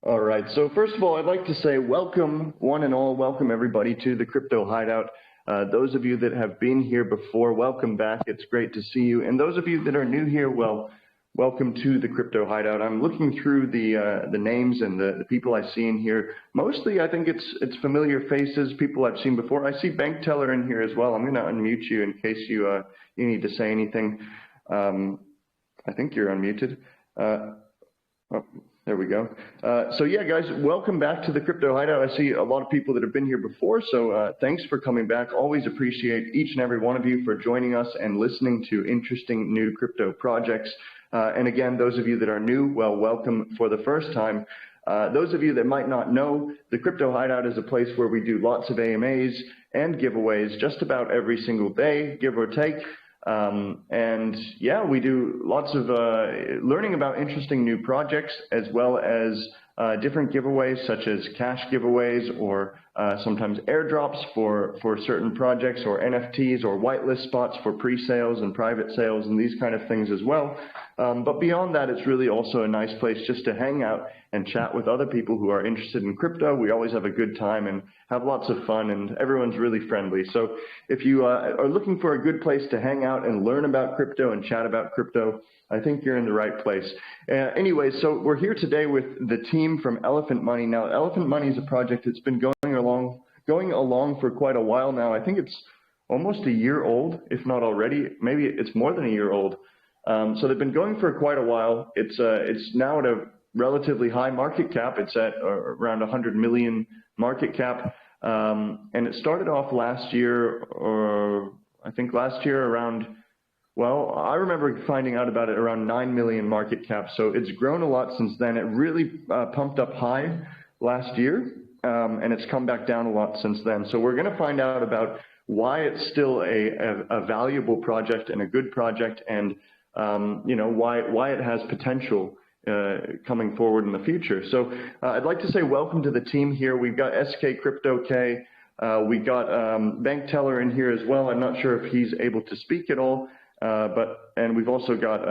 All right. So first of all, I'd like to say welcome, one and all, welcome everybody to the Crypto Hideout. Those of you that have been here before, welcome back. It's great to see you. And those of you that are new here, well, welcome to the Crypto Hideout. I'm looking through the names and the people I see in here. Mostly, I think it's familiar faces, people I've seen before. I see Bankteller in here as well. I'm going to unmute you in case you need to say anything. I think you're unmuted. Oh, there we go. So yeah, guys, welcome back to the Crypto Hideout. I see a lot of people that have been here before, so thanks for coming back. Always appreciate each and every one of you for joining us and listening to interesting new crypto projects. And again, those of you that are new, well, welcome for the first time. Those of you that might not know, the Crypto Hideout is a place where we do lots of AMAs and giveaways just about every single day, give or take. And yeah, we do lots of learning about interesting new projects, as well as different giveaways such as cash giveaways or sometimes airdrops for certain projects, or NFTs or whitelist spots for pre-sales and private sales and these kind of things as well. But beyond that, it's really also a nice place just to hang out and chat with other people who are interested in crypto. We always have a good time and have lots of fun, and everyone's really friendly. So if you are looking for a good place to hang out and learn about crypto and chat about crypto, I think you're in the right place. Anyway, so we're here today with the team from Elephant Money. Now, Elephant Money is a project that's been going along for quite a while now. I think it's almost a year old, if not already. Maybe it's more than a year old. So they've been going for quite a while. It's now at a relatively high market cap. It's at around 100 million market cap. And it started off last year, or I think last year around, well, I remember finding out about it around 9 million market cap. So it's grown a lot since then. It really pumped up high last year, and it's come back down a lot since then. So we're going to find out about why it's still a valuable project and a good project, and you know, why it has potential coming forward in the future. So I'd like to say welcome to the team here. We've got SK CryptoK. We got Bankteller in here as well. I'm not sure if he's able to speak at all, and we've also got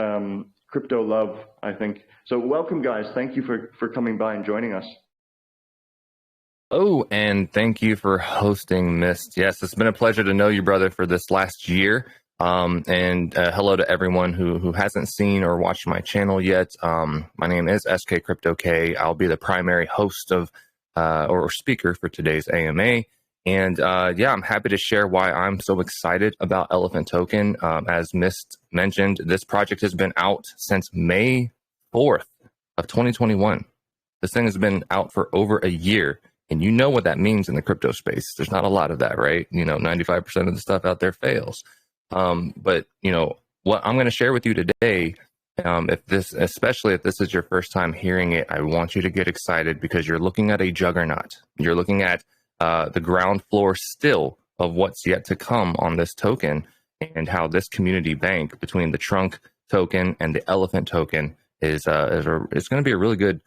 Crypto Love, I think. So welcome, guys. Thank you for coming by and joining us. Oh, and thank you for hosting Myst. Yes, it's been a pleasure to know you, brother, for this last year. And hello to everyone who hasn't seen or watched my channel yet. My name is SK CryptoK. I'll be the primary host of or speaker for today's AMA. And yeah, I'm happy to share why I'm so excited about Elephant Token. As Myst mentioned, this project has been out since May 4th of 2021. This thing has been out for over a year. And you know what that means in the crypto space. There's not a lot of that, right? You know, 95% of the stuff out there fails. But you know, what I'm going to share with you today, especially if this is your first time hearing it, I want you to get excited, because you're looking at a juggernaut. You're looking at the ground floor still of what's yet to come on this token, and how this community bank between the Trunk token and the Elephant token is going to be a really good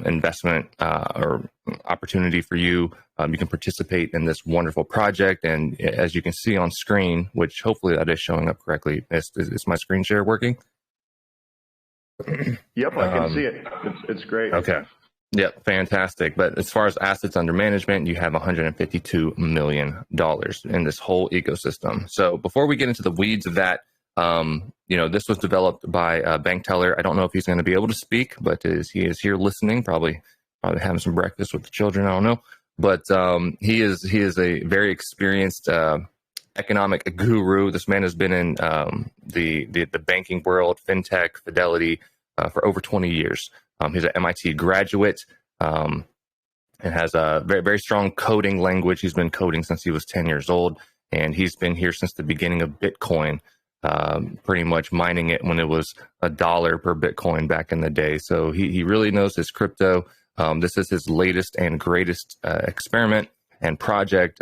investment or opportunity for you. You can participate in this wonderful project, and as you can see on screen, which hopefully that is showing up correctly, is my screen share working? Yep, I can see it. It's great. Okay. Yep, fantastic. But as far as assets under management, you have $152 million in this whole ecosystem. So before we get into the weeds of that, you know, this was developed by Bankteller. I don't know if he's going to be able to speak, but he is here listening, probably having some breakfast with the children. I don't know, but he is a very experienced economic guru. This man has been in the banking world, fintech, fidelity for over 20 years. He's an MIT graduate and has a very, very strong coding language. He's been coding since he was 10 years old, and he's been here since the beginning of Bitcoin. Pretty much mining it when it was $1 per Bitcoin back in the day. So he really knows his crypto. This is his latest and greatest experiment and project.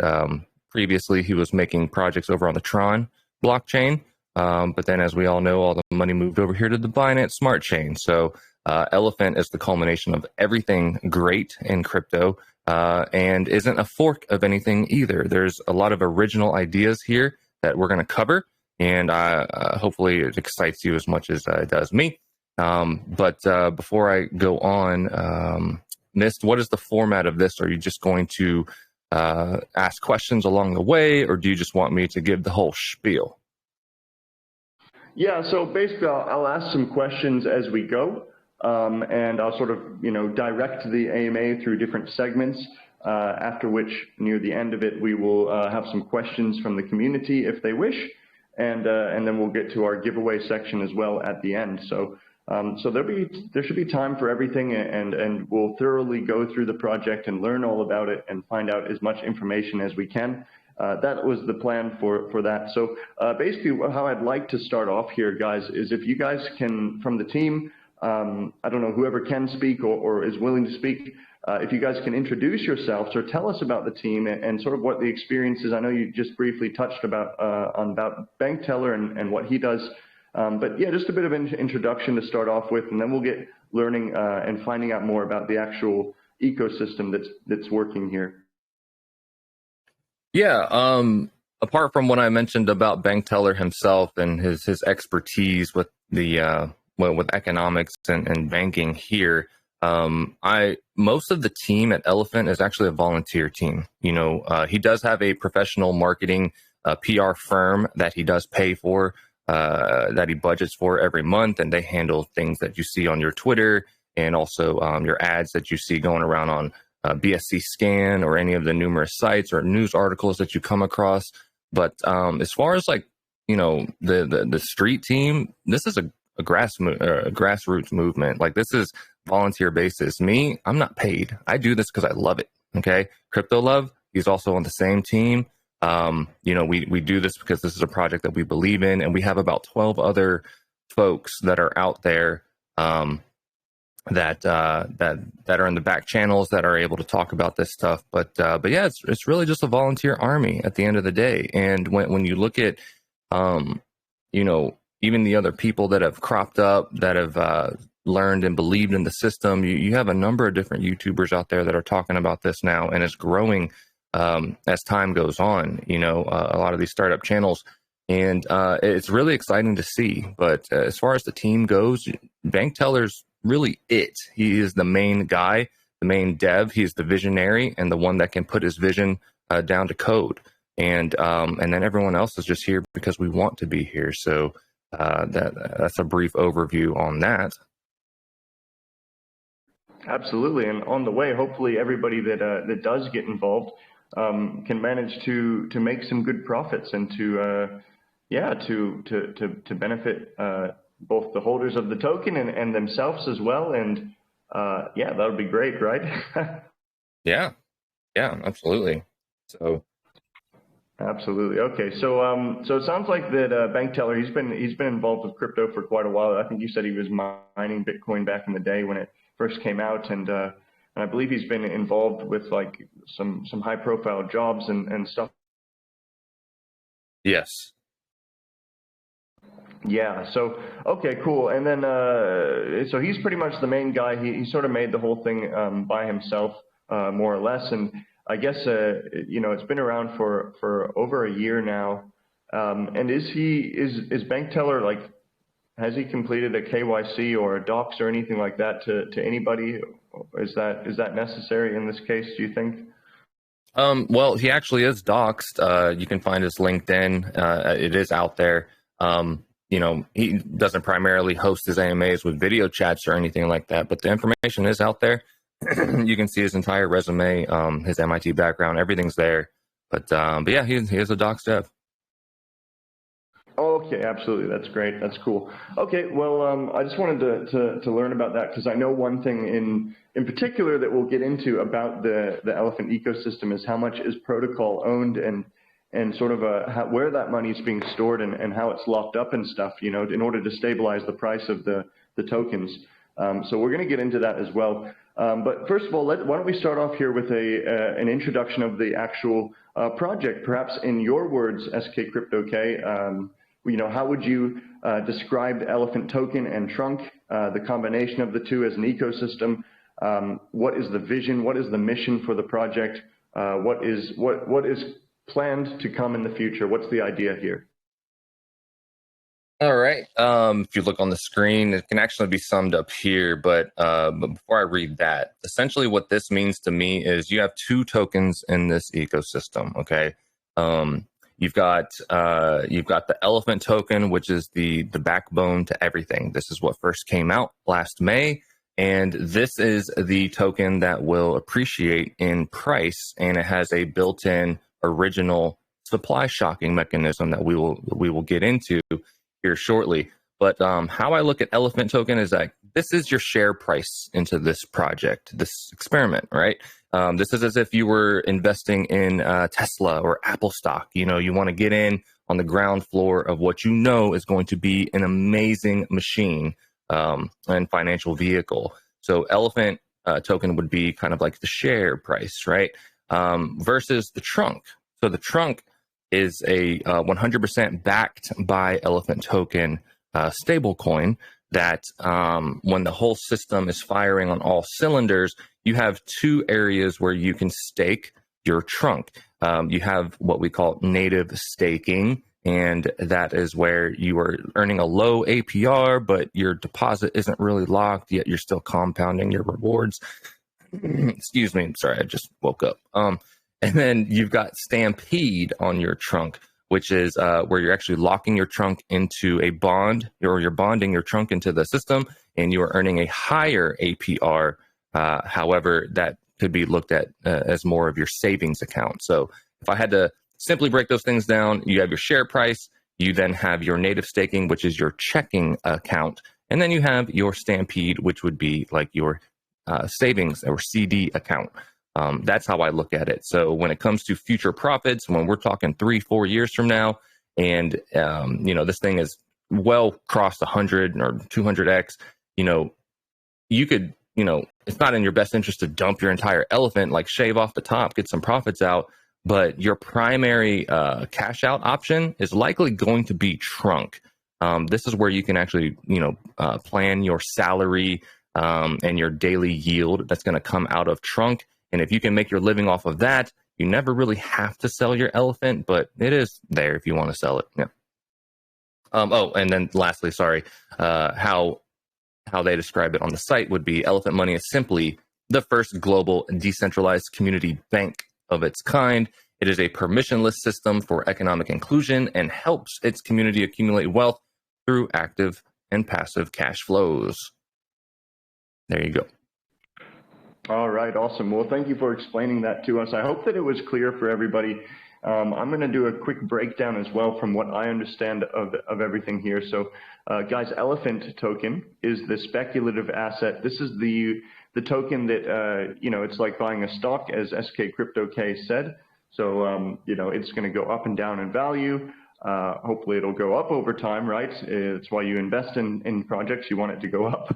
Previously, he was making projects over on the Tron blockchain. But then, as we all know, all the money moved over here to the Binance Smart Chain. So Elephant is the culmination of everything great in crypto, and isn't a fork of anything either. There's a lot of original ideas here that we're going to cover. And hopefully it excites you as much as it does me. But before I go on, Myst, what is the format of this? Are you just going to ask questions along the way, or do you just want me to give the whole spiel? Yeah, so basically I'll ask some questions as we go, and I'll sort of, direct the AMA through different segments, after which, near the end of it, we will have some questions from the community if they wish, and then we'll get to our giveaway section as well at the end. So there should be time for everything, and we'll thoroughly go through the project and learn all about it and find out as much information as we can. That was the plan for that. So basically how I'd like to start off here, guys, is if you guys can, from the team, I don't know, whoever can speak or is willing to speak, if you guys can introduce yourselves or tell us about the team and sort of what the experience is. I know you just briefly touched about Bankteller and what he does. But yeah, just a bit of an introduction to start off with, and then we'll get learning and finding out more about the actual ecosystem that's working here. Yeah, apart from what I mentioned about Bankteller himself and his expertise with the with economics and banking here, most of the team at Elephant is actually a volunteer team. He does have a professional marketing PR firm that he does pay for, that he budgets for every month, and they handle things that you see on your Twitter and also your ads that you see going around on BSC Scan or any of the numerous sites or news articles that you come across. But as far as the street team, this is a grassroots movement. Like, this is volunteer basis. Me, I'm not paid. I do this because I love it. Okay, Crypto Love, he's also on the same team. We do this because this is a project that we believe in, and we have about 12 other folks that are out there that are in the back channels that are able to talk about this stuff. But yeah, it's really just a volunteer army at the end of the day. And when you look at even the other people that have cropped up, that have learned and believed in the system, you have a number of different YouTubers out there that are talking about this now, and it's growing as time goes on. A lot of these startup channels, and it's really exciting to see. But as far as the team goes, Bankteller's really it. He is the main guy, the main dev. He's the visionary and the one that can put his vision down to code. And then everyone else is just here because we want to be here. So that's a brief overview on that. Absolutely, and on the way, hopefully everybody that does get involved can manage to make some good profits and to benefit both the holders of the token and themselves as well. And that would be great, right? Yeah, absolutely. So. Absolutely. Okay, so it sounds like that Bankteller, he's been involved with crypto for quite a while. I think you said he was mining Bitcoin back in the day when it first came out, and I believe he's been involved with like some high profile jobs and stuff. Yes. Yeah. So okay, cool. And then so he's pretty much the main guy. He sort of made the whole thing by himself, more or less, and I guess it's been around for over a year now. And is Bankteller, like, has he completed a KYC or a docs or anything like that to anybody? Is that necessary in this case, do you think? Well, he actually is doxed. You can find his LinkedIn. It is out there. He doesn't primarily host his AMAs with video chats or anything like that, but the information is out there. You can see his entire resume, his MIT background, everything's there. But yeah, he is a docs dev. Okay, absolutely. That's great. That's cool. Okay, well, I just wanted to learn about that because I know one thing in particular that we'll get into about the Elephant ecosystem is how much is protocol owned and sort of where that money is being stored and how it's locked up and stuff, in order to stabilize the price of the tokens. So we're going to get into that as well. But first of all, why don't we start off here with an introduction of the actual project, perhaps in your words, SK CryptoK. How would you describe the Elephant token and Trunk, the combination of the two as an ecosystem? What is the vision? What is the mission for the project? What is planned to come in the future? What's the idea here? All right. If you look on the screen, it can actually be summed up here. But before I read that, essentially what this means to me is you have two tokens in this ecosystem. Okay. Um, you've got the elephant token, which is the backbone to everything. This is what first came out last May, and this is the token that will appreciate in price, and it has a built-in original supply shocking mechanism that we will get into here shortly. But how I look at Elephant Token is like this is your share price into this project, this experiment, right? This is as if you were investing in Tesla or Apple stock. You know, you want to get in on the ground floor of what you know is going to be an amazing machine and financial vehicle. So Elephant Token would be kind of like the share price, right? Versus the trunk. So the trunk is a 100% backed by Elephant Token stablecoin that when the whole system is firing on all cylinders, you have two areas where you can stake your trunk. You have what we call native staking, and that is where you are earning a low APR, but your deposit isn't really locked, yet you're still compounding your rewards. Excuse me, I'm sorry, I just woke up. And then you've got Stampede on your trunk, which is where you're actually locking your trunk into a bond, or you're bonding your trunk into the system, and you are earning a higher APR. However, that could be looked at as more of your savings account. So if I had to simply break those things down, you have your share price, you then have your native staking, which is your checking account, and then you have your Stampede, which would be like your savings or CD account. That's how I look at it. So when it comes to future profits, when we're talking 3-4 years from now, and this thing is well crossed 100 or 200x, you could, it's not in your best interest to dump your entire elephant, like shave off the top, get some profits out. But your primary cash out option is likely going to be trunk. This is where you can actually, plan your salary and your daily yield that's going to come out of trunk. And if you can make your living off of that, you never really have to sell your elephant, but it is there if you want to sell it. Yeah. And then lastly, sorry, how they describe it on the site would be Elephant Money is simply the first global decentralized community bank of its kind. It is a permissionless system for economic inclusion and helps its community accumulate wealth through active and passive cash flows. There you go. All right, awesome. Well, thank you for explaining that to us. I hope that it was clear for everybody. I'm going to do a quick breakdown as well from what I understand of everything here. So, guys, Elephant Token is the speculative asset. This is the token that, it's like buying a stock, as SK CryptoK said. So, it's going to go up and down in value. Hopefully it'll go up over time, right? It's why you invest in projects. You want it to go up.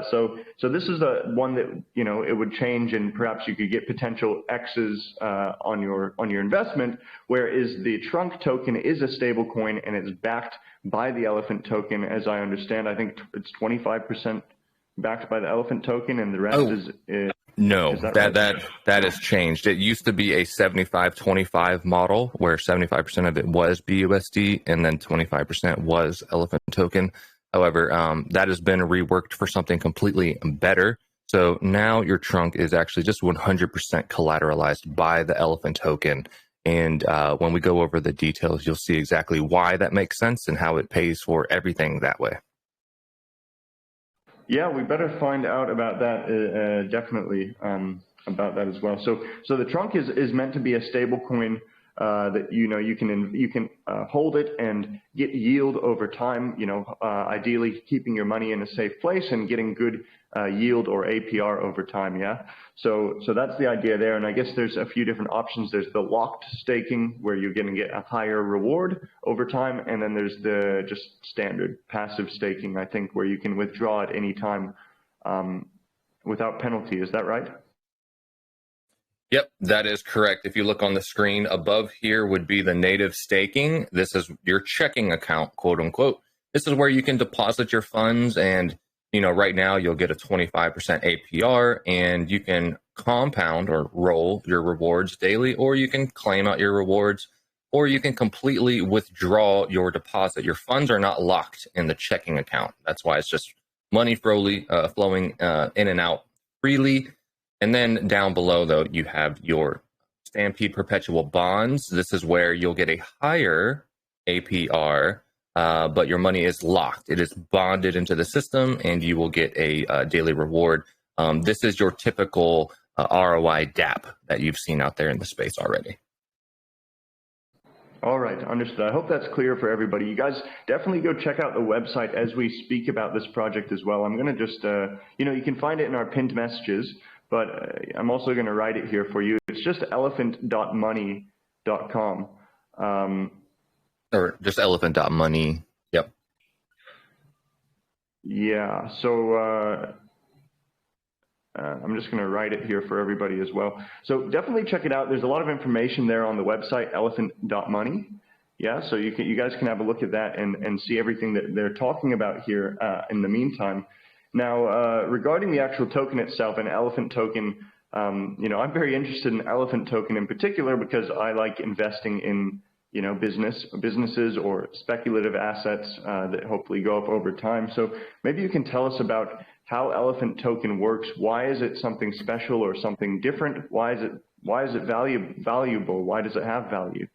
So this is one that, it would change, and perhaps you could get potential X's on your investment, whereas the trunk token is a stable coin and it's backed by the Elephant Token. As I understand, I think it's 25% backed by the Elephant Token, and the rest is no, that has changed. It used to be a 75-25 model where 75% of it was BUSD and then 25% was Elephant Token. However, that has been reworked for something completely better. So now your trunk is actually just 100% collateralized by the Elephant Token. And when we go over the details, you'll see exactly why that makes sense and how it pays for everything that way. Yeah, we better find out about that definitely about that as well. So the trunk is meant to be a stable coin that you can hold it and get yield over time. Ideally keeping your money in a safe place and getting good yield or APR over time. Yeah. So that's the idea there. And I guess there's a few different options. There's the locked staking where you're going to get a higher reward over time, and then there's the just standard passive staking, I think, where you can withdraw at any time without penalty. Is that right? Yep, that is correct. If you look on the screen above here would be the native staking. This is your checking account, quote unquote. This is where you can deposit your funds, and right now you'll get a 25% APR, and you can compound or roll your rewards daily, or you can claim out your rewards or you can completely withdraw your deposit. Your funds are not locked in the checking account. That's why it's just money flowing in and out freely. And then down below, though, you have your Stampede perpetual bonds. This is where you'll get a higher APR, but your money is locked. It is bonded into the system, and you will get a daily reward. This is your typical ROI DApp that you've seen out there in the space already. All right, understood. I hope that's clear for everybody. You guys definitely go check out the website as we speak about this project as well. I'm going to just, you can find it in our pinned messages, but I'm also going to write it here for you. It's just elephant.money.com. Or just elephant.money. Yep. Yeah, so I'm just going to write it here for everybody as well. So definitely check it out. There's a lot of information there on the website, elephant.money. Yeah, so you guys can have a look at that and see everything that they're talking about here in the meantime. Now, regarding the actual token itself, an elephant token, I'm very interested in elephant token in particular because I like investing in businesses or speculative assets that hopefully go up over time. So maybe you can tell us about how elephant token works. Why is it something special or something different? Why is it valuable? Why does it have value?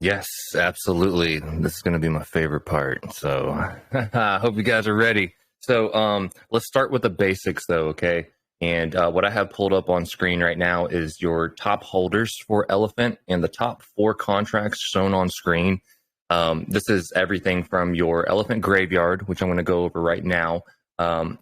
Yes, absolutely. This is going to be my favorite part. So I hope you guys are ready. So let's start with the basics though, okay? And what I have pulled up on screen right now is your top holders for Elephant and the top 4 contracts shown on screen. This is everything from your Elephant Graveyard, which I'm going to go over right now.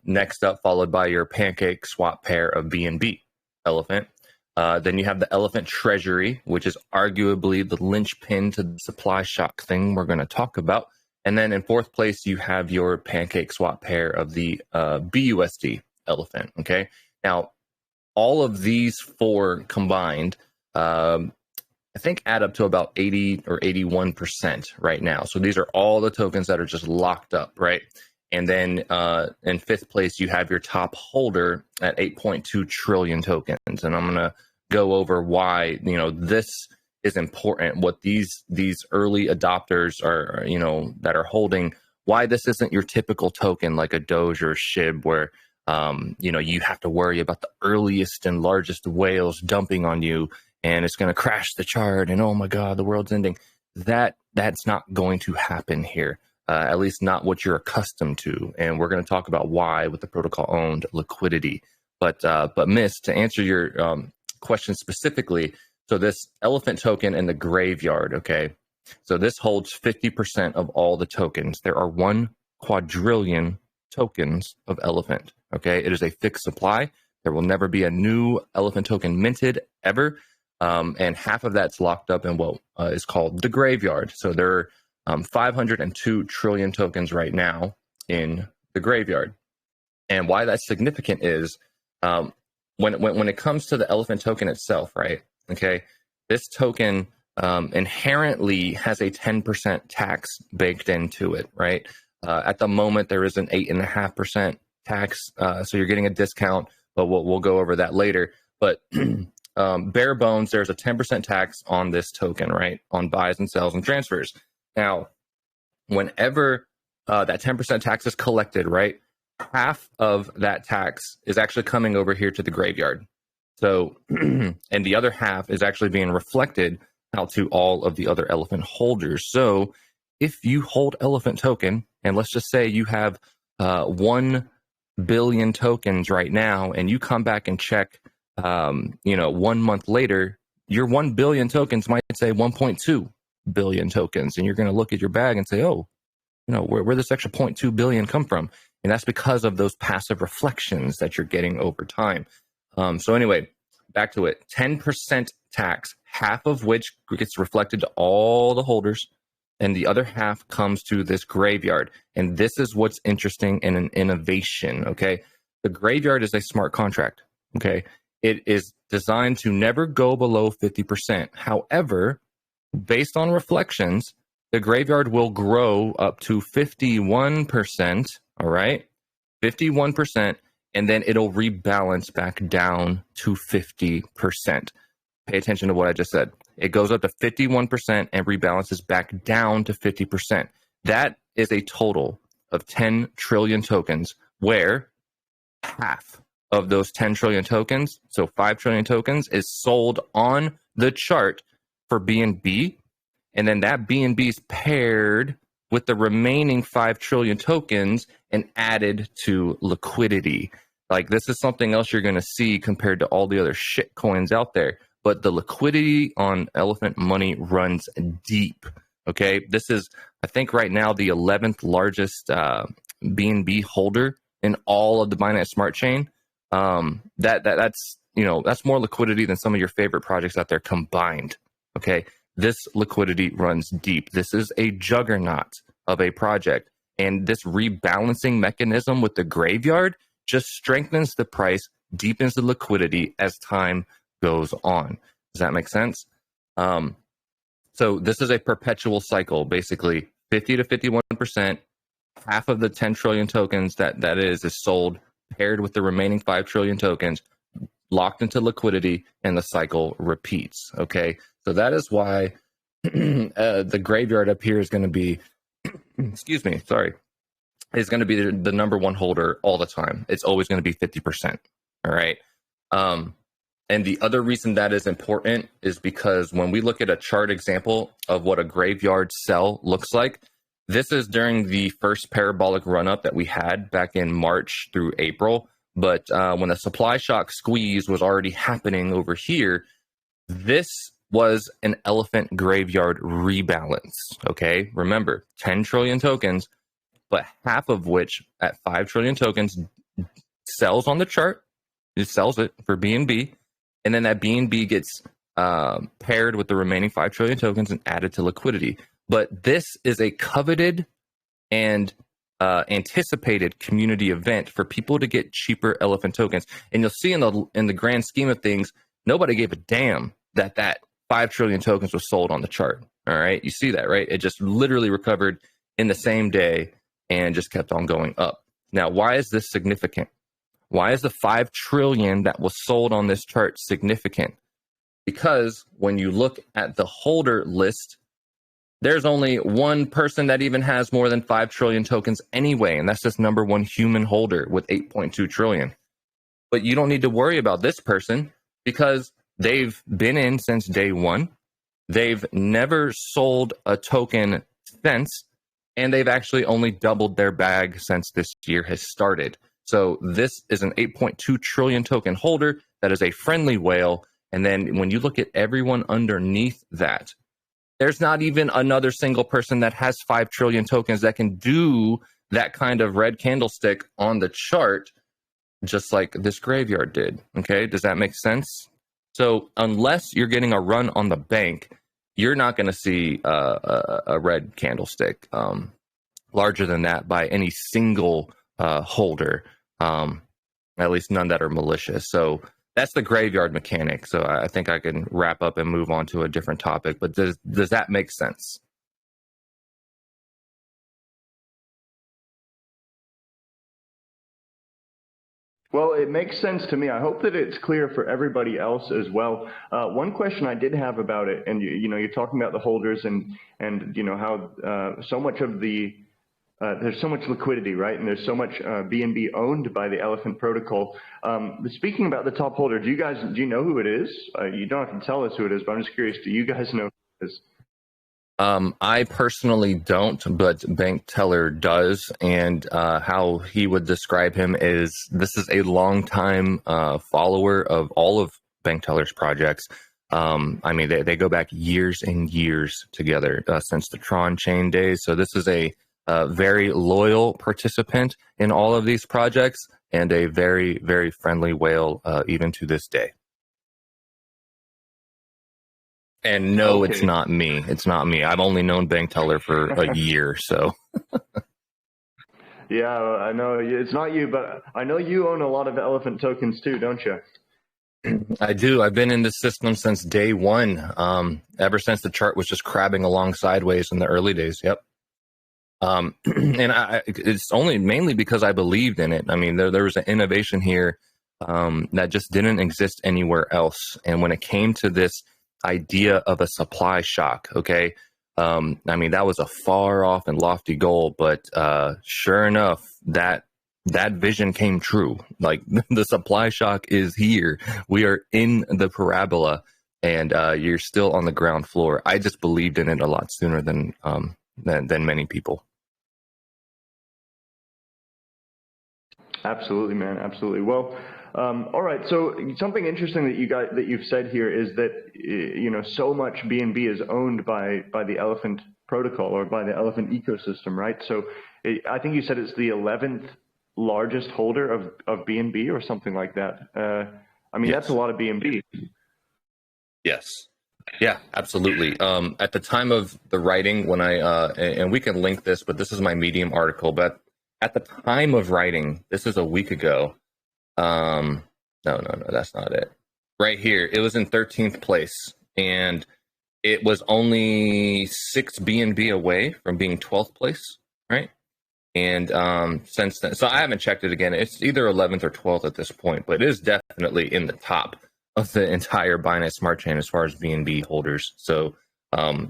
Next up, followed by your pancake swap pair of BNB Elephant. Then you have the Elephant Treasury, which is arguably the linchpin to the supply shock thing we're going to talk about. And then in 4th place, you have your pancake swap pair of the BUSD Elephant. Okay. Now, all of these 4 combined, I think add up to about 80 or 81% right now. So these are all the tokens that are just locked up, right? And then in 5th place, you have your top holder at 8.2 trillion tokens. And I'm going to go over why, this is important, what these early adopters are, that are holding, why this isn't your typical token like a Doge or a SHIB where, you have to worry about the earliest and largest whales dumping on you and it's going to crash the chart and, oh my God, the world's ending. That's not going to happen here. At least not what you're accustomed to. And we're going to talk about why with the protocol owned liquidity. But Myst, to answer your question specifically, so this elephant token in the graveyard, okay? So this holds 50% of all the tokens. There are 1 quadrillion tokens of elephant, okay? It is a fixed supply. There will never be a new elephant token minted ever. And half of that's locked up in what is called the graveyard. So there are 502 trillion tokens right now in the graveyard. And why that's significant is when it comes to the elephant token itself, right? Okay, this token inherently has a 10% tax baked into it, right? At the moment, there is an 8.5% tax, so you're getting a discount, but we'll go over that later. But bare bones, there's a 10% tax on this token, right? On buys and sells and transfers. Now, whenever that 10% tax is collected, right, half of that tax is actually coming over here to the graveyard. So, and the other half is actually being reflected out to all of the other elephant holders. So if you hold elephant token, and let's just say you have 1 billion tokens right now, and you come back and check, 1 month later, your 1 billion tokens might say 1.2 billion tokens, and you're going to look at your bag and say, oh, where this extra 0.2 billion come from? And that's because of those passive reflections that you're getting over time. So anyway, back to it, 10% tax, half of which gets reflected to all the holders, and the other half comes to this graveyard. And this is what's interesting in an innovation, okay? The graveyard is a smart contract, okay? It is designed to never go below 50%. However, based on reflections, the graveyard will grow up to 51%, all right? 51%, and then it'll rebalance back down to 50%. Pay attention to what I just said. It goes up to 51% and rebalances back down to 50%. That is a total of 10 trillion tokens, where half of those 10 trillion tokens, so 5 trillion tokens, is sold on the chart for BNB. And then that BNB is paired with the remaining 5 trillion tokens and added to liquidity. Like, this is something else you're going to see compared to all the other shit coins out there. But the liquidity on Elephant Money runs deep. Okay, this is, I think, right now the 11th largest BNB holder in all of the Binance Smart Chain. That's more liquidity than some of your favorite projects out there combined. Okay, this liquidity runs deep. This is a juggernaut of a project, and this rebalancing mechanism with the graveyard just strengthens the price, deepens the liquidity as time goes on. Does that make sense? So this is a perpetual cycle, basically 50 to 51%, half of the 10 trillion tokens that is sold, paired with the remaining 5 trillion tokens, locked into liquidity, and the cycle repeats. Okay, so that is why the graveyard up here is going to be, excuse me, sorry, is going to be the number one holder all the time. It's always going to be 50%. All right. And the other reason that is important is because when we look at a chart example of what a graveyard sell looks like, this is during the first parabolic run up that we had back in March through April. But when the supply shock squeeze was already happening over here, this was an elephant graveyard rebalance. Okay, remember, 10 trillion tokens, but half of which at 5 trillion tokens sells on the chart. It sells it for BNB. And then that BNB gets paired with the remaining 5 trillion tokens and added to liquidity. But this is a coveted and anticipated community event for people to get cheaper elephant tokens. And you'll see in the grand scheme of things, nobody gave a damn that 5 trillion tokens was sold on the chart. All right, you see that, right? It just literally recovered in the same day and just kept on going up. Now, why is this significant? Why is the 5 trillion that was sold on this chart significant? Because when you look at the holder list, there's only one person that even has more than 5 trillion tokens anyway, and that's this number one human holder with 8.2 trillion. But you don't need to worry about this person because they've been in since day one. They've never sold a token since, and they've actually only doubled their bag since this year has started. So this is an 8.2 trillion token holder that is a friendly whale. And then when you look at everyone underneath that, there's not even another single person that has 5 trillion tokens that can do that kind of red candlestick on the chart, just like this graveyard did. Okay, does that make sense? So unless you're getting a run on the bank, you're not going to see a red candlestick larger than that by any single holder. At least none that are malicious. So that's the graveyard mechanic. So I think I can wrap up and move on to a different topic. But does that make sense? Well, it makes sense to me. I hope that it's clear for everybody else as well. One question I did have about it, and you're talking about the holders and how so much of the there's so much liquidity, right? And there's so much BNB owned by the Elephant Protocol. Speaking about the top holder, do you know who it is? You don't have to tell us who it is, but I'm just curious. Do you guys know who it is? I personally don't, but Bankteller does. And how he would describe him is this is a longtime follower of all of Bankteller's projects. I mean, they go back years and years together since the Tron chain days. So this is a very loyal participant in all of these projects and a very, very friendly whale even to this day. And no, okay. It's not me. It's not me. I've only known Bankteller for a year, so. Yeah, I know it's not you, but I know you own a lot of elephant tokens too, don't you? I do. I've been in this system since day one, ever since the chart was just crabbing along sideways in the early days. Yep. And it's only mainly because I believed in it. I mean, there was an innovation here that just didn't exist anywhere else. And when it came to this idea of a supply shock. Okay. I mean, that was a far off and lofty goal, but sure enough, that vision came true. Like the supply shock is here. We are in the parabola, and you're still on the ground floor. I just believed in it a lot sooner than many people. Absolutely, man. Absolutely. Well, all right. So something interesting that you've said here is that so much BNB is owned by the Elephant protocol or by the Elephant ecosystem, right? So I think you said it's the 11th largest holder of BNB or something like that. I mean, Yes. That's a lot of BNB. Yes. Yeah, absolutely. At the time of the writing, when and we can link this, but this is my Medium article, but at the time of writing, this is a week ago. No, that's not it. Right here, it was in 13th place, and it was only 6 BNB away from being 12th place, right? And since then, so I haven't checked it again. It's either 11th or 12th at this point, but it is definitely in the top of the entire Binance Smart Chain as far as BNB holders. So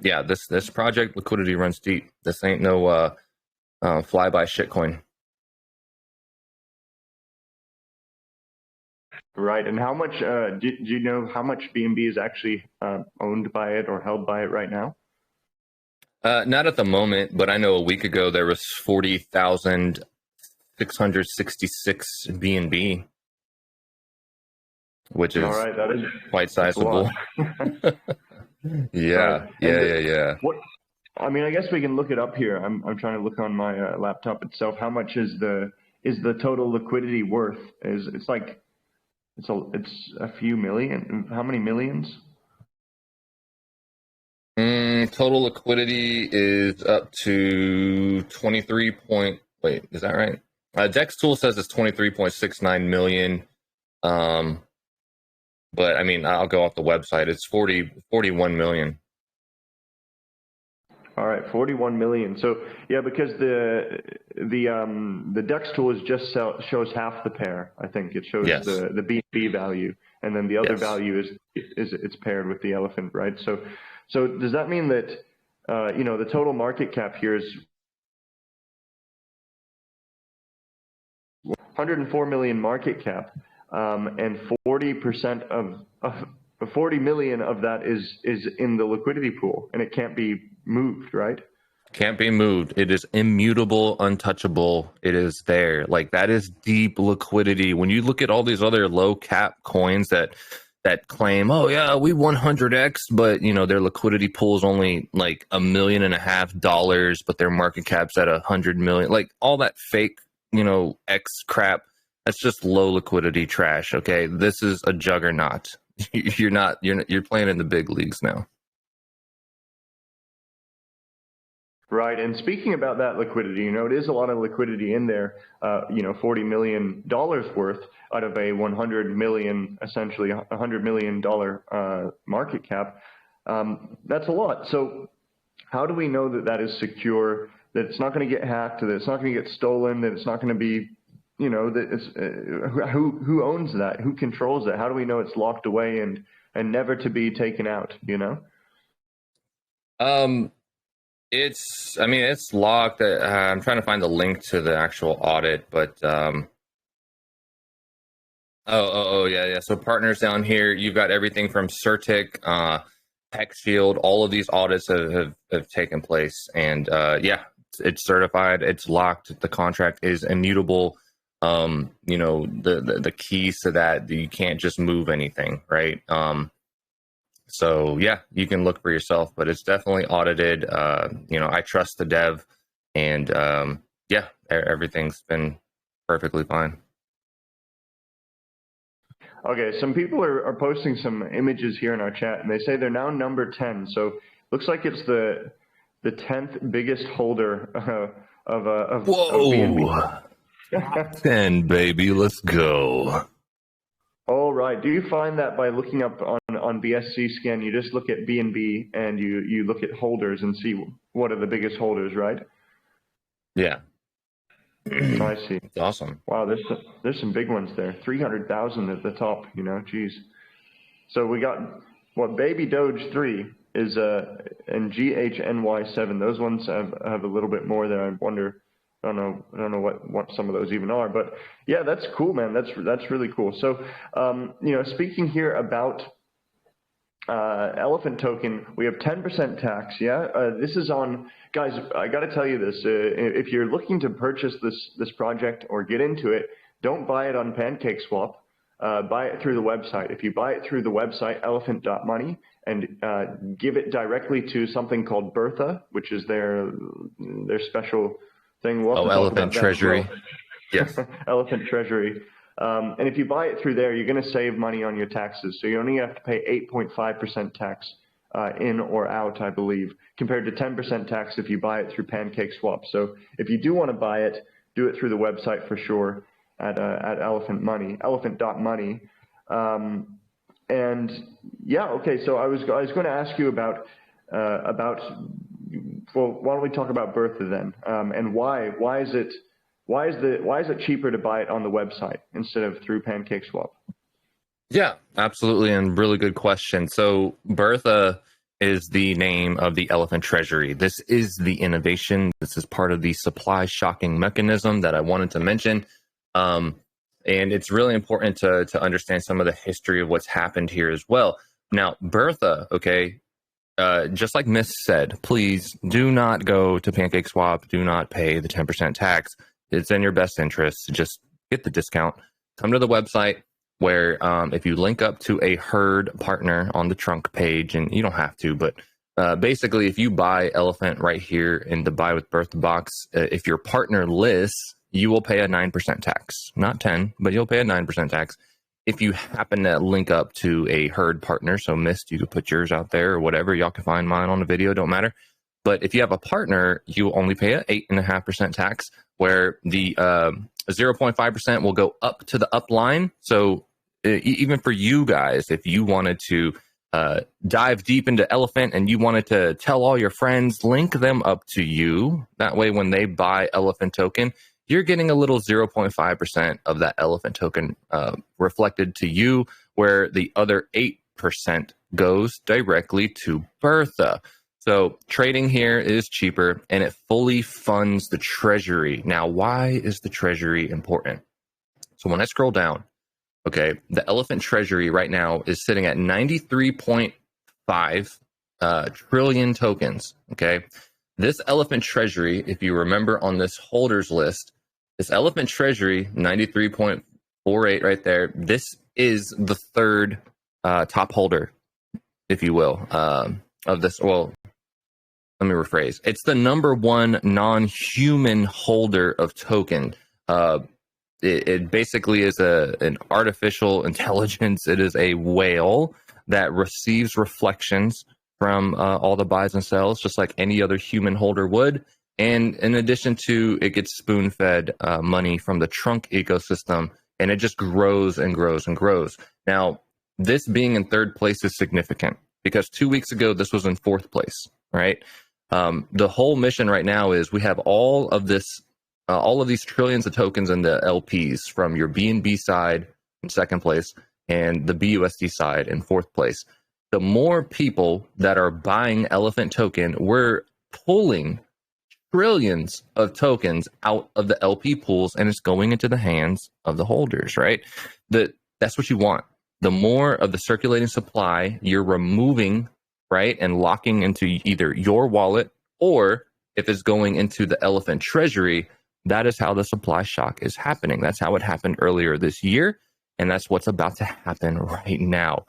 yeah, this project liquidity runs deep. This ain't no fly by shitcoin. Right. And how much, do you know how much BNB is actually owned by it or held by it right now? Not at the moment, but I know a week ago there was 40,666 BNB, which is, that is quite sizable. Yeah, right. yeah. What? I mean, I guess we can look it up here. I'm trying to look on my laptop itself. How much is the total liquidity worth? It's a few million. How many millions? Total liquidity is up to 23 point. Wait, is that right? Dex Tool says it's 23.69 million. But I mean, I'll go off the website. It's 41 million. All right, 41 million. So yeah, because the Dex tool shows half the pair. I think it shows the BNB value, and then the other value is it's paired with the Elephant, right? So does that mean that the total market cap here is 104 million market cap, and 40% of 40 million of that is in the liquidity pool, and it can't be moved, right? Can't be moved. It is immutable, untouchable. It is there. Like, that is deep liquidity. When you look at all these other low cap coins that claim, oh yeah, we 100x, but their liquidity pool is only like $1.5 million, but their market cap's at 100 million. Like, all that fake, X crap. That's just low liquidity trash. Okay, this is a juggernaut. You're playing in the big leagues now. Right, and speaking about that liquidity, it is a lot of liquidity in there. $40 million worth out of a 100 million, essentially $100 million market cap. That's a lot. So, how do we know that that is secure? That it's not going to get hacked? That it's not going to get stolen? That it's not going to be, that it's who owns that? Who controls that? How do we know it's locked away and never to be taken out? It's locked. I'm trying to find the link to the actual audit, but yeah. So partners down here, you've got everything from Certic, Hex Shield. All of these audits have taken place, and yeah, it's certified. It's locked. The contract is immutable. The keys to that, you can't just move anything, right? So yeah, you can look for yourself, but it's definitely audited. I trust the dev, and yeah, everything's been perfectly fine. Okay, some people are posting some images here in our chat, and they say they're now number 10. So looks like it's the 10th biggest holder of BNB. 10, baby, let's go. All right. Do you find that by looking up on BSC scan, you just look at BNB and you look at holders and see what are the biggest holders, right? Yeah. I see. It's awesome. Wow, there's some big ones there. 300,000 at the top, geez. So we got Baby Doge 3 is and GHNY7. Those ones have a little bit more there. I wonder. I don't know what some of those even are, but yeah, that's cool, man. That's really cool. So, speaking here about Elephant token, we have 10% tax. Yeah, this is on, guys. I got to tell you this: if you're looking to purchase this project or get into it, don't buy it on PancakeSwap. Buy it through the website. If you buy it through the website elephant.money and give it directly to something called Bertha, which is their special thing. We'll Elephant Treasury. Well. Yes. Elephant Treasury. And if you buy it through there, you're going to save money on your taxes. So you only have to pay 8.5% tax in or out, I believe, compared to 10% tax if you buy it through PancakeSwap. So if you do want to buy it, do it through the website for sure at elephant.money. And yeah, okay. So I was going to ask you about. Well, why don't we talk about Bertha then? And why is it cheaper to buy it on the website instead of through PancakeSwap? Yeah, absolutely, and really good question. So Bertha is the name of the Elephant Treasury. This is the innovation. This is part of the supply shocking mechanism that I wanted to mention. And it's really important to understand some of the history of what's happened here as well. Now, Bertha, okay, just like Myst said, please do not go to PancakeSwap. Do not pay the 10% tax. It's in your best interest to just get the discount. Come to the website where if you link up to a herd partner on the trunk page, and you don't have to, but basically if you buy Elephant right here in the Buy with Bertha box, if your partner lists, you will pay a 9% tax. Not 10, but you'll pay a 9% tax. If you happen to link up to a herd partner, so Myst, you could put yours out there or whatever. Y'all can find mine on the video, don't matter. But if you have a partner, you only pay a 8.5% tax, where the 0.5% will go up to the up line. So even for you guys, if you wanted to dive deep into Elephant and you wanted to tell all your friends, link them up to you. That way, when they buy Elephant token, you're getting a little 0.5% of that Elephant token reflected to you, where the other 8% goes directly to Bertha. So trading here is cheaper and it fully funds the treasury. Now, why is the treasury important? So when I scroll down, okay, the Elephant treasury right now is sitting at 93.5 trillion tokens. Okay, this Elephant treasury, if you remember on this holders list, this Elephant treasury, 93.48 right there. This is the third top holder, if you will, of this. Well, let me rephrase. It's the number one non-human holder of token. It basically is an artificial intelligence. It is a whale that receives reflections from all the buys and sells, just like any other human holder would. And in addition to, it gets spoon-fed money from the trunk ecosystem, and it just grows and grows and grows. Now, this being in third place is significant because 2 weeks ago, this was in fourth place, right? The whole mission right now is we have all of these trillions of tokens in the LPs, from your BNB side in second place and the BUSD side in fourth place. The more people that are buying Elephant token, we're pulling trillions of tokens out of the LP pools, and it's going into the hands of the holders, right? That's what you want. The more of the circulating supply you're removing, right, and locking into either your wallet, or if it's going into the Elephant treasury, that is how the supply shock is happening. That's how it happened earlier this year, and that's what's about to happen right now.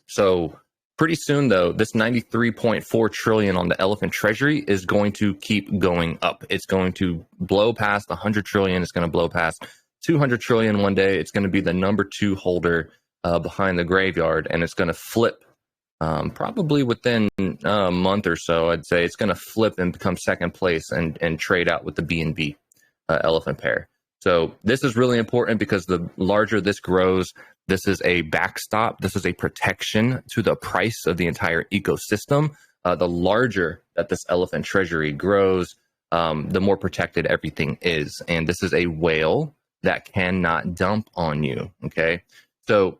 So pretty soon, though, this 93.4 trillion on the Elephant treasury is going to keep going up. It's going to blow past 100 trillion. It's going to blow past 200 trillion one day. It's going to be the number 2 holder behind the graveyard, and it's going to flip probably within a month or so. I'd say it's going to flip and become second place and trade out with the BNB Elephant pair. So this is really important because the larger this grows, this is a backstop. This is a protection to the price of the entire ecosystem. The larger that this Elephant treasury grows, the more protected everything is. And this is a whale that cannot dump on you. Okay. So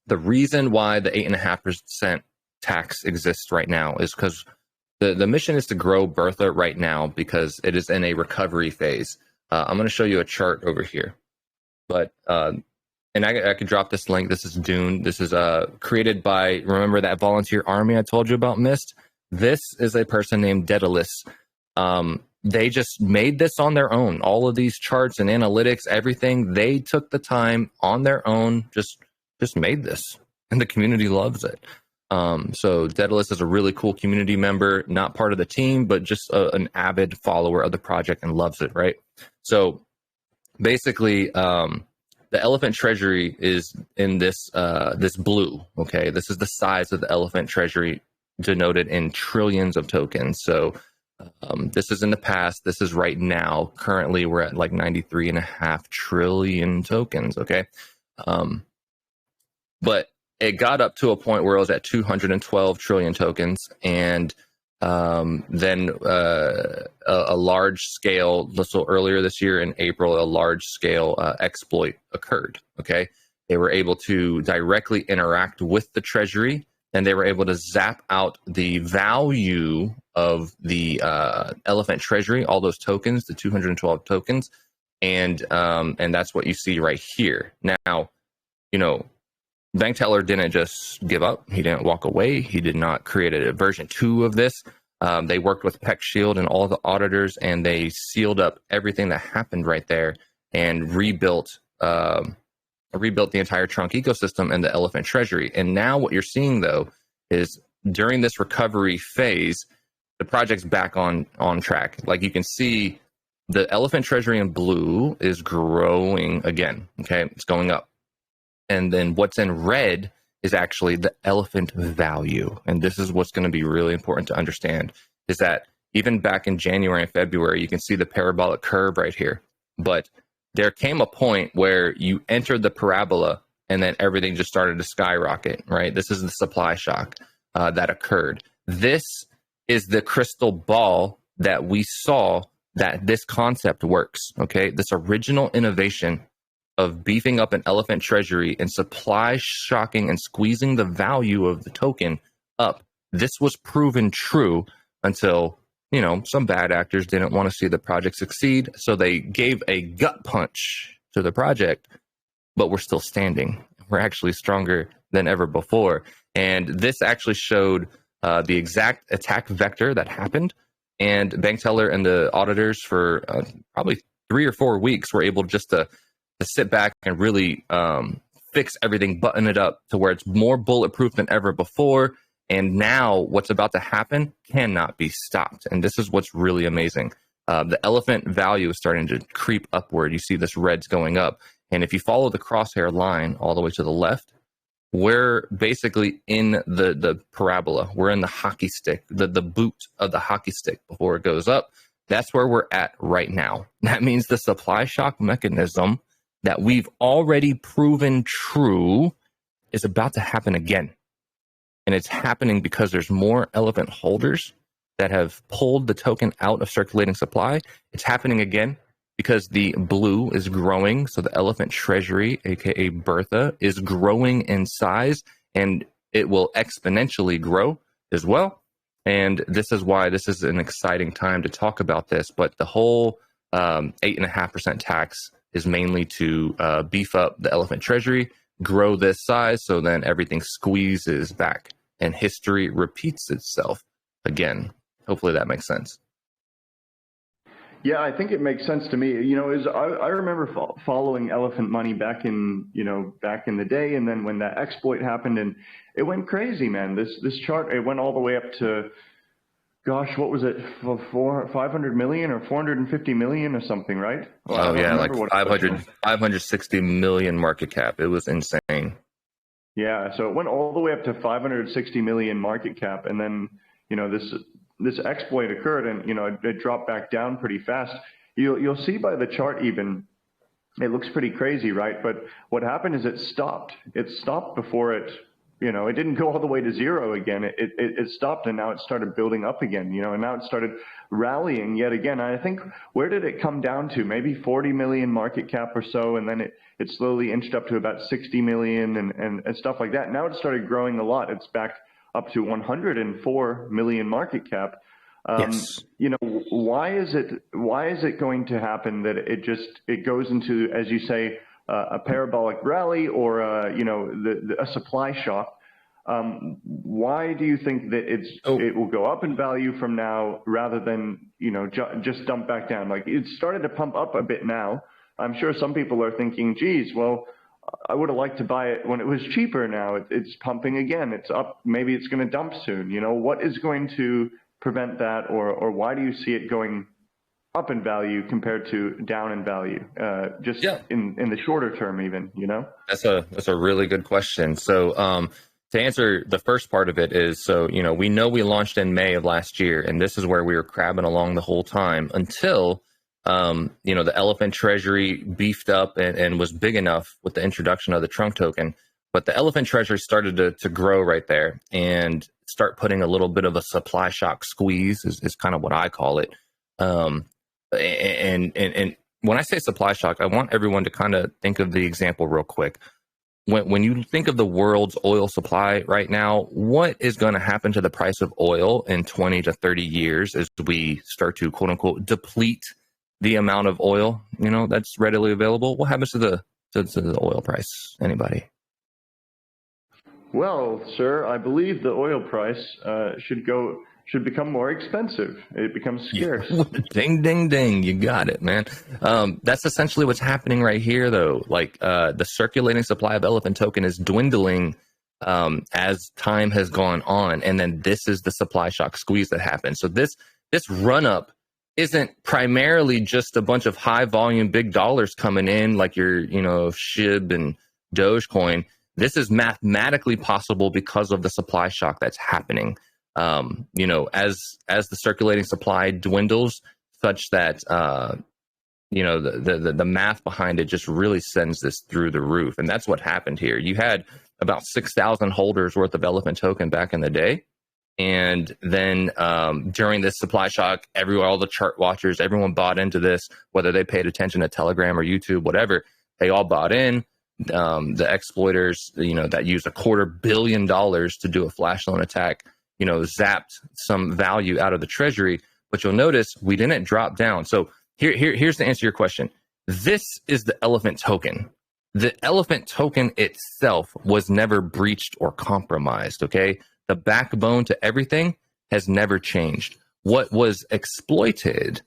The reason why the 8.5% tax exists right now is because the mission is to grow Bertha right now because it is in a recovery phase. I'm going to show you a chart over here, but and I could drop this link. This is Dune. This is created by, remember that volunteer army I told you about, Myst? This is a person named Daedalus. They just made this on their own. All of these charts and analytics, everything, they took the time on their own, just made this, and the community loves it. So Daedalus is a really cool community member, not part of the team, but just an avid follower of the project and loves it, right? So basically, the elephant treasury is in this this blue. Okay, this is the size of the elephant treasury, denoted in trillions of tokens. So this is in the past. This is right now. Currently, we're at like 93.5 trillion tokens. Okay, but it got up to a point where it was at 212 trillion tokens, and then a large scale, so earlier this year in April, a large scale exploit occurred. Okay, they were able to directly interact with the treasury, and they were able to zap out the value of the elephant treasury, all those tokens, the 212 tokens, and that's what you see right here. Now, you know, Bankteller didn't just give up. He didn't walk away. He did not create a version 2 of this. They worked with Peck Shield and all the auditors, and they sealed up everything that happened right there and rebuilt the entire trunk ecosystem and the elephant treasury. And now what you're seeing, though, is during this recovery phase, the project's back on track. Like you can see, the elephant treasury in blue is growing again. Okay, it's going up. And then what's in red is actually the elephant value. And this is what's going to be really important to understand, is that even back in January and February, you can see the parabolic curve right here. But there came a point where you entered the parabola and then everything just started to skyrocket, right? This is the supply shock that occurred. This is the crystal ball that we saw that this concept works, okay? This original innovation of beefing up an elephant treasury and supply shocking and squeezing the value of the token up. This was proven true until, you know, some bad actors didn't want to see the project succeed. So they gave a gut punch to the project, but we're still standing. We're actually stronger than ever before. And this actually showed the exact attack vector that happened. And Bankteller and the auditors for probably 3 or 4 weeks were able just to sit back and really fix everything, button it up to where it's more bulletproof than ever before. And now what's about to happen cannot be stopped. And this is what's really amazing. The elephant value is starting to creep upward. You see this red's going up. And if you follow the crosshair line all the way to the left, we're basically in the parabola. We're in the hockey stick, the boot of the hockey stick before it goes up. That's where we're at right now. That means the supply shock mechanism that we've already proven true is about to happen again. And it's happening because there's more elephant holders that have pulled the token out of circulating supply. It's happening again because the blue is growing. So the elephant treasury, aka Bertha, is growing in size, and it will exponentially grow as well. And this is why this is an exciting time to talk about this. But the whole 8.5% tax is mainly to beef up the elephant treasury, grow this size, so then everything squeezes back and history repeats itself again. Hopefully that makes sense. Yeah, I think it makes sense to me. You know, I remember following elephant money back in the day, and then when that exploit happened, and it went crazy, man. This chart, it went all the way up to, gosh, what was it, 500 million or 450 million or something, right? Well, oh yeah, like 560 million market cap. It was insane. Yeah, so it went all the way up to 560 million market cap, and then, you know, this exploit occurred, and, you know, it dropped back down pretty fast. You'll see by the chart even, it looks pretty crazy, right? But what happened is it stopped. It stopped before it it didn't go all the way to zero again. It stopped, and now it started building up again, and now it started rallying yet again. I think, where did it come down to? Maybe 40 million market cap or so, and then it slowly inched up to about 60 million and stuff like that. Now it started growing a lot. It's back up to 104 million market cap. Yes. Why is it going to happen that it goes into, as you say, a parabolic rally, or a supply shock? Why do you think that it will go up in value from now rather than just dump back down? Like, it started to pump up a bit now. I'm sure some people are thinking, geez, well, I would have liked to buy it when it was cheaper. Now it's pumping again. It's up. Maybe it's going to dump soon. What is going to prevent that, or why do you see it going up in value compared to down in value, in the shorter term even, That's a really good question. So to answer the first part of it is, we know we launched in May of last year, and this is where we were crabbing along the whole time until, the elephant treasury beefed up and was big enough with the introduction of the trunk token. But the elephant treasury started to grow right there and start putting a little bit of a supply shock squeeze is kind of what I call it. And when I say supply shock, I want everyone to kind of think of the example real quick. When you think of the world's oil supply right now, what is going to happen to the price of oil in 20 to 30 years as we start to, quote unquote, deplete the amount of oil, that's readily available? What happens to the oil price? Anybody? Well, sir, I believe the oil price should become more expensive. It becomes scarce. Ding, ding, ding. You got it, man. That's essentially what's happening right here, though. Like, the circulating supply of elephant token is dwindling as time has gone on. And then this is the supply shock squeeze that happens. So this run up isn't primarily just a bunch of high volume, big dollars coming in like your, SHIB and Dogecoin. This is mathematically possible because of the supply shock that's happening. As the circulating supply dwindles, such that the math behind it just really sends this through the roof, and that's what happened here. You had about 6,000 holders worth of elephant token back in the day, and then during this supply shock, all the chart watchers, everyone bought into this, whether they paid attention to Telegram or YouTube, whatever, they all bought in. The exploiters, that used $250 million to do a flash loan attack, zapped some value out of the treasury. But you'll notice we didn't drop down. So here's to answer your question. This is the elephant token. The elephant token itself was never breached or compromised, okay? The backbone to everything has never changed. What was exploited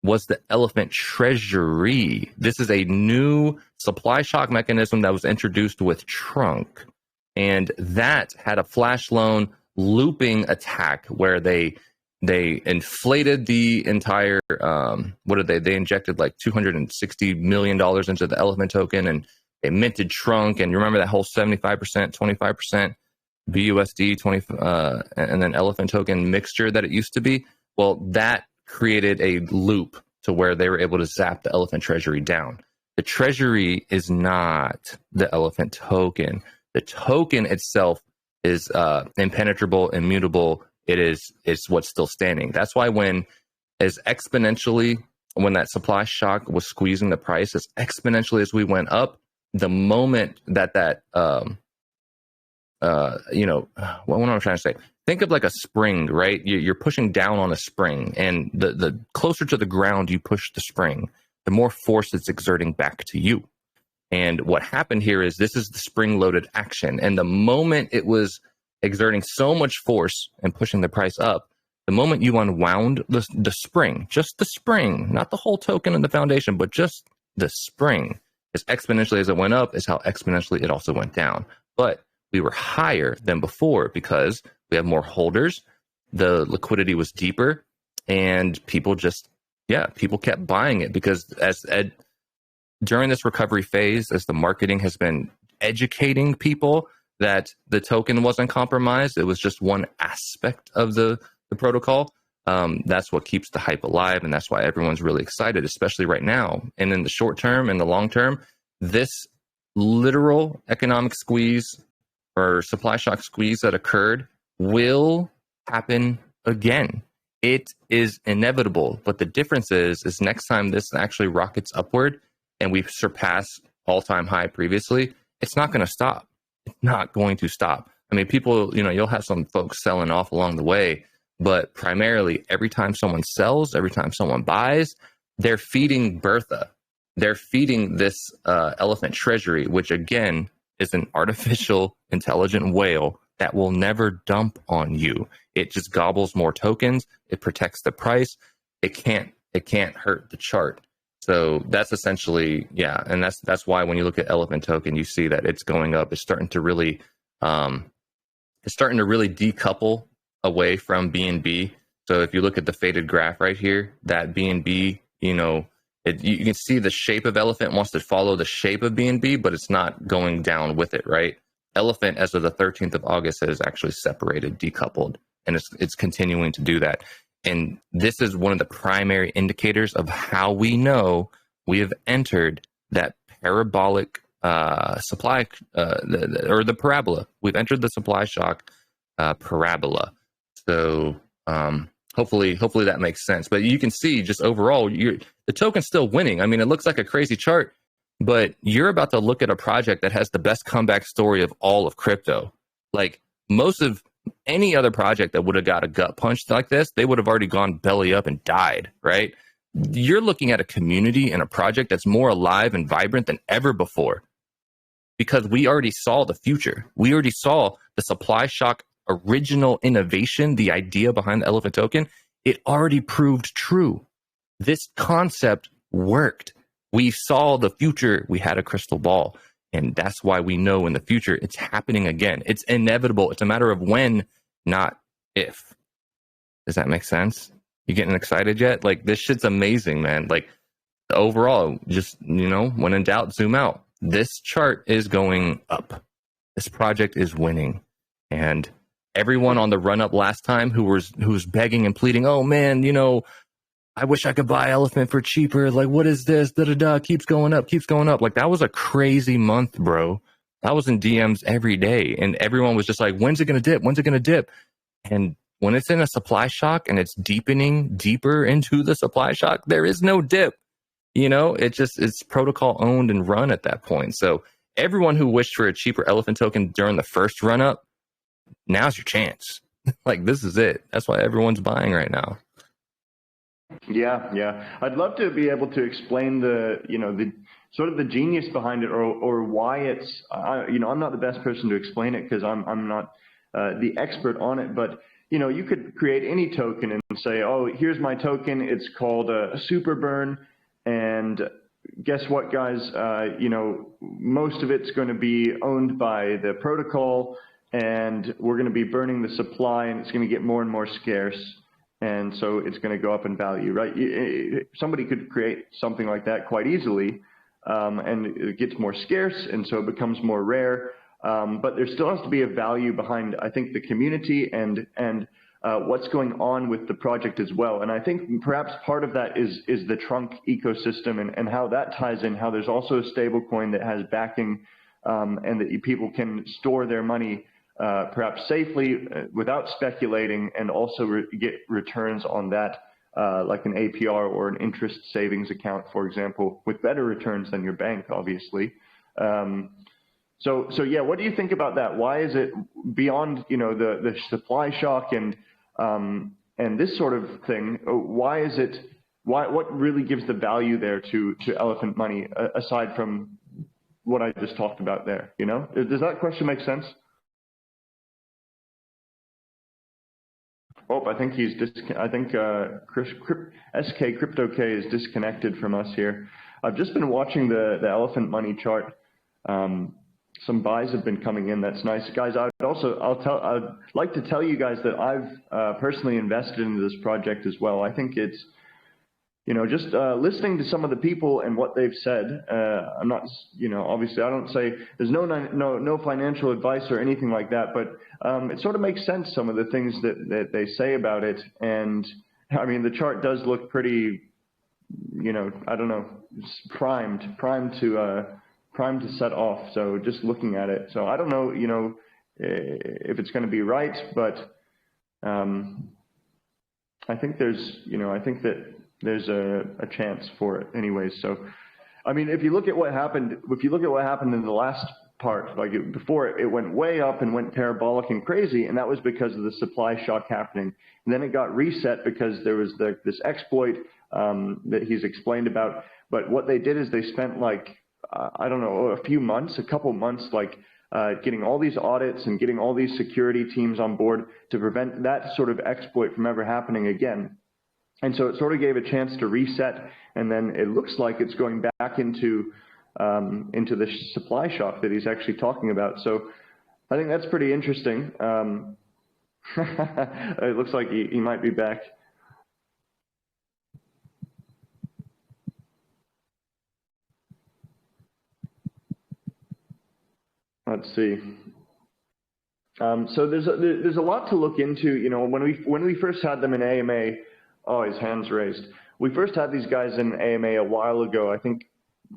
was the elephant treasury. This is a new supply shock mechanism that was introduced with Trunk, and that had a flash loan looping attack where they inflated the entire they injected like $260 million into the elephant token, and they minted Trunk. And you remember that whole 75%, 25% BUSD 20 and then elephant token mixture that it used to be? Well, that created a loop to where they were able to zap the elephant treasury down. The treasury is not the elephant token. The token itself is impenetrable, immutable. It's what's still standing. That's why when that supply shock was squeezing the price as exponentially as we went up, the moment that what am I trying to say? Think of like a spring, right? You're pushing down on a spring, and the closer to the ground you push the spring, the more force it's exerting back to you. And what happened here is this is the spring-loaded action. And the moment it was exerting so much force and pushing the price up, the moment you unwound the spring, just the spring, not the whole token and the foundation, but just the spring, as exponentially as it went up is how exponentially it also went down. But we were higher than before because we have more holders, the liquidity was deeper, and people kept buying it because during this recovery phase, as the marketing has been educating people that the token wasn't compromised, it was just one aspect of the protocol. That's what keeps the hype alive, and that's why everyone's really excited, especially right now. And in the short term and the long term, this literal economic squeeze or supply shock squeeze that occurred will happen again. It is inevitable, but the difference is next time this actually rockets upward and we've surpassed all-time high previously, it's not going to stop. It's not going to stop. I mean, people, you'll have some folks selling off along the way, but primarily every time someone sells, every time someone buys, they're feeding Bertha. They're feeding this elephant treasury, which again is an artificial intelligent whale that will never dump on you. It just gobbles more tokens. It protects the price. It can't hurt the chart. So that's essentially, yeah. And that's why when you look at elephant token, you see that it's going up. It's starting to really decouple away from BNB. So if you look at the faded graph right here, that BNB, you can see the shape of elephant wants to follow the shape of BNB, but it's not going down with it, right? Elephant, as of the 13th of August, has actually separated, decoupled, and it's continuing to do that. And this is one of the primary indicators of how we know we have entered that parabolic supply, or the parabola. We've entered the supply shock parabola. So hopefully that makes sense. But you can see just overall, the token's still winning. I mean, it looks like a crazy chart, but you're about to look at a project that has the best comeback story of all of crypto. Like most of any other project that would have got a gut punch like this, they would have already gone belly up and died, right? You're looking at a community and a project that's more alive and vibrant than ever before, because we already saw the future. We already saw the supply shock original innovation, the idea behind the elephant token. It already proved true. This concept worked. We saw the future. We had a crystal ball. And that's why we know in the future it's happening again. It's inevitable. It's a matter of when, not if. Does that make sense? You getting excited yet? Like, this shit's amazing, man. Like, overall, just, when in doubt, zoom out. This chart is going up. This project is winning. And everyone on the run up last time who was begging and pleading, oh man, I wish I could buy elephant for cheaper. Like, what is this? Keeps going up, keeps going up. Like, that was a crazy month, bro. I was in DMs every day, and everyone was just like, when's it going to dip? When's it going to dip? And when it's in a supply shock and it's deepening deeper into the supply shock, there is no dip. It's protocol owned and run at that point. So everyone who wished for a cheaper elephant token during the first run up, now's your chance. Like, this is it. That's why everyone's buying right now. Yeah. I'd love to be able to explain the sort of the genius behind it, or why it's, I'm not the best person to explain it because I'm not the expert on it, but you could create any token and say, oh, here's my token. It's called a super burn. And guess what, guys? Most of it's going to be owned by the protocol, and we're going to be burning the supply, and it's going to get more and more scarce. And so it's going to go up in value, right? Somebody could create something like that quite easily, and it gets more scarce, and so it becomes more rare. But there still has to be a value behind, I think, the community and what's going on with the project as well. And I think perhaps part of that is the trunk ecosystem and how that ties in, how there's also a stable coin that has backing, and that people can store their money perhaps safely without speculating, and also get returns on that, like an APR or an interest savings account, for example, with better returns than your bank, obviously. So yeah, what do you think about that? Why is it beyond the supply shock and this sort of thing? Why is it? What really gives the value there to elephant money, aside from what I just talked about there? Does that question make sense? Oh, I think SK CryptoK is disconnected from us here. I've just been watching the elephant money chart. Some buys have been coming in. That's nice, guys. I'd like to tell you guys that I've personally invested into this project as well. I think it's, just listening to some of the people and what they've said. I'm not, obviously I don't say there's no financial advice or anything like that, but it sort of makes sense, some of the things that they say about it. And I mean, the chart does look pretty, I don't know, primed to set off. So just looking at it. So I don't know, it's going to be right, but I think there's, I think that there's a chance for it anyways. So, I mean, if you look at what happened in the last part, before it went way up and went parabolic and crazy, and that was because of the supply shock happening. And then it got reset because there was this exploit that he's explained about. But what they did is they spent I don't know, a couple months, getting all these audits and getting all these security teams on board to prevent that sort of exploit from ever happening again. And so it sort of gave a chance to reset, and then it looks like it's going back into the supply shock that he's actually talking about. So I think that's pretty interesting. It looks like he might be back. Let's see. So there's a lot to look into. When we first had them in AMA, oh, his hand's raised. We first had these guys in AMA a while ago. I think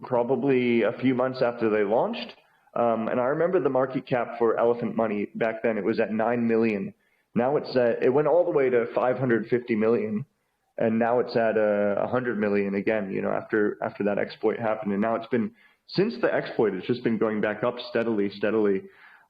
probably a few months after they launched. And I remember the market cap for Elephant Money back then. It was at 9 million. Now it went all the way to 550 million, and now it's at 100 million again. After that exploit happened, and now it's been. Since the exploit, it's just been going back up steadily.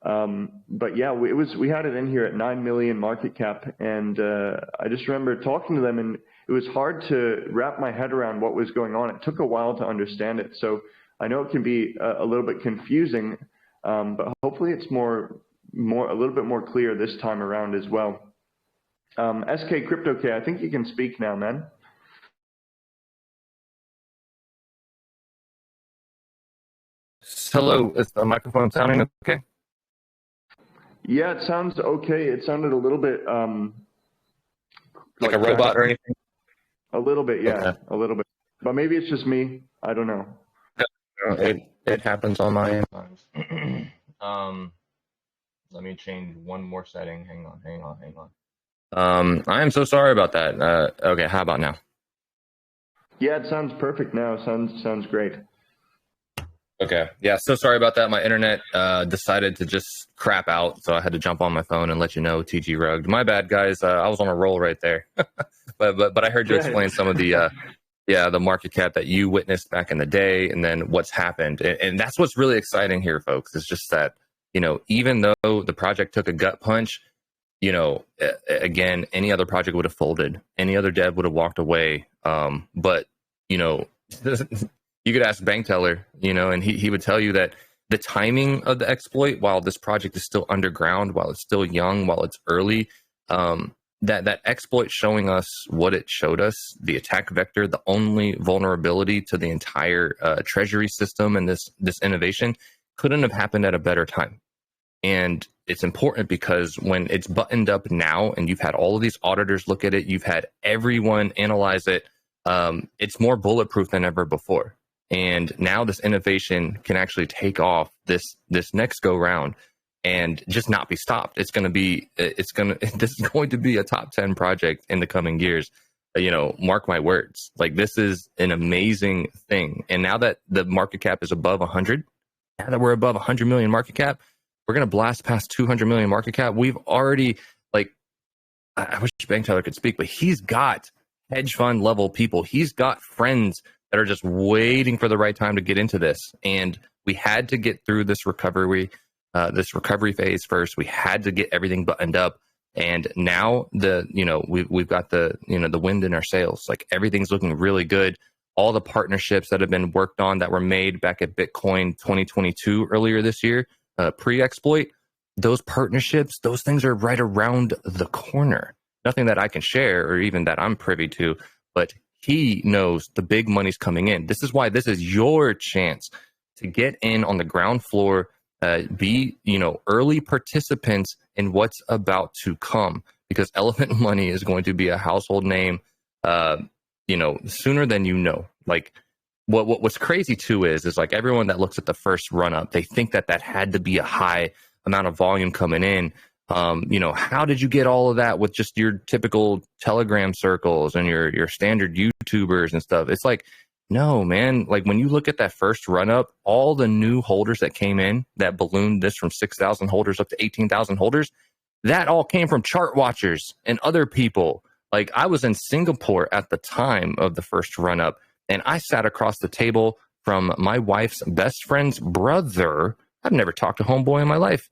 But yeah, we had it in here at 9 million market cap, and I just remember talking to them, and it was hard to wrap my head around what was going on. It took a while to understand it, so I know it can be a little bit confusing, but hopefully it's a little bit more clear this time around as well. SK CryptoK, I think you can speak now, man. Hello, is the microphone sounding okay? Yeah, it sounds okay. It sounded a little bit like a robot or anything? A little bit, yeah, okay. A little bit. But maybe it's just me. I don't know. It happens on my end. Let me change one more setting. Hang on. I am so sorry about that. Okay, how about now? Yeah, it sounds perfect now. Sounds great. Okay. Yeah, so sorry about that. My internet decided to just crap out, so I had to jump on my phone and let you know, TG Rugged. My bad, guys. I was on a roll right there. but I heard you explain some of the the market cap that you witnessed back in the day, and then what's happened. And that's what's really exciting here, folks. It's just that, even though the project took a gut punch, again, any other project would have folded. Any other dev would have walked away. But, you could ask Bankteller, and he would tell you that the timing of the exploit, while this project is still underground, while it's still young, while it's early, that exploit showing us what it showed us, the attack vector, the only vulnerability to the entire treasury system and this innovation couldn't have happened at a better time. And it's important because when it's buttoned up now and you've had all of these auditors look at it, you've had everyone analyze it, it's more bulletproof than ever before. And now this innovation can actually take off this next go round and just not be stopped. This is going to be a top 10 project in the coming years. Mark my words. This is an amazing thing. And now that the market cap is above 100, now that we're above 100 million market cap, we're going to blast past 200 million market cap. We've already, I wish Bankteller could speak, but he's got hedge fund level people. He's got friends that are just waiting for the right time to get into this. And we had to get through this recovery phase first. We had to get everything buttoned up. And now we've got the wind in our sails. Everything's looking really good. All the partnerships that have been worked on that were made back at Bitcoin 2022 earlier this year, pre-exploit, those partnerships, those things are right around the corner. Nothing that I can share or even that I'm privy to, but he knows the big money's coming in. This is why this is your chance to get in on the ground floor, be early participants in what's about to come, because Elephant Money is going to be a household name, sooner than you know. What's crazy too is everyone that looks at the first run up, they think that had to be a high amount of volume coming in. How did you get all of that with just your typical Telegram circles and your standard YouTubers and stuff? It's No, man. Like when you look at that first run up, all the new holders that came in that ballooned this from 6,000 holders up to 18,000 holders, that all came from chart watchers and other people. Like I was in Singapore at the time of the first run up, and I sat across the table from my wife's best friend's brother. I've never talked to homeboy in my life.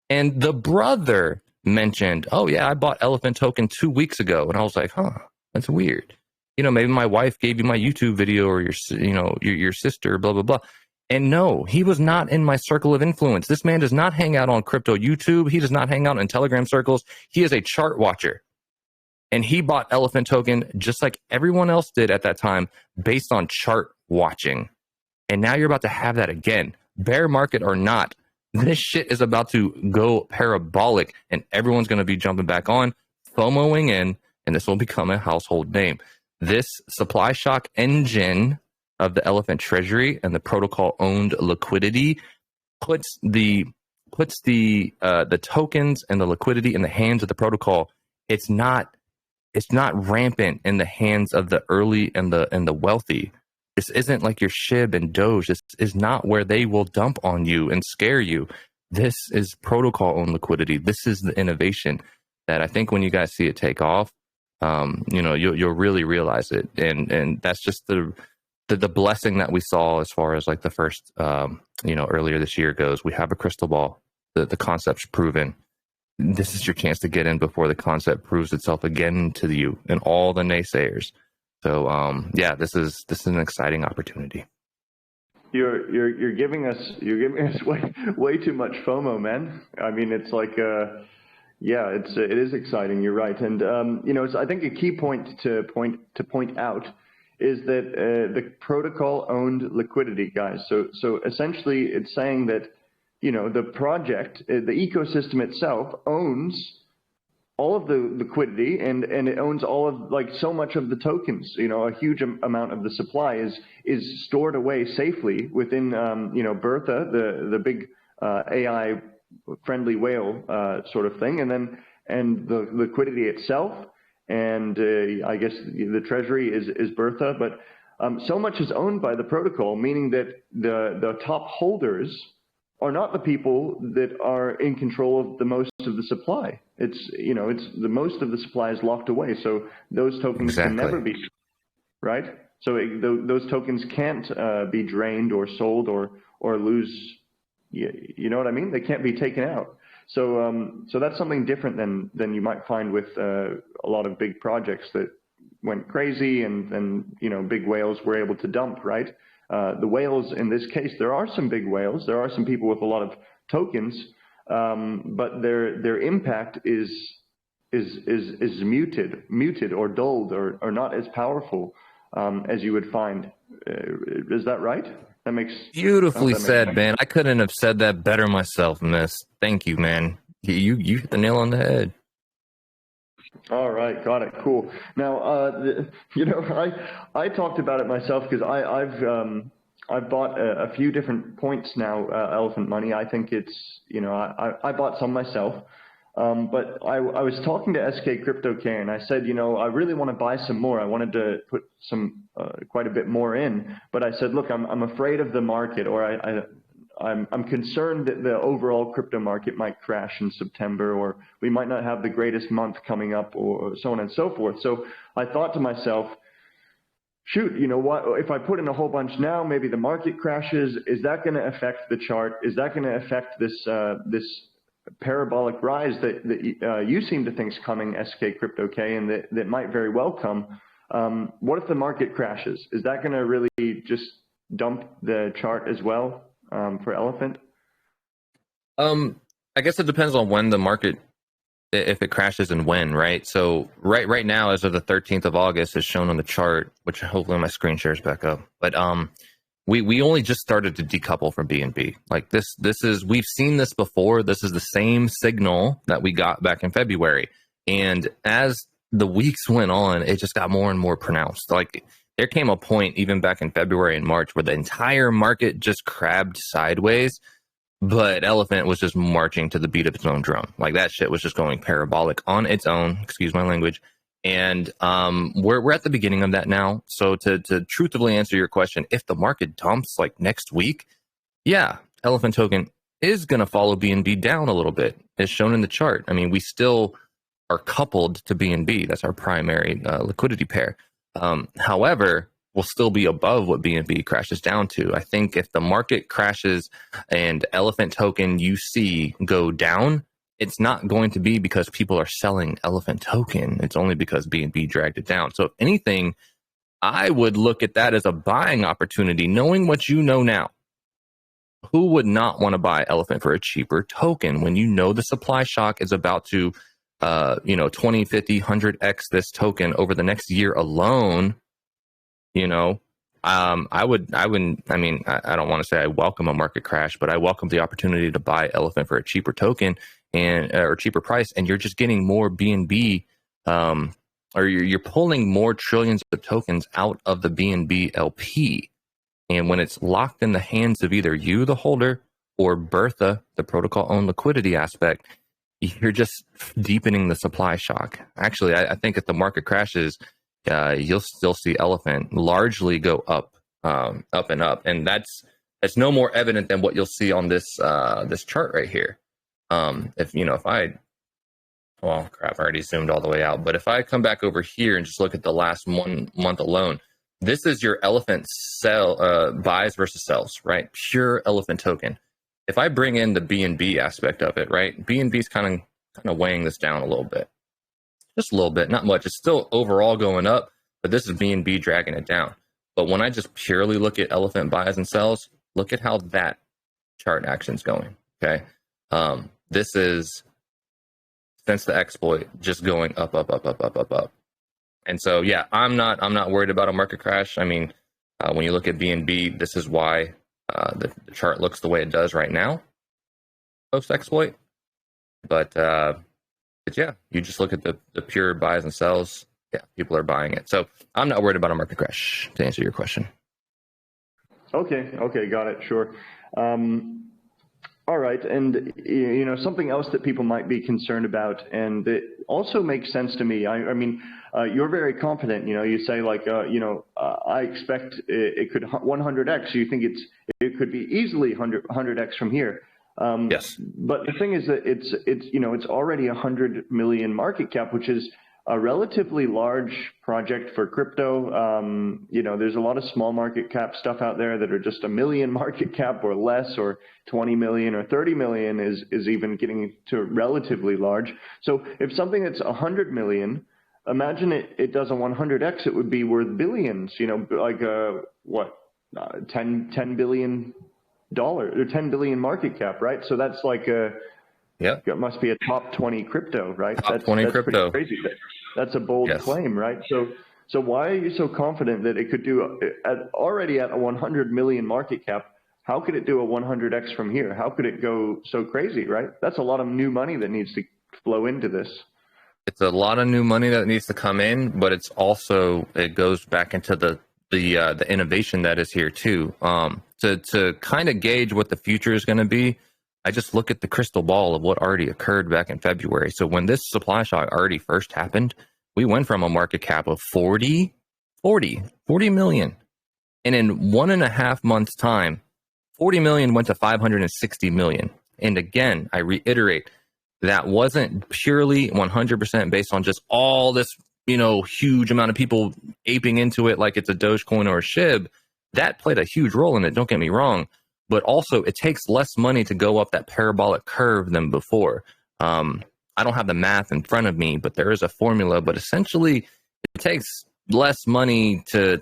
And the brother mentioned, oh yeah, I bought Elephant Token 2 weeks ago. And I was like, huh, that's weird. You know, maybe my wife gave you my YouTube video, or your sister, blah, blah, blah. And no, he was not in my circle of influence. This man does not hang out on crypto YouTube. He does not hang out in Telegram circles. He is a chart watcher. And he bought Elephant Token just like everyone else did at that time based on chart watching. And now you're about to have that again. Bear market or not, this shit is about to go parabolic, and everyone's going to be jumping back on, FOMOing in, and this will become a household name. This supply shock engine of the Elephant Treasury and the protocol owned liquidity puts the tokens and the liquidity in the hands of the protocol. It's not rampant in the hands of the early and the wealthy. This isn't like your SHIB and Doge. This is not where they will dump on you and scare you. This is protocol owned liquidity. This is the innovation that I think when you guys see it take off, you'll really realize it. And that's just the blessing that we saw as far as like the first, earlier this year goes. We have a crystal ball. The concept's proven. This is your chance to get in before the concept proves itself again to you and all the naysayers. So this is an exciting opportunity. You're giving us way too much FOMO, man. I mean, it's like it is exciting. You're right, and I think a key point to point out is that the protocol owned liquidity, guys. So essentially, it's saying that the project, the ecosystem itself owns all of the liquidity, and it owns all of so much of the tokens. A huge amount of the supply is stored away safely within Bertha, the big AI friendly whale sort of thing, and the liquidity itself, and I guess the treasury is Bertha, but so much is owned by the protocol, meaning that the top holders are not the people that are in control of the most of the supply. It's the most of the supply is locked away, so those tokens can never be, right? So those tokens can't be drained or sold or lose. You know what I mean? They can't be taken out. So that's something different than you might find with a lot of big projects that went crazy and big whales were able to dump, right? The whales in this case, there are some big whales. There are some people with a lot of tokens, but their impact is muted or dulled or not as powerful as you would find. Is that right? That makes beautifully said, sense. Man. I couldn't have said that better myself, Myst. Thank you, man. You hit the nail on the head. All right, got it. Cool. Now, I talked about it myself because I've bought a few different points now. Elephant Money. I think it's I bought some myself, but I was talking to SK CryptoK and I said I really want to buy some more. I wanted to put some quite a bit more in, but I said, look, I'm afraid of the market, or I'm concerned that the overall crypto market might crash in September, or we might not have the greatest month coming up, or so on and so forth. So I thought to myself, shoot, what, if I put in a whole bunch now, maybe the market crashes. Is that going to affect the chart? Is that going to affect this parabolic rise that you seem to think is coming, SK CryptoK, and that might very well come? What if the market crashes? Is that going to really just dump the chart as well? For Elephant? I guess it depends on when the market, if it crashes and when, right? So right now, as of the 13th of August, is shown on the chart, which hopefully my screen shares back up. But we only just started to decouple from BNB. Like this is, we've seen this before. This is the same signal that we got back in February. And as the weeks went on, it just got more and more pronounced. Like there came a point even back in February and March where the entire market just crabbed sideways, but Elephant was just marching to the beat of its own drum. Like that shit was just going parabolic on its own, excuse my language, And we're at the beginning of that now. So to truthfully answer your question, if the market dumps like next week, yeah, Elephant token is going to follow BNB down a little bit, as shown in the chart. I mean, we still are coupled to BNB. That's our primary liquidity pair. However, we'll still be above what BNB crashes down to. I think if the market crashes and Elephant token UC go down, it's not going to be because people are selling Elephant token. It's only because BNB dragged it down. So if anything, I would look at that as a buying opportunity, knowing what you know now. Who would not want to buy Elephant for a cheaper token when you know the supply shock is about to, 20, 50, 100x this token over the next year alone? I wouldn't, I don't want to say I welcome a market crash, but I welcome the opportunity to buy Elephant for a cheaper token or cheaper price. And you're just getting more BNB, or you're pulling more trillions of tokens out of the BNB LP. And when it's locked in the hands of either you, the holder, or Bertha, the protocol owned liquidity aspect, you're just deepening the supply shock. Actually, I think if the market crashes, you'll still see Elephant largely go up and up. And that's no more evident than what you'll see on this chart right here. I already zoomed all the way out. But if I come back over here and just look at the last 1 month alone, this is your Elephant buys versus sells, right? Pure Elephant token. If I bring in the BNB aspect of it, right? BNB is kind of weighing this down a little bit. Just a little bit, not much. It's still overall going up, but this is BNB dragging it down. But when I just purely look at Elephant buys and sells, look at how that chart action's going, okay? This is, since the exploit, just going up, up, up, up, up, up, up. And so, yeah, I'm not worried about a market crash. I mean, when you look at BNB, this is why the chart looks the way it does right now, post-exploit. But yeah, you just look at the pure buys and sells. Yeah, people are buying it. So I'm not worried about a market crash, to answer your question. Okay, got it, sure. All right, and something else that people might be concerned about, and it also makes sense to me. I mean, you're very confident. You say like, I expect it could 100x. You think it could be easily 100x from here. Yes. But the thing is that it's already 100 million market cap, which is a relatively large project for crypto. There's a lot of small market cap stuff out there that are just 1 million market cap or less, or 20 million or 30 million is even getting to relatively large. So if something that's 100 million, imagine it does a 100x, it would be worth billions, like 10 billion dollars or 10 billion market cap, right? So that's like it must be a top 20 crypto, right? Top 20 crypto. Crazy. That's a bold claim, right? So why are you so confident that it could do already at a 100 million market cap? How could it do a 100x from here? How could it go so crazy, right? That's a lot of new money that needs to flow into this. It's a lot of new money that needs to come in, but it goes back into the innovation that is here too. To kind of gauge what the future is going to be, I just look at the crystal ball of what already occurred back in February. So when this supply shock already first happened, we went from a market cap of 40 million. And in 1.5 months time, 40 million went to 560 million. And again, I reiterate, that wasn't purely 100% based on just all this, huge amount of people aping into it like it's a Dogecoin or a SHIB. That played a huge role in it, don't get me wrong. But also, it takes less money to go up that parabolic curve than before. I don't have the math in front of me, but there is a formula. But essentially, it takes less money to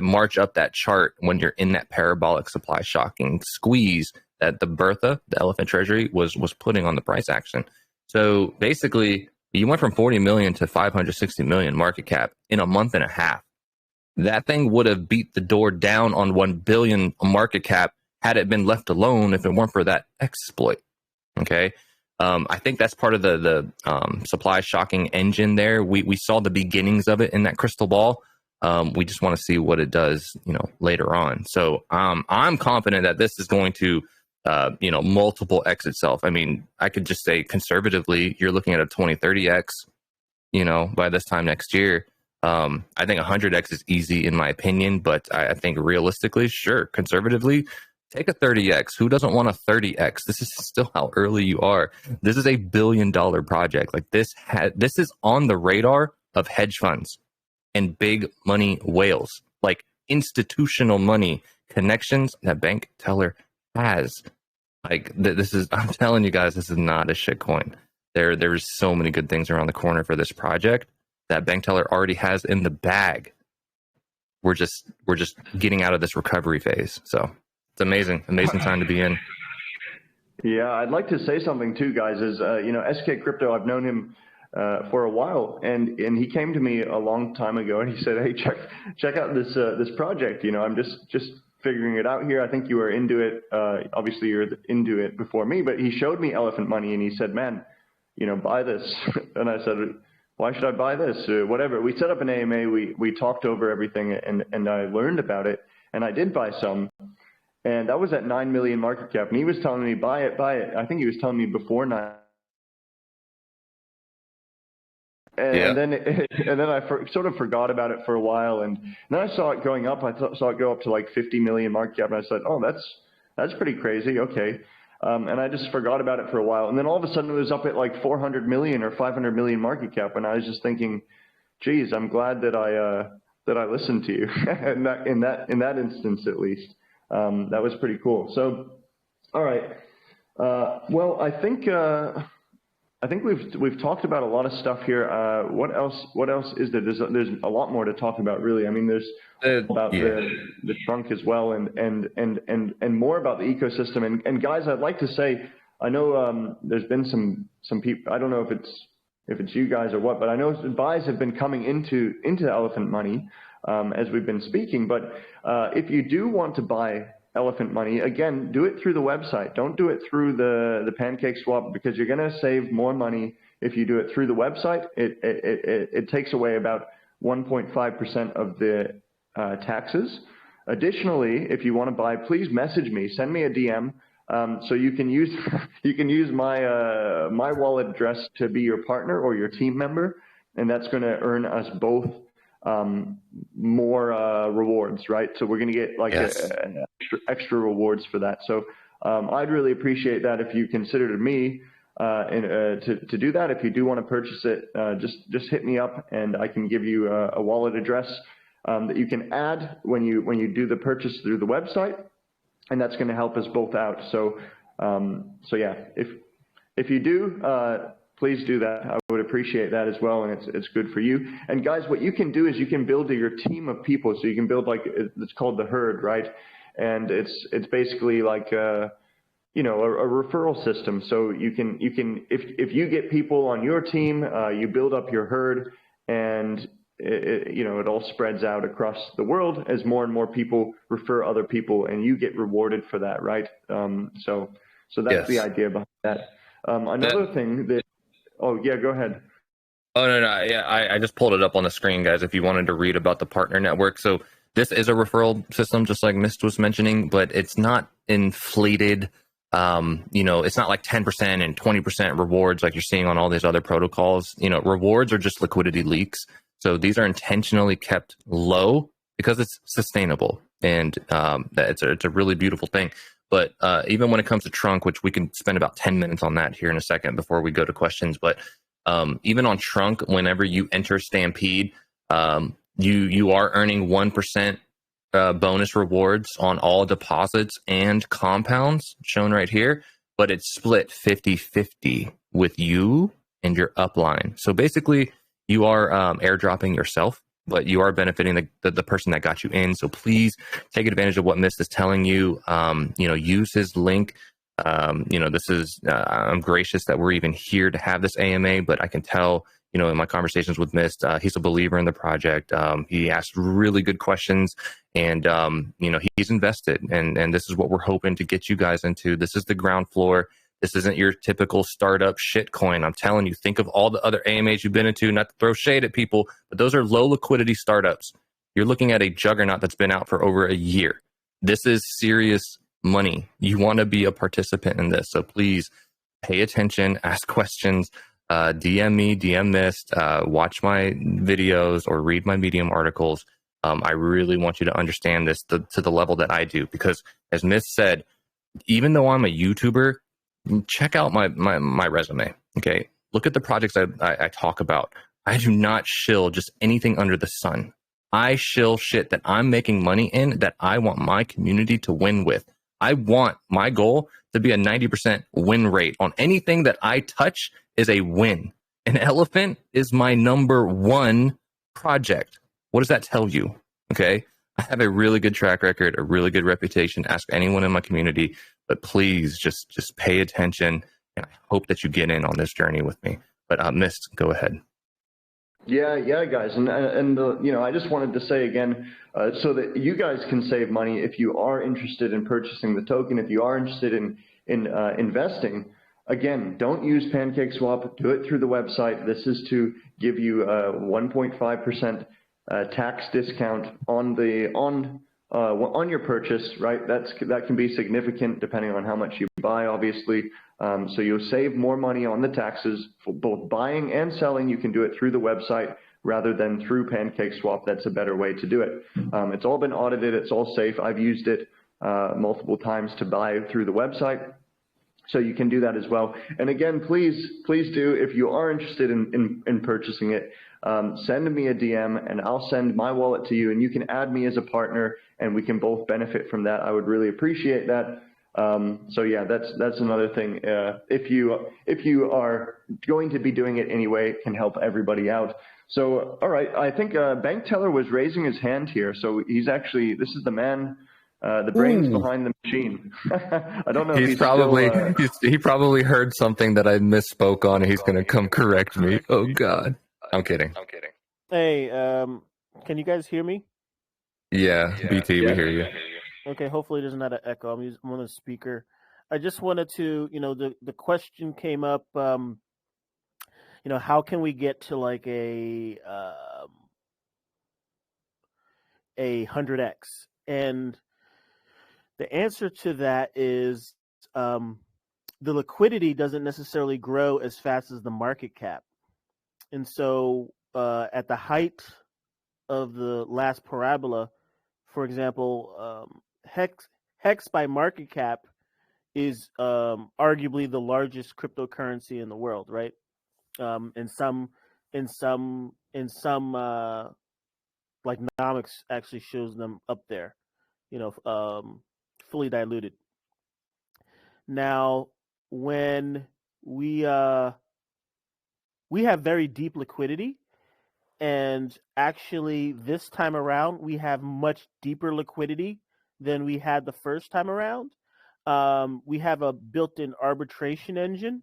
march up that chart when you're in that parabolic supply shocking squeeze that the Bertha, the Elephant Treasury, was putting on the price action. So basically, you went from 40 million to 560 million market cap in a month and a half. That thing would have beat the door down on 1 billion market cap had it been left alone if it weren't for that exploit. Okay. I think that's part of the supply shocking engine there. We saw the beginnings of it in that crystal ball. We just want to see what it does, later on. So I'm confident that this is going to, multiple X itself. I mean, I could just say conservatively, you're looking at a 20, 30X. by this time next year. I think 100x is easy in my opinion, but I think realistically, sure, conservatively, take a 30x. Who doesn't want a 30x? This is still how early you are. This is $1 billion project. Like this is on the radar of hedge funds and big money whales, like institutional money connections that Bankteller has. Like this is, I'm telling you guys, this is not a shit coin. There's so many good things around the corner for this project that Bankteller already has in the bag. We're just getting out of this recovery phase. So it's amazing time to be in. Yeah, I'd like to say something too, guys. Is SK Crypto, I've known him for a while, and he came to me a long time ago, and he said, "Hey, check out this project. I'm just figuring it out here. I think you were into it. Obviously, you're into it before me, but he showed me Elephant Money, and he said, man, buy this." And I said, why should I buy this? Whatever. We set up an AMA. We talked over everything, and I learned about it, and I did buy some. And that was at 9 million market cap. And he was telling me, buy it. I think he was telling me before 9. And then I sort of forgot about it for a while. And then I saw it going up. I saw it go up to like 50 million market cap. And I said, oh, that's pretty crazy. Okay. And I just forgot about it for a while. And then all of a sudden it was up at like 400 million or 500 million market cap. And I was just thinking, geez, I'm glad that I listened to you in that instance, at least. That was pretty cool. So, all right. Well, I think we've talked about a lot of stuff here. What else is there? There's a lot more to talk about, really. I mean, there's about the trunk as well, and more about the ecosystem. And guys, I'd like to say, I know there's been some people. I don't know if it's you guys or what, but I know buys have been coming into Elephant Money as we've been speaking. But if you do want to buy Elephant Money, again, do it through the website. Don't do it through the Pancake Swap, because you're going to save more money if you do it through the website. It takes away about 1.5% of the taxes. Additionally, if you want to buy, please message me. Send me a DM so you can use my wallet address to be your partner or your team member, and that's going to earn us both more rewards, right? So we're going to get like extra rewards for that. So I'd really appreciate that if you considered me to do that. If you do want to purchase it, just hit me up, and I can give you a wallet address that you can add when you do the purchase through the website, and that's going to help us both out. So yeah, if you do, please do that. I would appreciate that as well, and it's good for you. And guys, what you can do is you can build your team of people. So you can build, like, it's called the herd, right? And it's basically like a referral system. So you can if you get people on your team, you build up your herd, and it all spreads out across the world as more and more people refer other people, and you get rewarded for that, right? So that's the idea behind that. Another thing that, oh yeah, go ahead. Oh no, yeah, I just pulled it up on the screen, guys, if you wanted to read about the partner network. So this is a referral system, just like Myst was mentioning, but it's not inflated. It's not like 10% and 20% rewards like you're seeing on all these other protocols. Rewards are just liquidity leaks. So these are intentionally kept low because it's sustainable, and it's a really beautiful thing. But even when it comes to Trunk, which we can spend about 10 minutes on that here in a second before we go to questions, but even on Trunk, whenever you enter Stampede, you are earning 1% bonus rewards on all deposits and compounds shown right here, but it's split 50-50 with you and your upline. So basically, you are airdropping yourself, but you are benefiting the person that got you in. So please take advantage of what Myst is telling you. Use his link. This is, I'm gracious that we're even here to have this AMA, but I can tell, in my conversations with Myst, he's a believer in the project. He asked really good questions, and, he's invested, and this is what we're hoping to get you guys into. This is the ground floor. This isn't your typical startup shitcoin. I'm telling you, think of all the other AMAs you've been into, not to throw shade at people, but those are low liquidity startups. You're looking at a juggernaut that's been out for over a year. This is serious money. You want to be a participant in this. So please pay attention, ask questions. DM me, DM Myst, watch my videos or read my Medium articles. I really want you to understand this to the level that I do, because as Myst said, even though I'm a YouTuber, check out my resume. Okay. Look at the projects I talk about. I do not shill just anything under the sun. I shill shit that I'm making money in, that I want my community to win with. I want my goal to be a 90% win rate on anything that I touch is a win. An elephant is my number one project. What does that tell you? Okay. I have a really good track record, a really good reputation. Ask anyone in my community, but please just pay attention. And I hope that you get in on this journey with me. But Myst, go ahead. Yeah, guys, and I just wanted to say again, so that you guys can save money if you are interested in purchasing the token, if you are interested in investing. Again, don't use PancakeSwap. Do it through the website. This is to give you 1.5% tax discount on your purchase. Right, that can be significant depending on how much you buy, obviously. So you'll save more money on the taxes for both buying and selling. You can do it through the website rather than through PancakeSwap. That's a better way to do it. It's all been audited. It's all safe. I've used it multiple times to buy through the website. So you can do that as well. And again, please do, if you are interested in purchasing it, send me a DM and I'll send my wallet to you, and you can add me as a partner and we can both benefit from that. I would really appreciate that. So yeah, that's another thing. If you are going to be doing it anyway, it can help everybody out. So, all right, I think Bankteller was raising his hand here. So this is the man, the brains behind the machine. I don't know if he's probably still, he probably heard something that I misspoke on, and he's going to come correct me. Oh God, I'm kidding. Hey, can you guys hear me? Yeah, BT, we hear you. Okay, hopefully there's not an echo. I'm on the speaker. I just wanted to, the question came up, how can we get to like a 100x? And the answer to that is the liquidity doesn't necessarily grow as fast as the market cap. And so at the height of the last parabola, for example, Hex by market cap is arguably the largest cryptocurrency in the world, right? In some like nomics actually shows them up there, fully diluted. Now, when we have very deep liquidity, and actually this time around we have much deeper liquidity than we had the first time around. We have a built-in arbitration engine.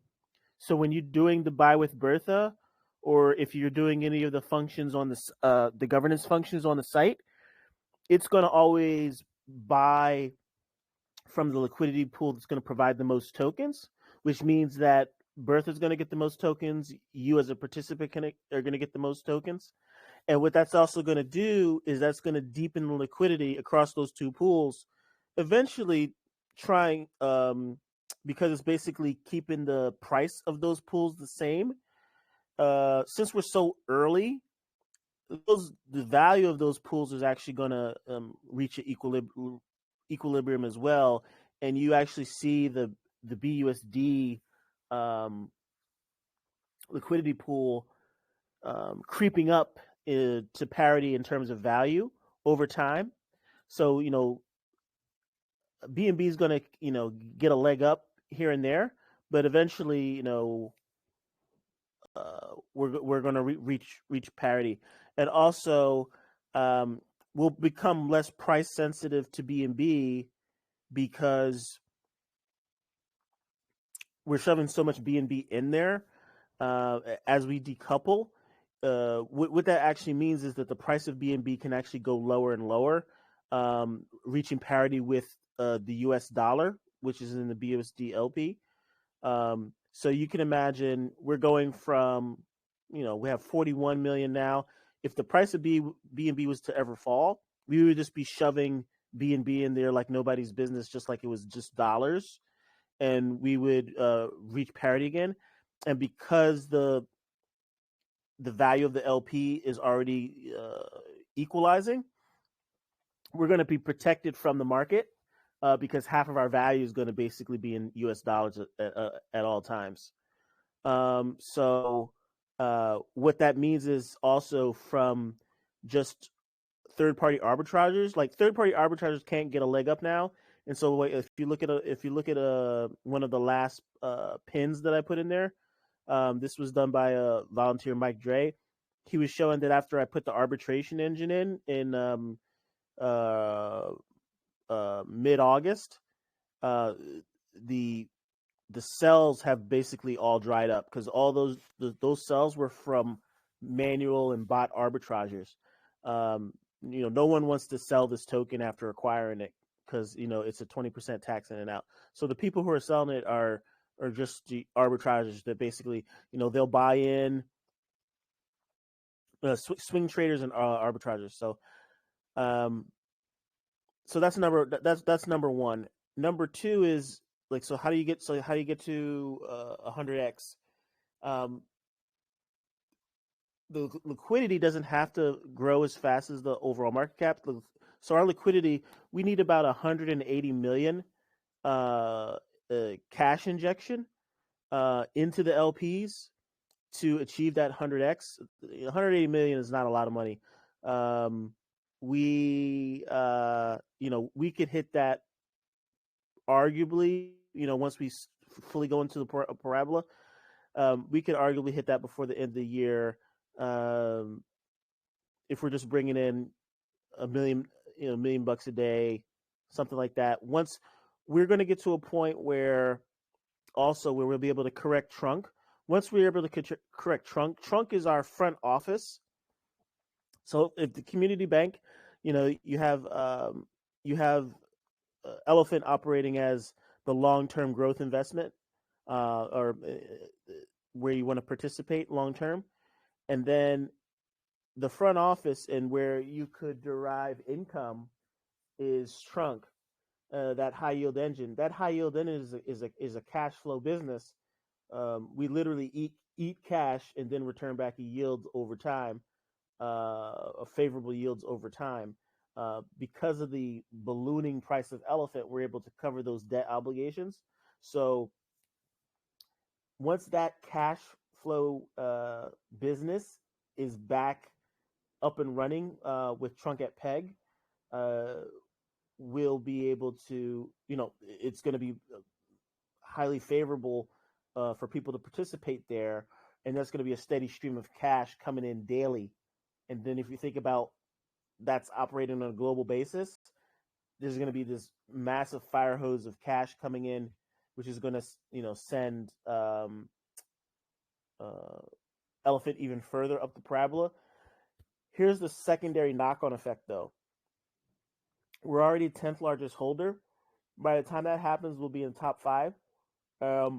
So when you're doing the buy with Bertha, or if you're doing any of the functions on the governance functions on the site, it's going to always buy from the liquidity pool that's going to provide the most tokens, which means that Bertha's going to get the most tokens. You as a participant are going to get the most tokens. And what that's also going to do is that's going to deepen the liquidity across those two pools, eventually trying, because it's basically keeping the price of those pools the same. Since we're so early, the value of those pools is actually going to reach an equilibrium as well. And you actually see the BUSD liquidity pool creeping up to parity in terms of value over time. So, BNB is going to, get a leg up here and there, but eventually, we're going to reach parity, and also we'll become less price sensitive to BNB because we're shoving so much BNB in there as we decouple. What that actually means is that the price of BNB can actually go lower and lower, reaching parity with the US dollar, which is in the BUSD LP. So you can imagine we're going from, we have 41 million now. If the price of BNB was to ever fall, we would just be shoving BNB in there like nobody's business, just like it was just dollars, and we would reach parity again. and because the value of the LP is already equalizing, we're going to be protected from the market because half of our value is going to basically be in US dollars at all times. So what that means is also from just third-party arbitragers, like third-party arbitragers can't get a leg up now. And so if you look at one of the last pins that I put in there, this was done by a volunteer, Mike Dre. He was showing that after I put the arbitration engine in mid-August, the cells have basically all dried up because all those cells were from manual and bot arbitragers. No one wants to sell this token after acquiring it because it's a 20% tax in and out. So the people who are selling it are just the arbitragers that basically they'll buy in swing traders and arbitragers. So that's number one. Number two is so how do you get to 100x? The liquidity doesn't have to grow as fast as the overall market cap. So our liquidity, we need about 180 million cash injection into the LPs to achieve that 100x. 180 million is not a lot of money. We could hit that arguably, once we fully go into the parabola, we could arguably hit that before the end of the year. If we're just bringing in $1 million bucks a day, something like that. Once we're going to get to a point where we'll be able to correct trunk. Once we're able to correct trunk is our front office. So if the community bank, you have Elephant operating as the long-term growth investment, or where you want to participate long-term. And then the front office and where you could derive income is Trunk, that high yield engine. That high yield engine is a cash flow business. We literally eat cash and then return back a yield over time, a favorable yields over time. Because of the ballooning price of Elephant, we're able to cover those debt obligations. So once that cash flow business is back up and running with Trunk at Peg, we'll be able to, it's going to be highly favorable for people to participate there. And that's going to be a steady stream of cash coming in daily. And then if you think about that's operating on a global basis, there's going to be this massive fire hose of cash coming in, which is going to, send Elephant even further up the parabola. Here's the secondary knock-on effect, though. We're already 10th largest holder. By the time that happens, we'll be in top 5. By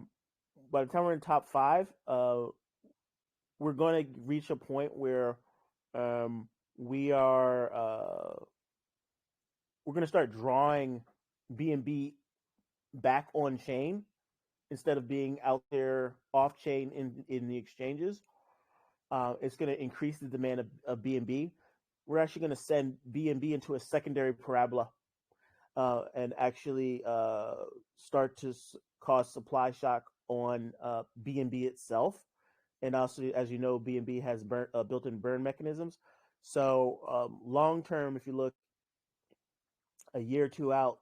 the time we're in top 5, we're going to reach a point where we're going to start drawing BNB back on chain instead of being out there off chain in the exchanges. It's going to increase the demand of BNB. We're actually going to send BNB into a secondary parabola and actually start to cause supply shock on BNB itself. And also, as you know, BNB has built-in burn mechanisms. So long term, if you look a year or two out,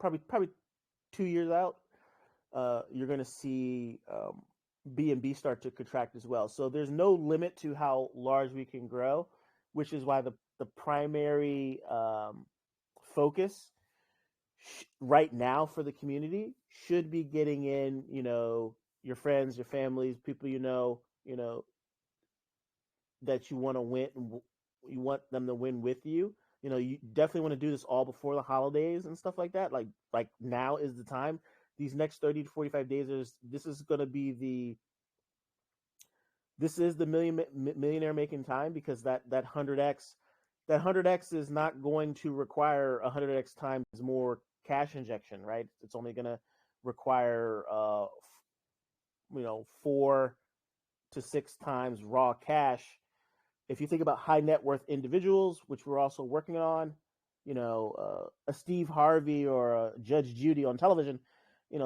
probably 2 years out, you're going to see BNB start to contract as well. So there's no limit to how large we can grow, which is why the primary focus right now for the community should be getting in, your friends, your families, people that you want to win, you want them to win with you. You definitely want to do this all before the holidays and stuff like that. Like now is the time. These next 30 to 45 days, this is the millionaire making time, because that 100x is not going to require 100x times more cash injection, right? It's only going to require 4 to 6 times raw cash. If you think about high net worth individuals, which we're also working on, a Steve Harvey or a Judge Judy on television,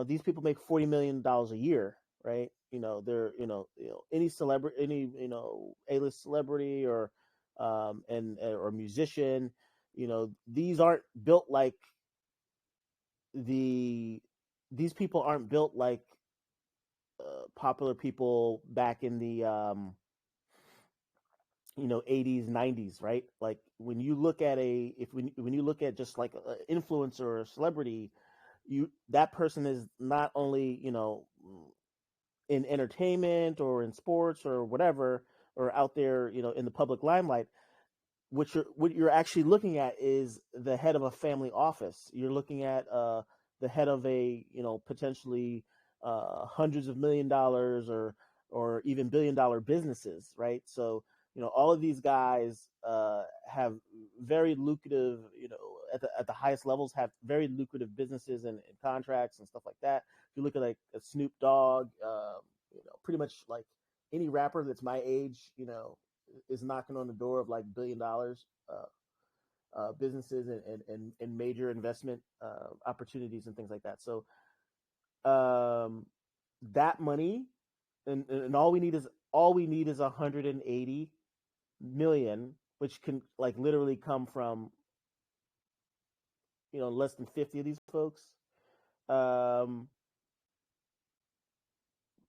these people make $40 million a year, right? They're, any celebrity, any, A-list celebrity or musician, these aren't built like these people aren't built like popular people back in the 80s, 90s, right? Like when you look at when you look at just like an influencer or a celebrity, that person is not only in entertainment or in sports or whatever, or out there in the public limelight. What you're actually looking at is the head of a family office. You're looking at the head of a potentially hundreds of $1 million or even $1 billion businesses, right? So all of these guys have very lucrative, at the highest levels, have very lucrative businesses and contracts and stuff like that. If you look at like a Snoop Dogg, pretty much like any rapper that's my age, is knocking on the door of like $1 billion businesses and major investment opportunities and things like that. So that money and all we need is 180 million, which can like literally come from less than 50 of these folks.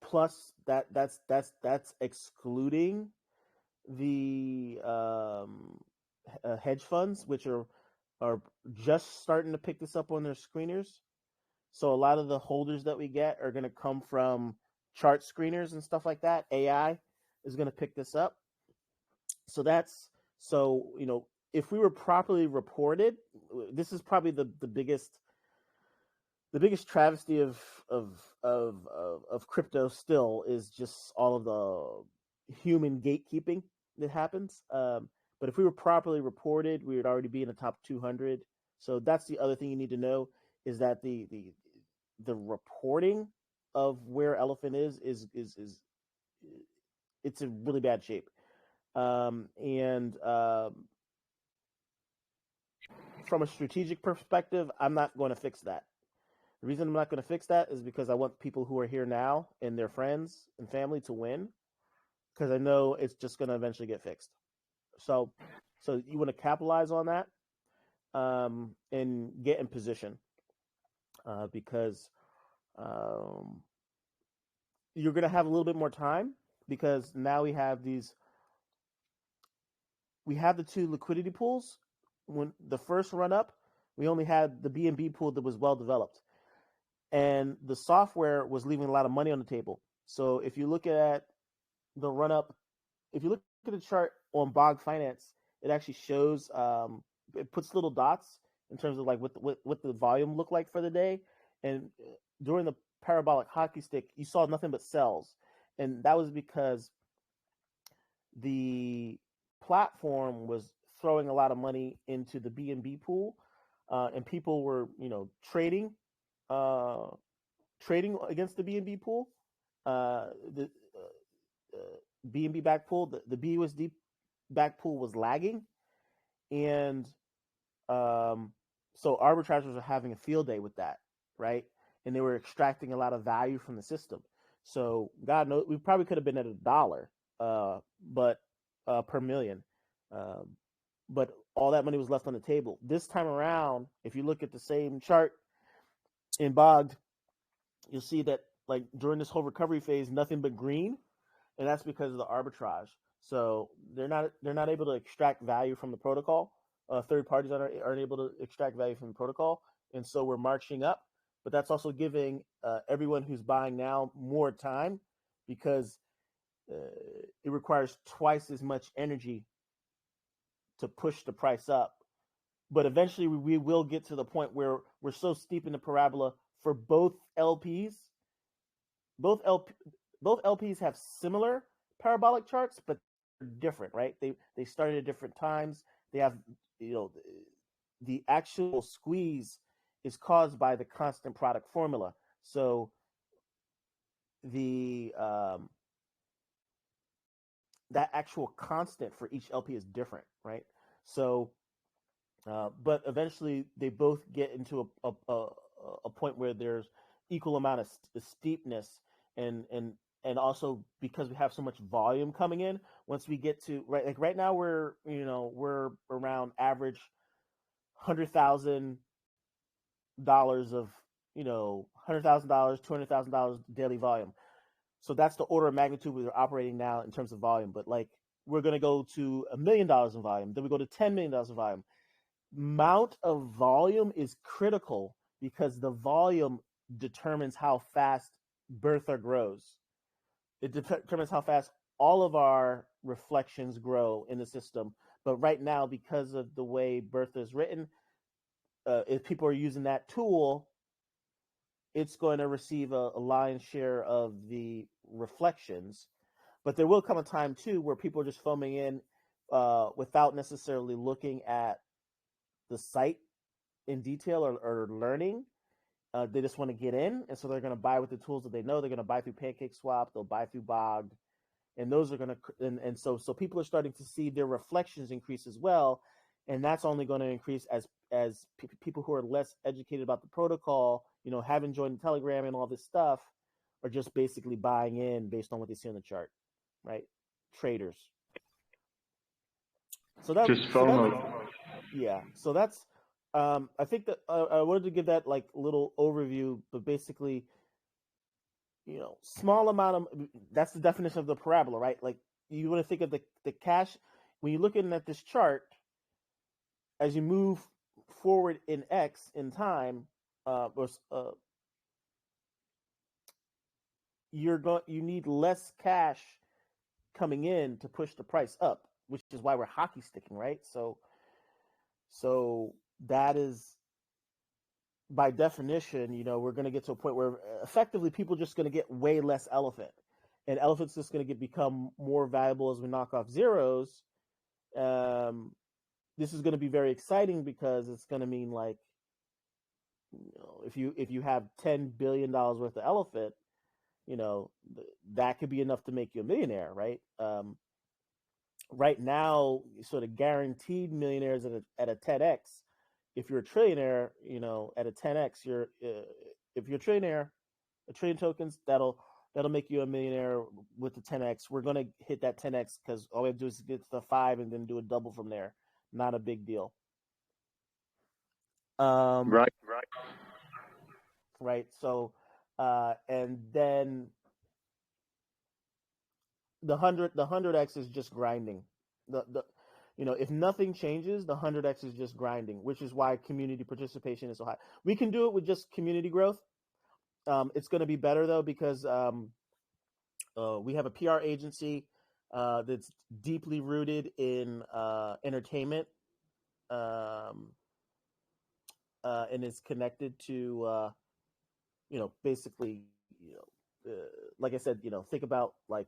Plus that's excluding the hedge funds, which are just starting to pick this up on their screeners. So a lot of the holders that we get are going to come from chart screeners and stuff like that. AI is going to pick this up. So if we were properly reported, this is probably the biggest travesty of crypto still is just all of the human gatekeeping that happens. But if we were properly reported, we would already be in the top 200. So that's the other thing you need to know, is that the reporting of where Elephant is it's in really bad shape. And from a strategic perspective, I'm not going to fix that. The reason I'm not going to fix that is because I want people who are here now and their friends and family to win, because I know it's just going to eventually get fixed. So you want to capitalize on that and get in position because you're going to have a little bit more time, because now we have the 2 liquidity pools. When the first run up, we only had the BNB pool that was well developed, and the software was leaving a lot of money on the table. So if you look at the run up, if you look at the chart on Bog Finance, it actually shows it puts little dots in terms of like what the volume looked like for the day. And during the parabolic hockey stick, you saw nothing but sells, and that was because the platform was throwing a lot of money into the BNB pool, and people were trading against the BNB pool, the BNB back pool. The BUSD back pool was lagging, and so arbitrageurs are having a field day with that, right? And they were extracting a lot of value from the system. So God knows, we probably could have been at $1, but per million. But all that money was left on the table. This time around, if you look at the same chart in Bogged, you'll see that like during this whole recovery phase, nothing but green, and that's because of the arbitrage. So they're not able to extract value from the protocol. Third parties aren't able to extract value from the protocol, and so we're marching up. But that's also giving everyone who's buying now more time, because it requires twice as much energy to push the price up. But eventually we will get to the point where we're so steep in the parabola for both LPs. Both LPs have similar parabolic charts, but they're different, right? They started at different times. They have, the actual squeeze is caused by the constant product formula. So the that actual constant for each LP is different, right? So, but eventually they both get into a point where there's equal amount of steepness, and also because we have so much volume coming in. Once we get to right now we're around average $100,000 of $100,000, $200,000 daily volume. So that's the order of magnitude we're operating now in terms of volume. But like we're going to go to $1 million in volume, then we go to $10 million in volume. Amount of volume is critical because the volume determines how fast Bertha grows. It determines how fast all of our reflections grow in the system. But right now, because of the way Bertha is written, if people are using that tool, it's going to receive a lion's share of the reflections. But there will come a time too where people are just foaming in without necessarily looking at the site in detail or learning. They just want to get in, and so they're going to buy with the tools that they know. They're going to buy through PancakeSwap, they'll buy through Bog, and those are going to and so people are starting to see their reflections increase as well, and that's only going to increase as people who are less educated about the protocol, haven't joined the Telegram and all this stuff, are just basically buying in based on what they see on the chart, right? Traders. So that just FOMO. Yeah. So that's I think that I wanted to give that like little overview, but basically, small amount of, that's the definition of the parabola, right? Like you want to think of the cash when you're looking at this chart, as you move forward in X in time, you need less cash coming in to push the price up, which is why we're hockey sticking, right? So that is, by definition, we're going to get to a point where effectively people are just going to get way less elephant, and elephant's just going to become more valuable as we knock off zeros. This is going to be very exciting because it's going to mean like, if you have $10 billion worth of elephant, that could be enough to make you a millionaire, right? Right now, sort of guaranteed millionaires at a 10x. If you're a trillionaire, at a 10x, if you're a trillionaire, a trillion tokens, that'll make you a millionaire with the 10x. We're gonna hit that 10x because all we have to do is get to the 5 and then do a double from there. Not a big deal. Right. Right. So, and then the 100x is just grinding. If nothing changes, the 100x is just grinding, which is why community participation is so high. We can do it with just community growth. It's going to be better though because we have a PR agency that's deeply rooted in entertainment, and is connected to basically like I said, think about like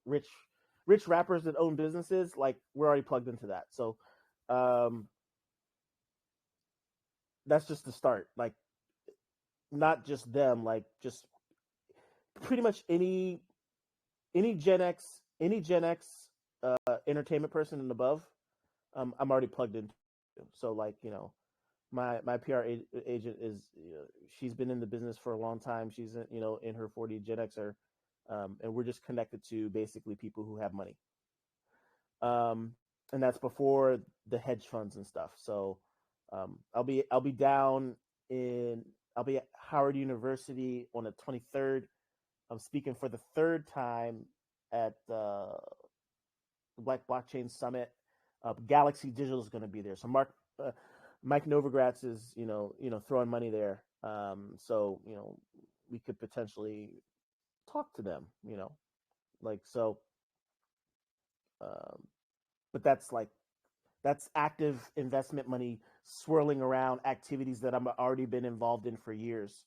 rich rappers that own businesses. Like we're already plugged into that, so that's just the start. Like not just them, like just pretty much any Gen X entertainment person and above, I'm already plugged into. So like my PR agent is she's been in the business for a long time. She's in her 40, Gen Xer, and we're just connected to basically people who have money. And that's before the hedge funds and stuff. So I'll be at Howard University on the 23rd. I'm speaking for the third time at the Black Blockchain Summit. Galaxy Digital is going to be there. So Mike Novogratz is throwing money there. So we could potentially talk to them. Like so. But that's active investment money swirling around activities that I've already been involved in for years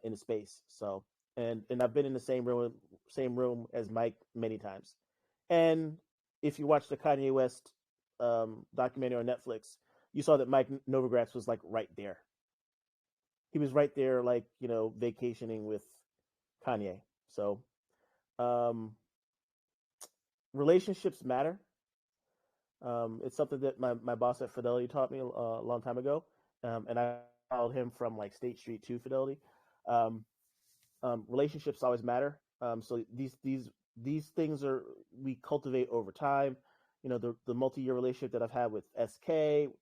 in the space. So and I've been in the same room as Mike many times. And if you watch the Kanye West documentary on Netflix, you saw that Mike Novogratz was like right there. He was right there, like vacationing with Kanye. So relationships matter. It's something that my boss at Fidelity taught me a long time ago, and I followed him from like State Street to Fidelity. Um, relationships always matter. So these things are we cultivate over time. You know, the multi-year relationship that I've had with SK,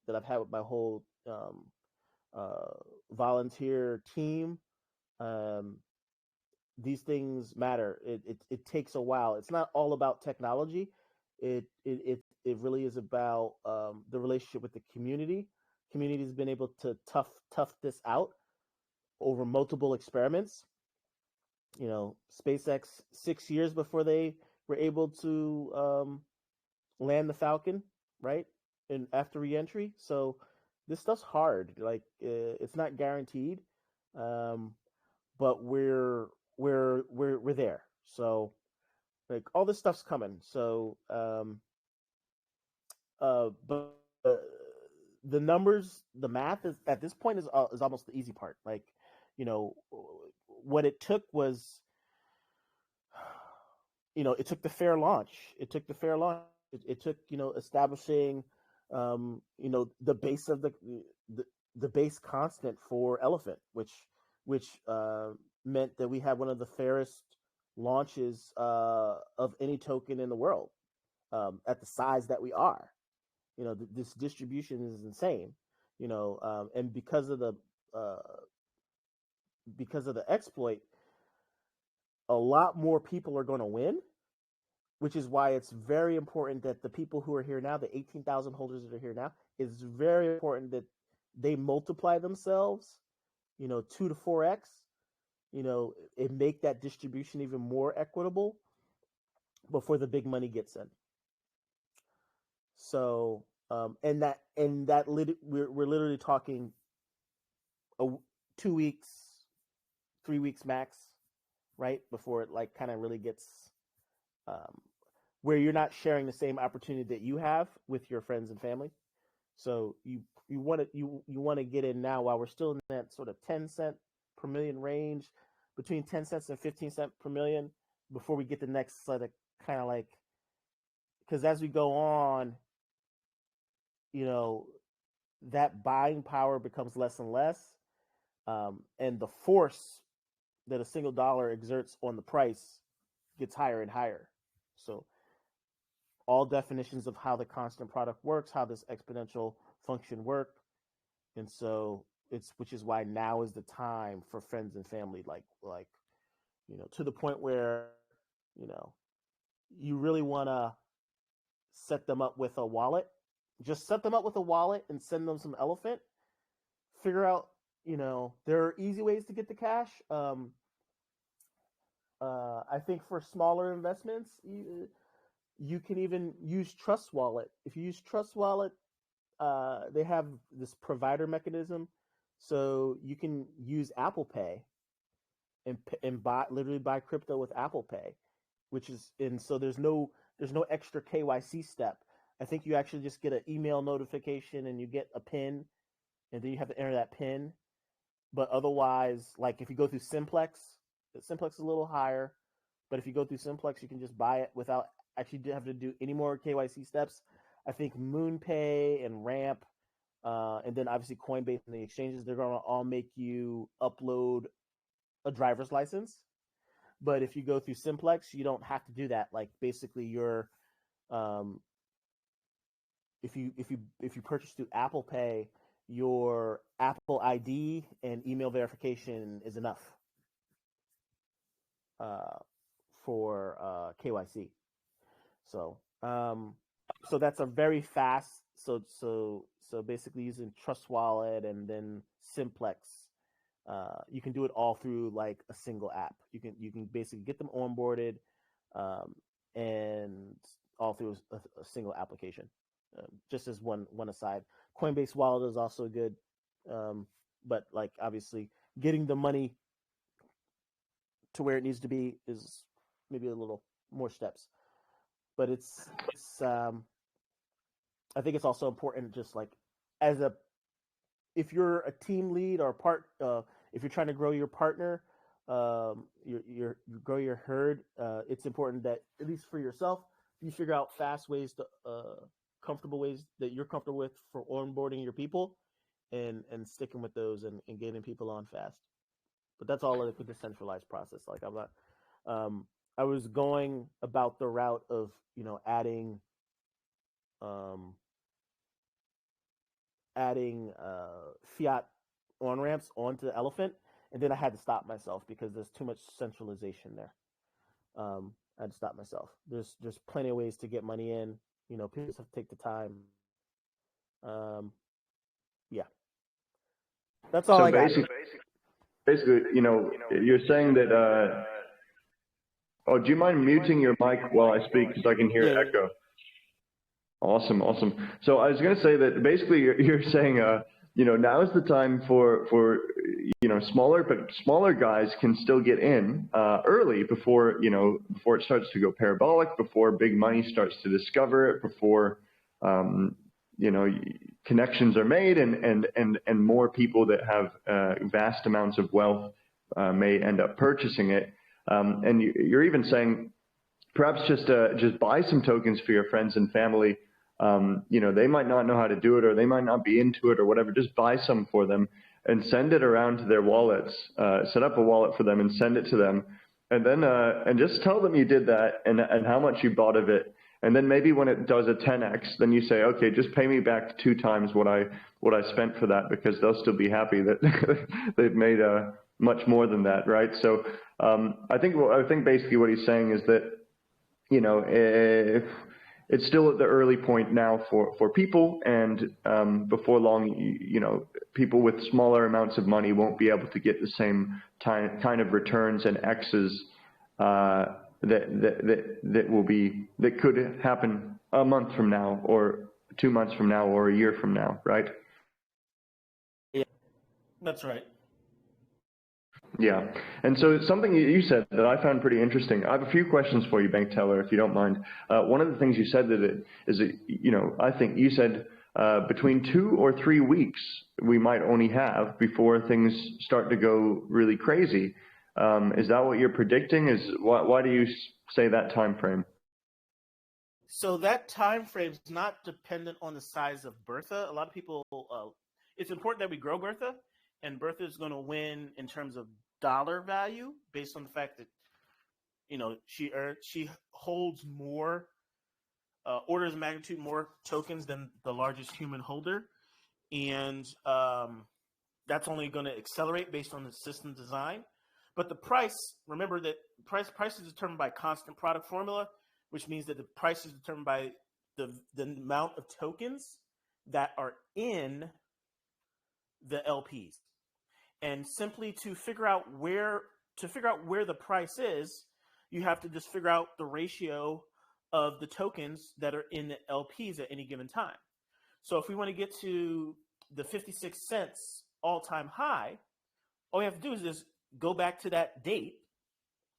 that I've had with my whole volunteer team. Um, these things matter. It takes a while. It's not all about technology. It really is about the relationship with the community. Community has been able to tough this out over multiple experiments. You know, SpaceX 6 years before they were able to land the Falcon, right? And after reentry, so this stuff's hard. Like it's not guaranteed, um, but we're there. So like all this stuff's coming. So but the numbers, the math is at this point is almost the easy part. Like, you know, what it took was, you know, it took the fair launch. It took the fair launch. It took, you know, establishing, you know, the base of the base constant for Elephant, which meant that we had one of the fairest launches of any token in the world at the size that we are. You know, this distribution is insane. You know, and because of the exploit, a lot more people are going to win, which is why it's very important that the people who are here now, the 18,000 holders that are here now, it's very important that they multiply themselves, you know, 2 to 4x, you know, and make that distribution even more equitable before the big money gets in. So, we're literally talking 2 weeks, 3 weeks max, right? Before it like kind of really gets where you're not sharing the same opportunity that you have with your friends and family. So you want to get in now while we're still in that sort of 10 cent per million range, between 10 cents and 15 cents per million, before we get the next sort of kind of like, because as we go on, you know, that buying power becomes less and less, and the force that a single dollar exerts on the price gets higher and higher. So all definitions of how the constant product works, how this exponential function work. And so which is why now is the time for friends and family, like, you know, to the point where, you know, you really want to set them up with a wallet. Just set them up with a wallet and send them some Elephant. Figure out, you know, there are easy ways to get the cash. I think for smaller investments, you can even use Trust Wallet. If you use Trust Wallet, they have this provider mechanism, so you can use Apple Pay and literally buy crypto with Apple Pay, so there's no extra KYC step. I think you actually just get an email notification and you get a PIN, and then you have to enter that PIN. But otherwise, like if you go through Simplex is a little higher, but if you go through Simplex, you can just buy it without actually having to do any more KYC steps. I think MoonPay and Ramp, and then obviously Coinbase and the exchanges, they're going to all make you upload a driver's license. But if you go through Simplex, you don't have to do that. Like basically, you're if you purchase through Apple Pay, your Apple ID and email verification is enough for KYC. So that's a very fast. So basically using Trust Wallet and then Simplex, you can do it all through like a single app. You can basically get them onboarded, and all through a single application. Just as one aside, Coinbase Wallet is also good, but like obviously getting the money to where it needs to be is maybe a little more steps. But it's I think it's also important, just like if you're a team lead or if you're trying to grow your partner, you grow your herd. It's important that, at least for yourself, you figure out fast ways to comfortable ways that you're comfortable with for onboarding your people, and sticking with those, and getting people on fast. But that's all like a decentralized process. Like I'm not. I was going about the route of adding fiat on ramps onto the Elephant, and then I had to stop myself because there's too much centralization there. I had to stop myself. There's plenty of ways to get money in. People have to take the time. Yeah, that's all So I got. basically, you're saying that. Oh, do you mind muting your mic while I speak so I can hear Yeah. echo? Awesome. So I was going to say that basically you're saying, now is the time for smaller guys can still get in early before it starts to go parabolic, before big money starts to discover it, before connections are made, and more people that have vast amounts of wealth may end up purchasing it. And you're even saying perhaps just buy some tokens for your friends and family. They might not know how to do it, or they might not be into it, or whatever. Just buy some for them and send it around to their wallets. Set up a wallet for them and send it to them, and then and just tell them you did that and how much you bought of it. And then maybe when it does a 10x, then you say, okay, just pay me back 2 times what I spent for that, because they'll still be happy that they've made much more than that, right? So I think basically what he's saying is that if it's still at the early point now for people, and before long, people with smaller amounts of money won't be able to get the same kind of returns and X's that could happen a month from now, or 2 months from now, or a year from now, right? Yeah, that's right. Yeah, and so something you said that I found pretty interesting. I have a few questions for you, Bankteller, if you don't mind. One of the things you said I think you said between 2 or 3 weeks we might only have before things start to go really crazy. Is that what you're predicting? Why do you say that time frame? So that time frame is not dependent on the size of Bertha. A lot of people, it's important that we grow Bertha, and Bertha is going to win in terms of dollar value based on the fact that she holds more orders of magnitude more tokens than the largest human holder, and that's only going to accelerate based on the system design. But the price, remember that price is determined by constant product formula, which means that the price is determined by the amount of tokens that are in the LPs. And simply to figure out where the price is, you have to just figure out the ratio of the tokens that are in the LPs at any given time. So if we want to get to the 56 cents all-time high, all we have to do is just go back to that date,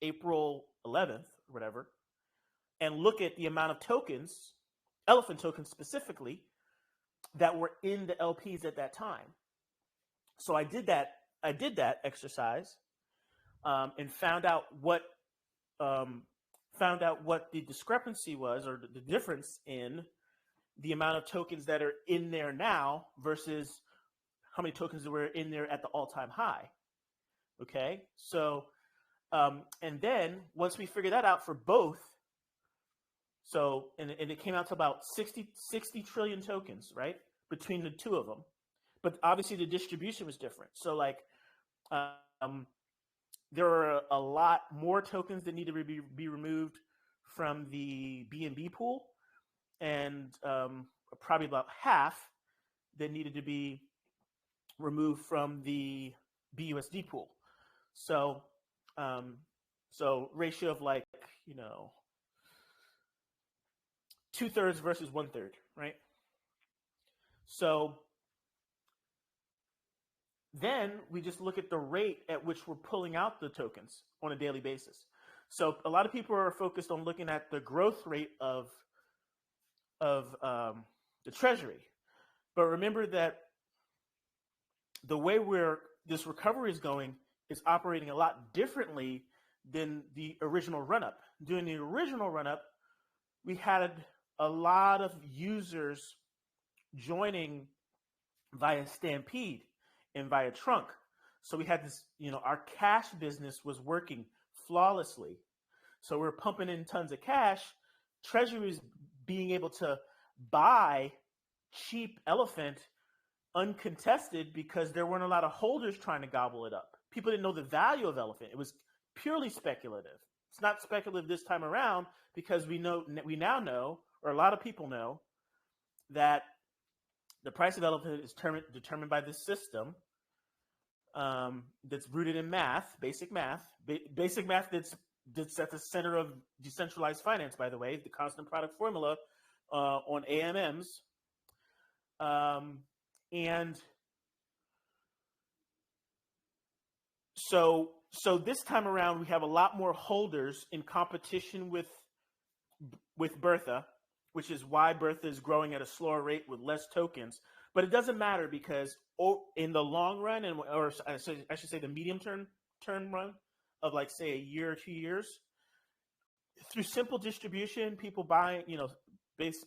April 11th or whatever, and look at the amount of tokens, elephant tokens specifically, that were in the LPs at that time. So I did that exercise and found out what the discrepancy was, or the difference in the amount of tokens that are in there now versus how many tokens were in there at the all-time high. Okay, so and then once we figured that out for both, so and it came out to about 60 trillion tokens, right, between the two of them. But obviously the distribution was different. So like there are a lot more tokens that need to be removed from the BNB pool, and probably about half that needed to be removed from the BUSD pool. So so ratio of 2/3 versus 1/3, right? So then we just look at the rate at which we're pulling out the tokens on a daily basis. So a lot of people are focused on looking at the growth rate of the treasury, but remember that the way this recovery is going is operating a lot differently than the original run-up. During the original run-up, we had a lot of users joining via Stampede and via Trunk. So we had this, our cash business was working flawlessly. So we're pumping in tons of cash. Treasury was being able to buy cheap Elephant uncontested because there weren't a lot of holders trying to gobble it up. People didn't know the value of Elephant. It was purely speculative. It's not speculative this time around because we now know, or a lot of people know, that the price of Elephant is determined by this system that's rooted in math, basic math that's at the center of decentralized finance, by the way, the constant product formula on AMMs. And so this time around, we have a lot more holders in competition with Bertha, which is why Bertha is growing at a slower rate with less tokens. But it doesn't matter because in the long run, or I should say the medium term run of like say a year or 2 years, through simple distribution, people buying,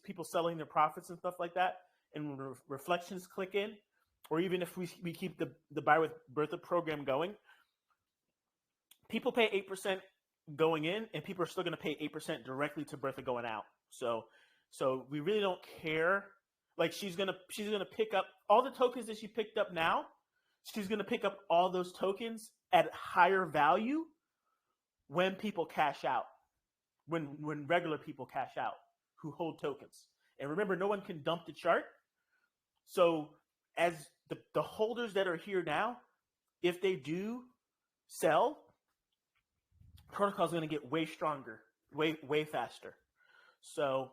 people selling their profits and stuff like that, and reflections click in, or even if we keep the Buy with Bertha program going, people pay 8% going in, and people are still going to pay 8% directly to Bertha going out. So we really don't care. Like she's gonna pick up all the tokens that she picked up now. She's gonna pick up all those tokens at higher value when people cash out, when regular people cash out who hold tokens. And remember, no one can dump the chart. So as the holders that are here now, if they do sell, protocol is going to get way stronger, way faster. So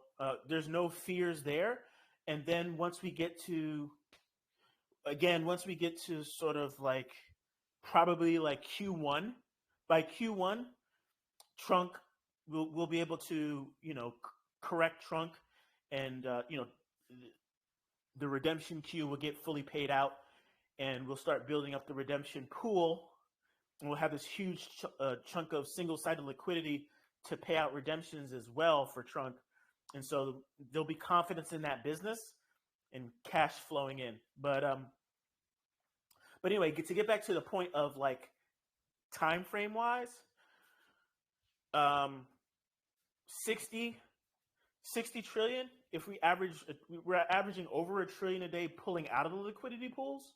there's no fears there. And then once we get to sort of like probably like Q1, by Q1, Trunk will be able to, correct Trunk, and the redemption queue will get fully paid out, and we'll start building up the redemption pool, and we'll have this huge chunk of single-sided liquidity to pay out redemptions as well for Trunk. And so there'll be confidence in that business and cash flowing in. But anyway, to get back to the point of like time frame wise, 60 trillion. If we're averaging over $1 trillion a day pulling out of the liquidity pools.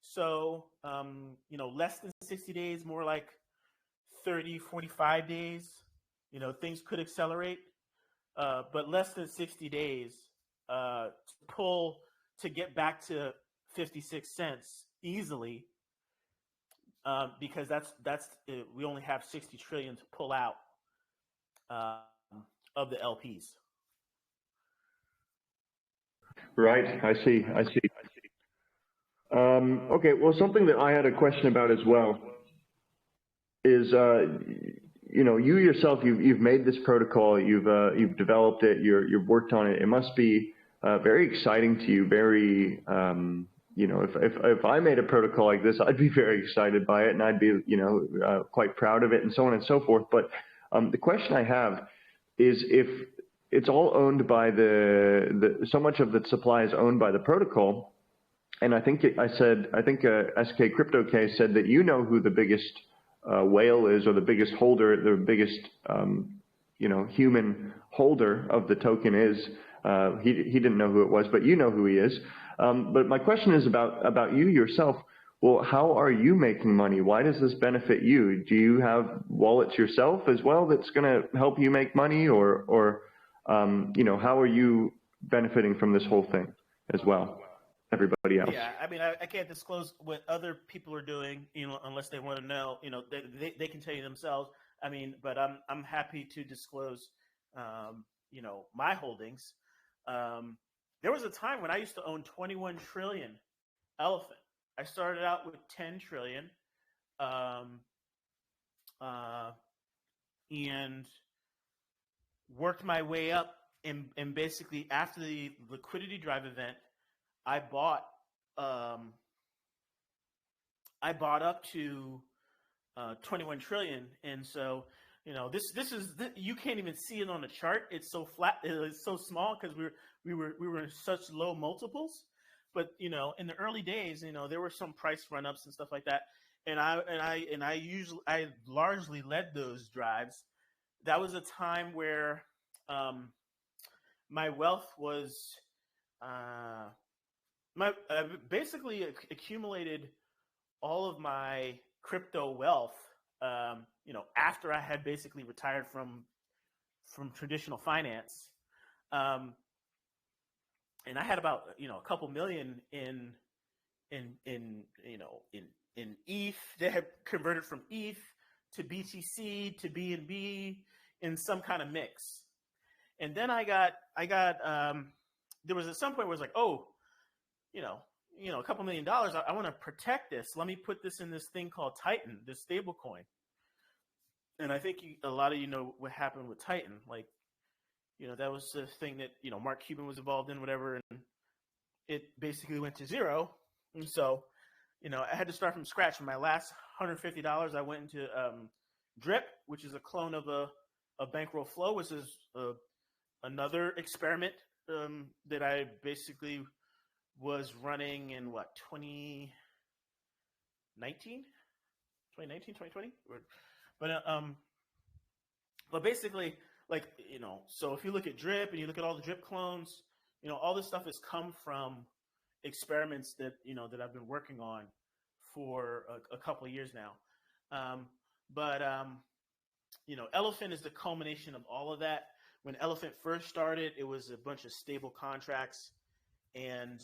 So less than 60 days, more like 30, 45 days. Things could accelerate. But less than 60 days to get back to 56 cents easily, because that's we only have 60 trillion to pull out of the LPs. Right, I see. Okay, well, something that I had a question about as well is, you yourself, you've made this protocol, you've developed it, you've worked on it. It must be very exciting to you. Very, if I made a protocol like this, I'd be very excited by it, and I'd be, quite proud of it, and so on and so forth. But the question I have is, if it's all owned by so much of the supply is owned by the protocol, and I think SK CryptoK said that who the biggest whale is, or the biggest holder, the biggest human holder of the token is. He didn't know who it was, but you know who he is. But my question is about you yourself. Well, how are you making money? Why does this benefit you? Do you have wallets yourself as well that's going to help you make money, or how are you benefiting from this whole thing as well? Everybody else. Yeah, I mean, I can't disclose what other people are doing, unless they want to know. They can tell you themselves. I mean, but I'm happy to disclose, my holdings. There was a time when I used to own 21 trillion Elephant. I started out with 10 trillion, and worked my way up. And basically, after the liquidity drive event, I bought up to 21 trillion. And so, this is you can't even see it on the chart. It's so flat, it's so small because we were in such low multiples. But in the early days, there were some price run ups and stuff like that. And I largely led those drives. That was a time where my wealth was basically accumulated all of my crypto wealth, after I had basically retired from traditional finance, and I had about a couple million in ETH that had converted from ETH to BTC to BNB in some kind of mix. And then I got there was at some point where it was like, oh, a couple $1 million. I want to protect this. Let me put this in this thing called Titan, this stable coin. And I think a lot of you know what happened with Titan. Like, that was the thing that, Mark Cuban was involved in, whatever. And it basically went to zero. And so, I had to start from scratch. For my last $150, I went into Drip, which is a clone of a bankroll flow, which is another experiment that I basically was running in 2019, 2020, but basically, like, so if you look at Drip and you look at all the Drip clones, all this stuff has come from experiments that that I've been working on for a couple of years now. Elephant is the culmination of all of that. When Elephant first started, it was a bunch of stable contracts. And,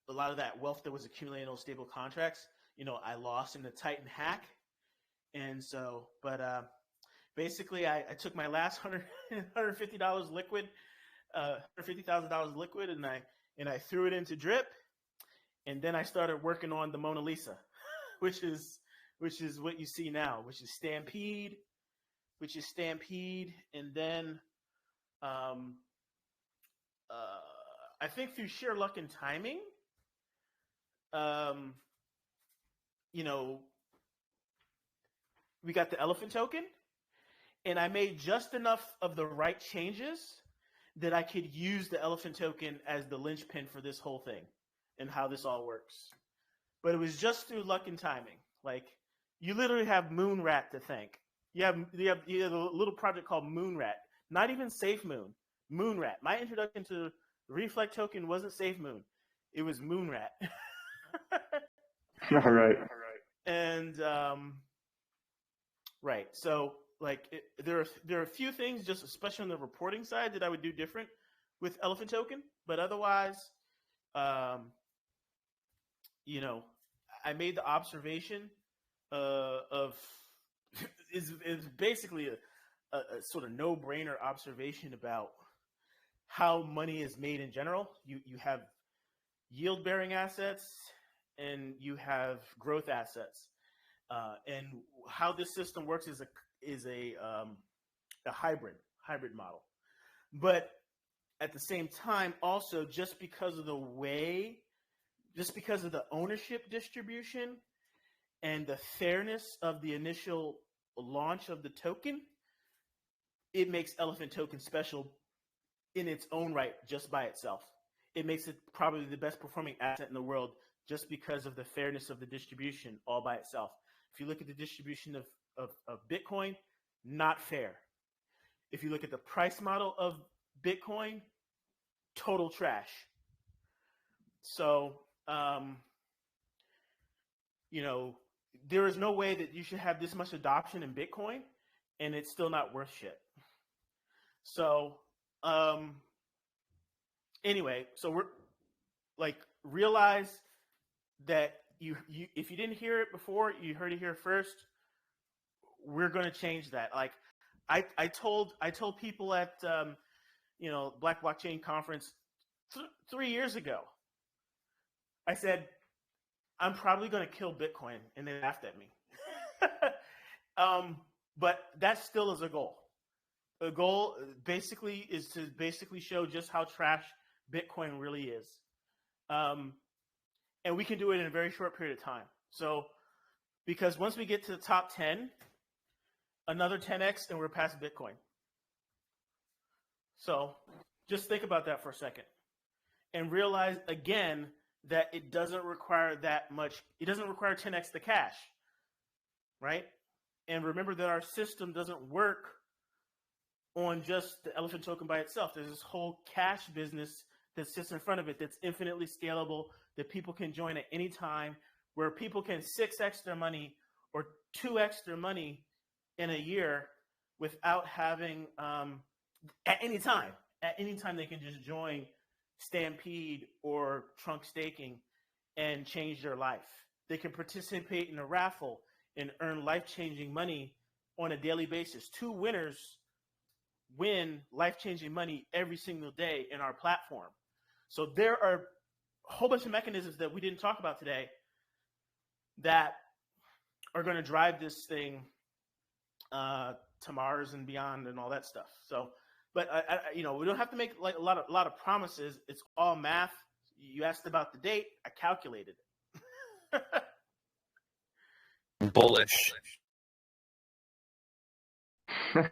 a lot of that wealth that was accumulating in those stable contracts, I lost in the Titan hack. And so, basically I took my last $150 liquid, $150,000 liquid, and I threw it into Drip. And then I started working on the Mona Lisa, which is what you see now, which is Stampede. And then, I think through sheer luck and timing, we got the Elephant token, and I made just enough of the right changes that I could use the Elephant token as the linchpin for this whole thing and how this all works. But it was just through luck and timing. Like, you literally have Moonrat to thank. You have a little project called Moonrat, not even Safe Moon. Moonrat. My introduction to the Reflect token wasn't Safe Moon. It was Moonrat. All right. And right. So, like, there are a few things, just especially on the reporting side, that I would do different with Elephant token. But otherwise, I made the observation of is basically a sort of no-brainer observation about how money is made in general. You have yield-bearing assets and you have growth assets, and how this system works is a hybrid model. But at the same time, also just because of the ownership distribution and the fairness of the initial launch of the token, it makes Elephant token special in its own right, just by itself. It makes it probably the best performing asset in the world just because of the fairness of the distribution all by itself. If you look at the distribution of Bitcoin, not fair. If you look at the price model of Bitcoin, total trash. So, there is no way that you should have this much adoption in Bitcoin and it's still not worth shit. So, anyway, so we're like, realize that you if you didn't hear it before, you heard it here first. We're going to change that. Like, I told people at Black Blockchain Conference 3 years ago. I said, I'm probably going to kill Bitcoin, and they laughed at me. But that still is a goal. The goal basically is to show just how trash Bitcoin really is. and we can do it in a very short period of time. So, because once we get to the top 10, another 10x and we're past Bitcoin. So just think about that for a second and realize again that it doesn't require that much. It doesn't require 10x the cash, right? And remember that our system doesn't work on just the elephant token by itself. There's this whole cash business that sits in front of it that's infinitely scalable, that people can join at any time, where people can 6x their money or 2x their money in a year without having at any time they can just join Stampede or Trunk Staking and change their life. They can participate in a raffle and earn life-changing money on a daily basis. 2 winners win life-changing money every single day in our platform. So there are a whole bunch of mechanisms that we didn't talk about today that are going to drive this thing to Mars and beyond and all that stuff. So, but we don't have to make like a lot of promises. It's all math. You asked about the date. I calculated it. Bullish. Well,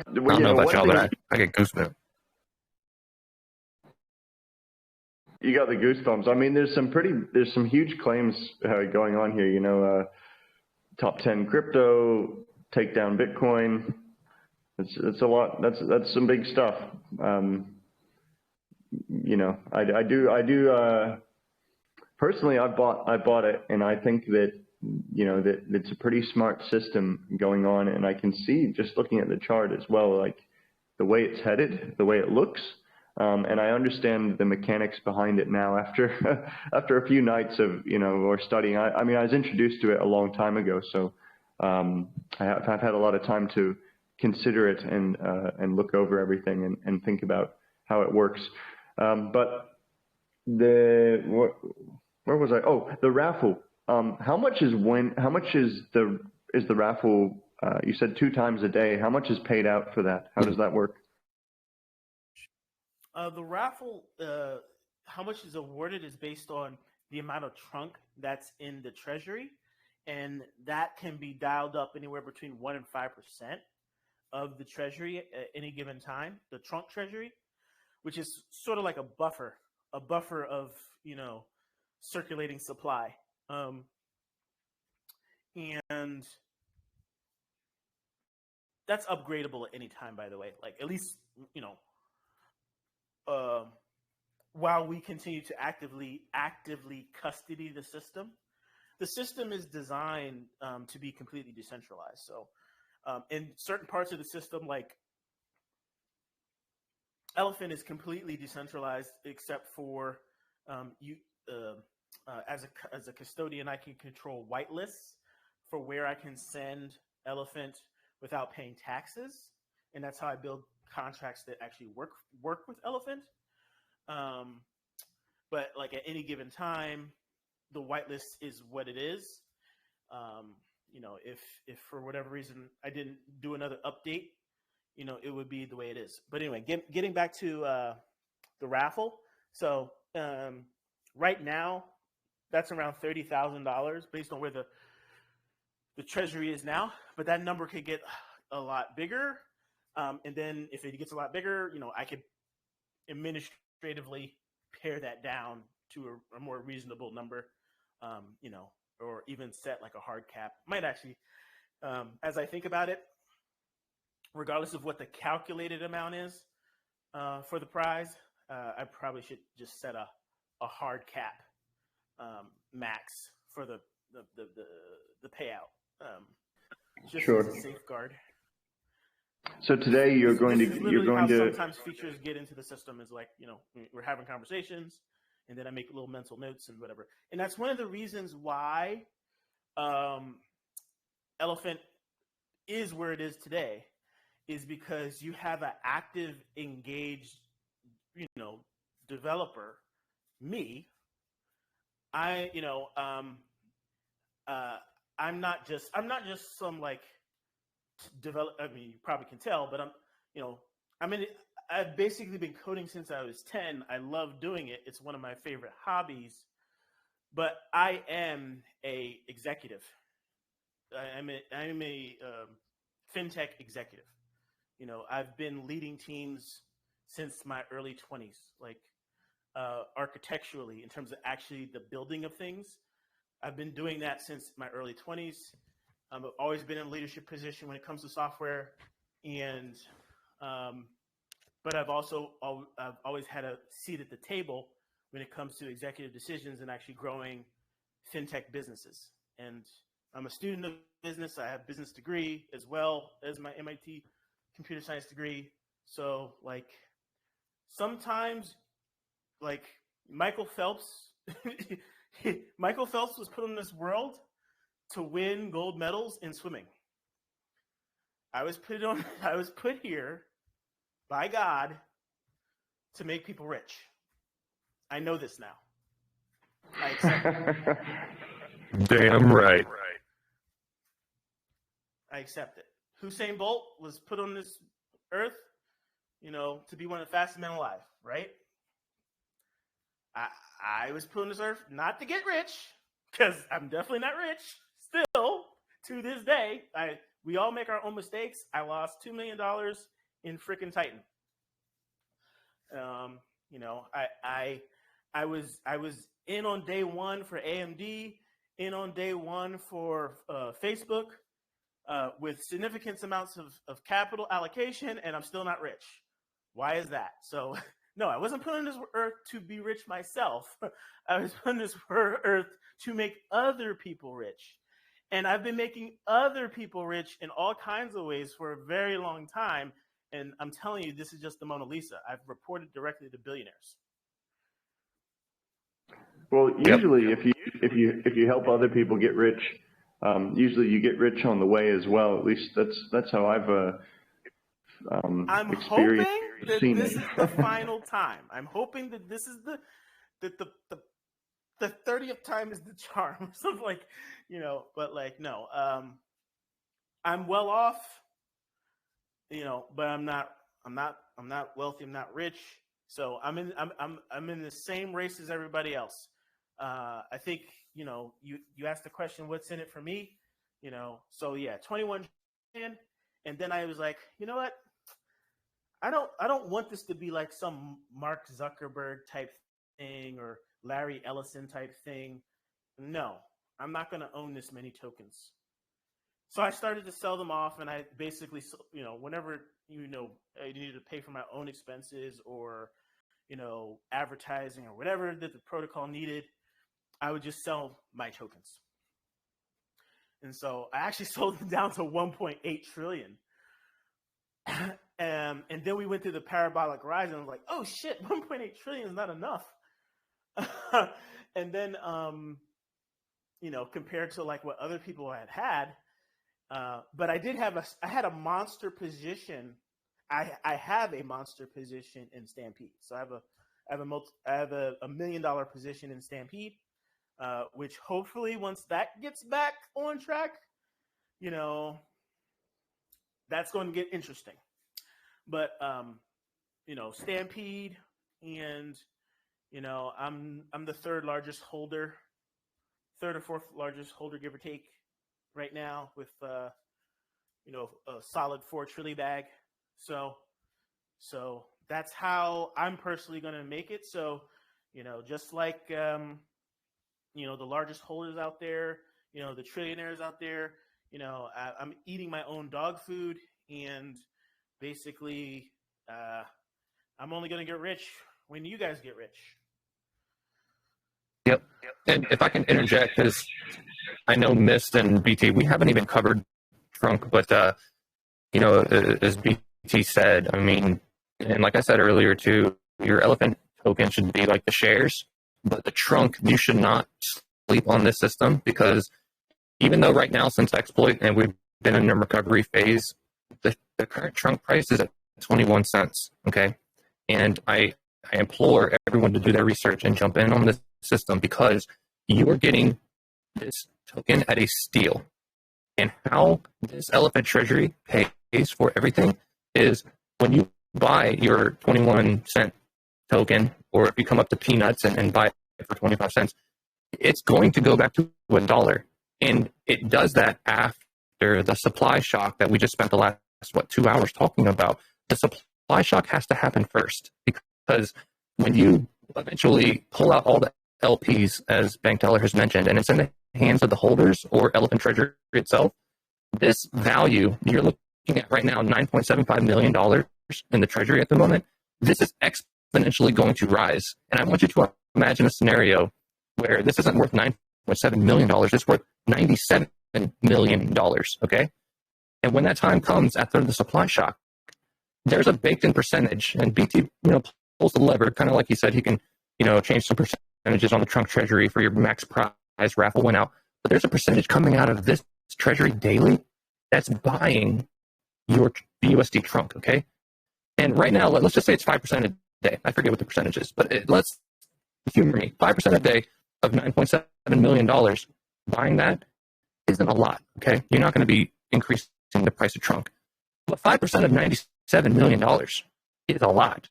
I don't know about y'all, but I get goosebumps. You got the goosebumps. I mean, there's some huge claims going on here. Top 10 crypto, take down Bitcoin. It's a lot. That's some big stuff. I do. Personally, I bought it, and I think that that it's a pretty smart system going on, and I can see just looking at the chart as well, like the way it's headed, the way it looks. And I understand the mechanics behind it now after after a few nights of or studying. I mean, I was introduced to it a long time ago, so I've had a lot of time to consider it and look over everything and think about how it works. But where was I? Oh, the raffle. How much is the raffle? You said 2 times a day. How much is paid out for that? How does that work? The raffle, how much is awarded is based on the amount of trunk that's in the treasury, and that can be dialed up anywhere between 1% and 5% of the treasury at any given time. The trunk treasury, which is sort of like a buffer of circulating supply, and that's upgradable at any time. By the way, like at least while we continue to actively custody the system. The system is designed to be completely decentralized. So in certain parts of the system, like Elephant is completely decentralized, except for as a custodian, I can control whitelists for where I can send Elephant without paying taxes, and that's how I build contracts that actually work with Elephant. But like at any given time, the whitelist is what it is. If for whatever reason I didn't do another update, it would be the way it is. But anyway, getting back to the raffle. So right now, that's around $30,000 based on where the treasury is now. But that number could get a lot bigger. And then if it gets a lot bigger, I could administratively pare that down to a more reasonable number, or even set like a hard cap. Might actually, as I think about it, regardless of what the calculated amount is for the prize, I probably should just set a hard cap max for the payout, just Sure. as a safeguard. So today you're going to sometimes features get into the system is like, we're having conversations and then I make little mental notes and whatever. And that's one of the reasons why Elephant is where it is today, is because you have an active, engaged, developer, me. I'm not just some like develop. I mean, you probably can tell, but I'm I've basically been coding since I was 10. I love doing it. It's one of my favorite hobbies. But I am a executive. I'm a fintech executive. You know, I've been leading teams since my early 20s, like architecturally, in terms of actually the building of things. I've been doing that since my early 20s. I've always been in a leadership position when it comes to software, and but I've always had a seat at the table when it comes to executive decisions and actually growing fintech businesses. And I'm a student of business. I have a business degree as well as my MIT computer science degree. So like sometimes like Michael Phelps, Michael Phelps was put in this world to win gold medals in swimming. I was put here by God to make people rich. I know this now. I accept it. Damn right. I accept it. Usain Bolt was put on this earth, you know, to be one of the fastest men alive, right? I was put on this earth not to get rich, because I'm definitely not rich. Still, to this day, we all make our own mistakes. I lost $2 million in frickin' Titan. You know, I was in on day one for AMD, in on day one for Facebook, with significant amounts of capital allocation, and I'm still not rich. Why is that? So, no, I wasn't put on this earth to be rich myself. I was put on this earth to make other people rich. And I've been making other people rich in all kinds of ways for a very long time. And I'm telling you, this is just the Mona Lisa. I've reported directly to billionaires. Well, usually if you help other people get rich, usually you get rich on the way as well. At least that's how I've I'm experienced hoping that seen this it. is the final time. I'm hoping that this is the 30th time is the charm. Something like, you know, but like no. I'm well off, you know, but I'm not wealthy, I'm not rich. So I'm in the same race as everybody else. I think, you know, you asked the question, what's in it for me? You know, so yeah, 21 million. And then I was like, you know what? I don't want this to be like some Mark Zuckerberg type thing or Larry Ellison type thing. No, I'm not going to own this many tokens. So I started to sell them off, and I basically, you know, whenever, you know, I needed to pay for my own expenses or, you know, advertising or whatever that the protocol needed, I would just sell my tokens. And so I actually sold them down to 1.8 trillion. And then we went through the parabolic rise, and I was like, oh shit, 1.8 trillion is not enough. And then, you know, compared to like what other people had, but I had a monster position. I have a monster position in Stampede. So I have a $1 million position in Stampede, which hopefully once that gets back on track, you know, that's going to get interesting. But you know, Stampede, and you know, I'm the third or fourth largest holder, give or take, right now with you know, a solid 4 trillion bag. So that's how I'm personally going to make it. So, you know, just like you know, the largest holders out there, you know, the trillionaires out there, you know, I'm eating my own dog food, and basically, I'm only going to get rich when you guys get rich. Yep. And if I can interject, because I know Myst and BT, we haven't even covered Trunk, but you know, as BT said, I mean, and like I said earlier too, your elephant token should be like the shares, but the Trunk, you should not sleep on this system, because even though right now since exploit and we've been in a recovery phase, the current Trunk price is at 21 cents. Okay. And I implore everyone to do their research and jump in on this system, because you are getting this token at a steal. And how this elephant treasury pays for everything is when you buy your 21-cent token, or if you come up to peanuts and buy it for 25 cents, it's going to go back to $1. And it does that after the supply shock that we just spent the last, 2 hours talking about. The supply shock has to happen first, because when you eventually pull out all the LPs, as Bankteller has mentioned, and it's in the hands of the holders or Elephant Treasury itself, this value you're looking at right now, $9.75 million in the Treasury at the moment, this is exponentially going to rise. And I want you to imagine a scenario where this isn't worth $9.7 million, it's worth $97 million, okay? And when that time comes after the supply shock, there's a baked-in percentage, and BT, pulls the lever, kind of like he said, he can, change some percentages on the trunk treasury for your max prize raffle went out. But there's a percentage coming out of this treasury daily that's buying your BUSD trunk, okay? And right now, let's just say it's 5% a day. I forget what the percentage is, but let's humor me. 5% a day of $9.7 million, buying that isn't a lot, okay? You're not going to be increasing the price of trunk. But 5% of $97 million is a lot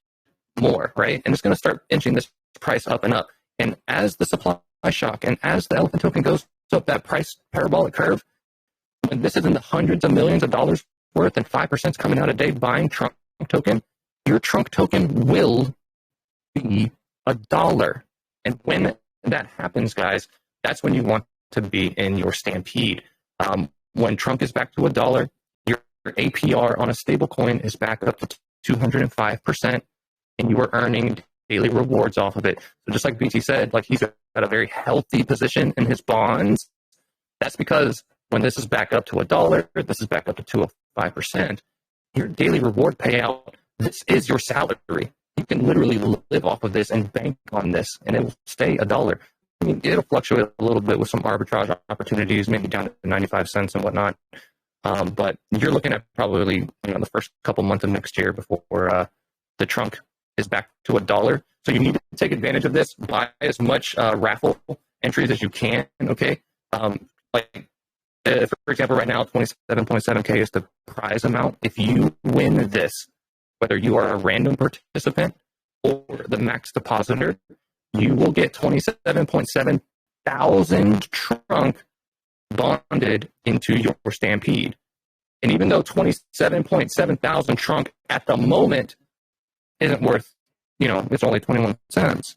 more, right? And it's going to start inching this price up and up. And as the supply shock and as the elephant token goes up that price parabolic curve, when this is in the hundreds of millions of dollars worth and 5% is coming out a day buying trunk token, your trunk token will be $1. And when that happens, guys, that's when you want to be in your stampede. When trunk is back to $1, your APR on a stable coin is back up to 205%, and you are earning daily rewards off of it. So just like BT said, like he's got a very healthy position in his bonds. That's because when this is back up to $1, this is back up to 205%, your daily reward payout, this is your salary. You can literally live off of this and bank on this, and it will stay $1. I mean, it'll fluctuate a little bit with some arbitrage opportunities, maybe down to 95 cents and whatnot. But you're looking at probably the first couple months of next year before the trunk is back to $1. So you need to take advantage of this. Buy as much raffle entries as you can. Okay, for example, right now 27.7K is the prize amount. If you win this, whether you are a random participant or the max depositor, you will get 27.7 thousand trunk bonded into your stampede. And even though 27.7 thousand trunk at the moment isn't worth, it's only 21 cents.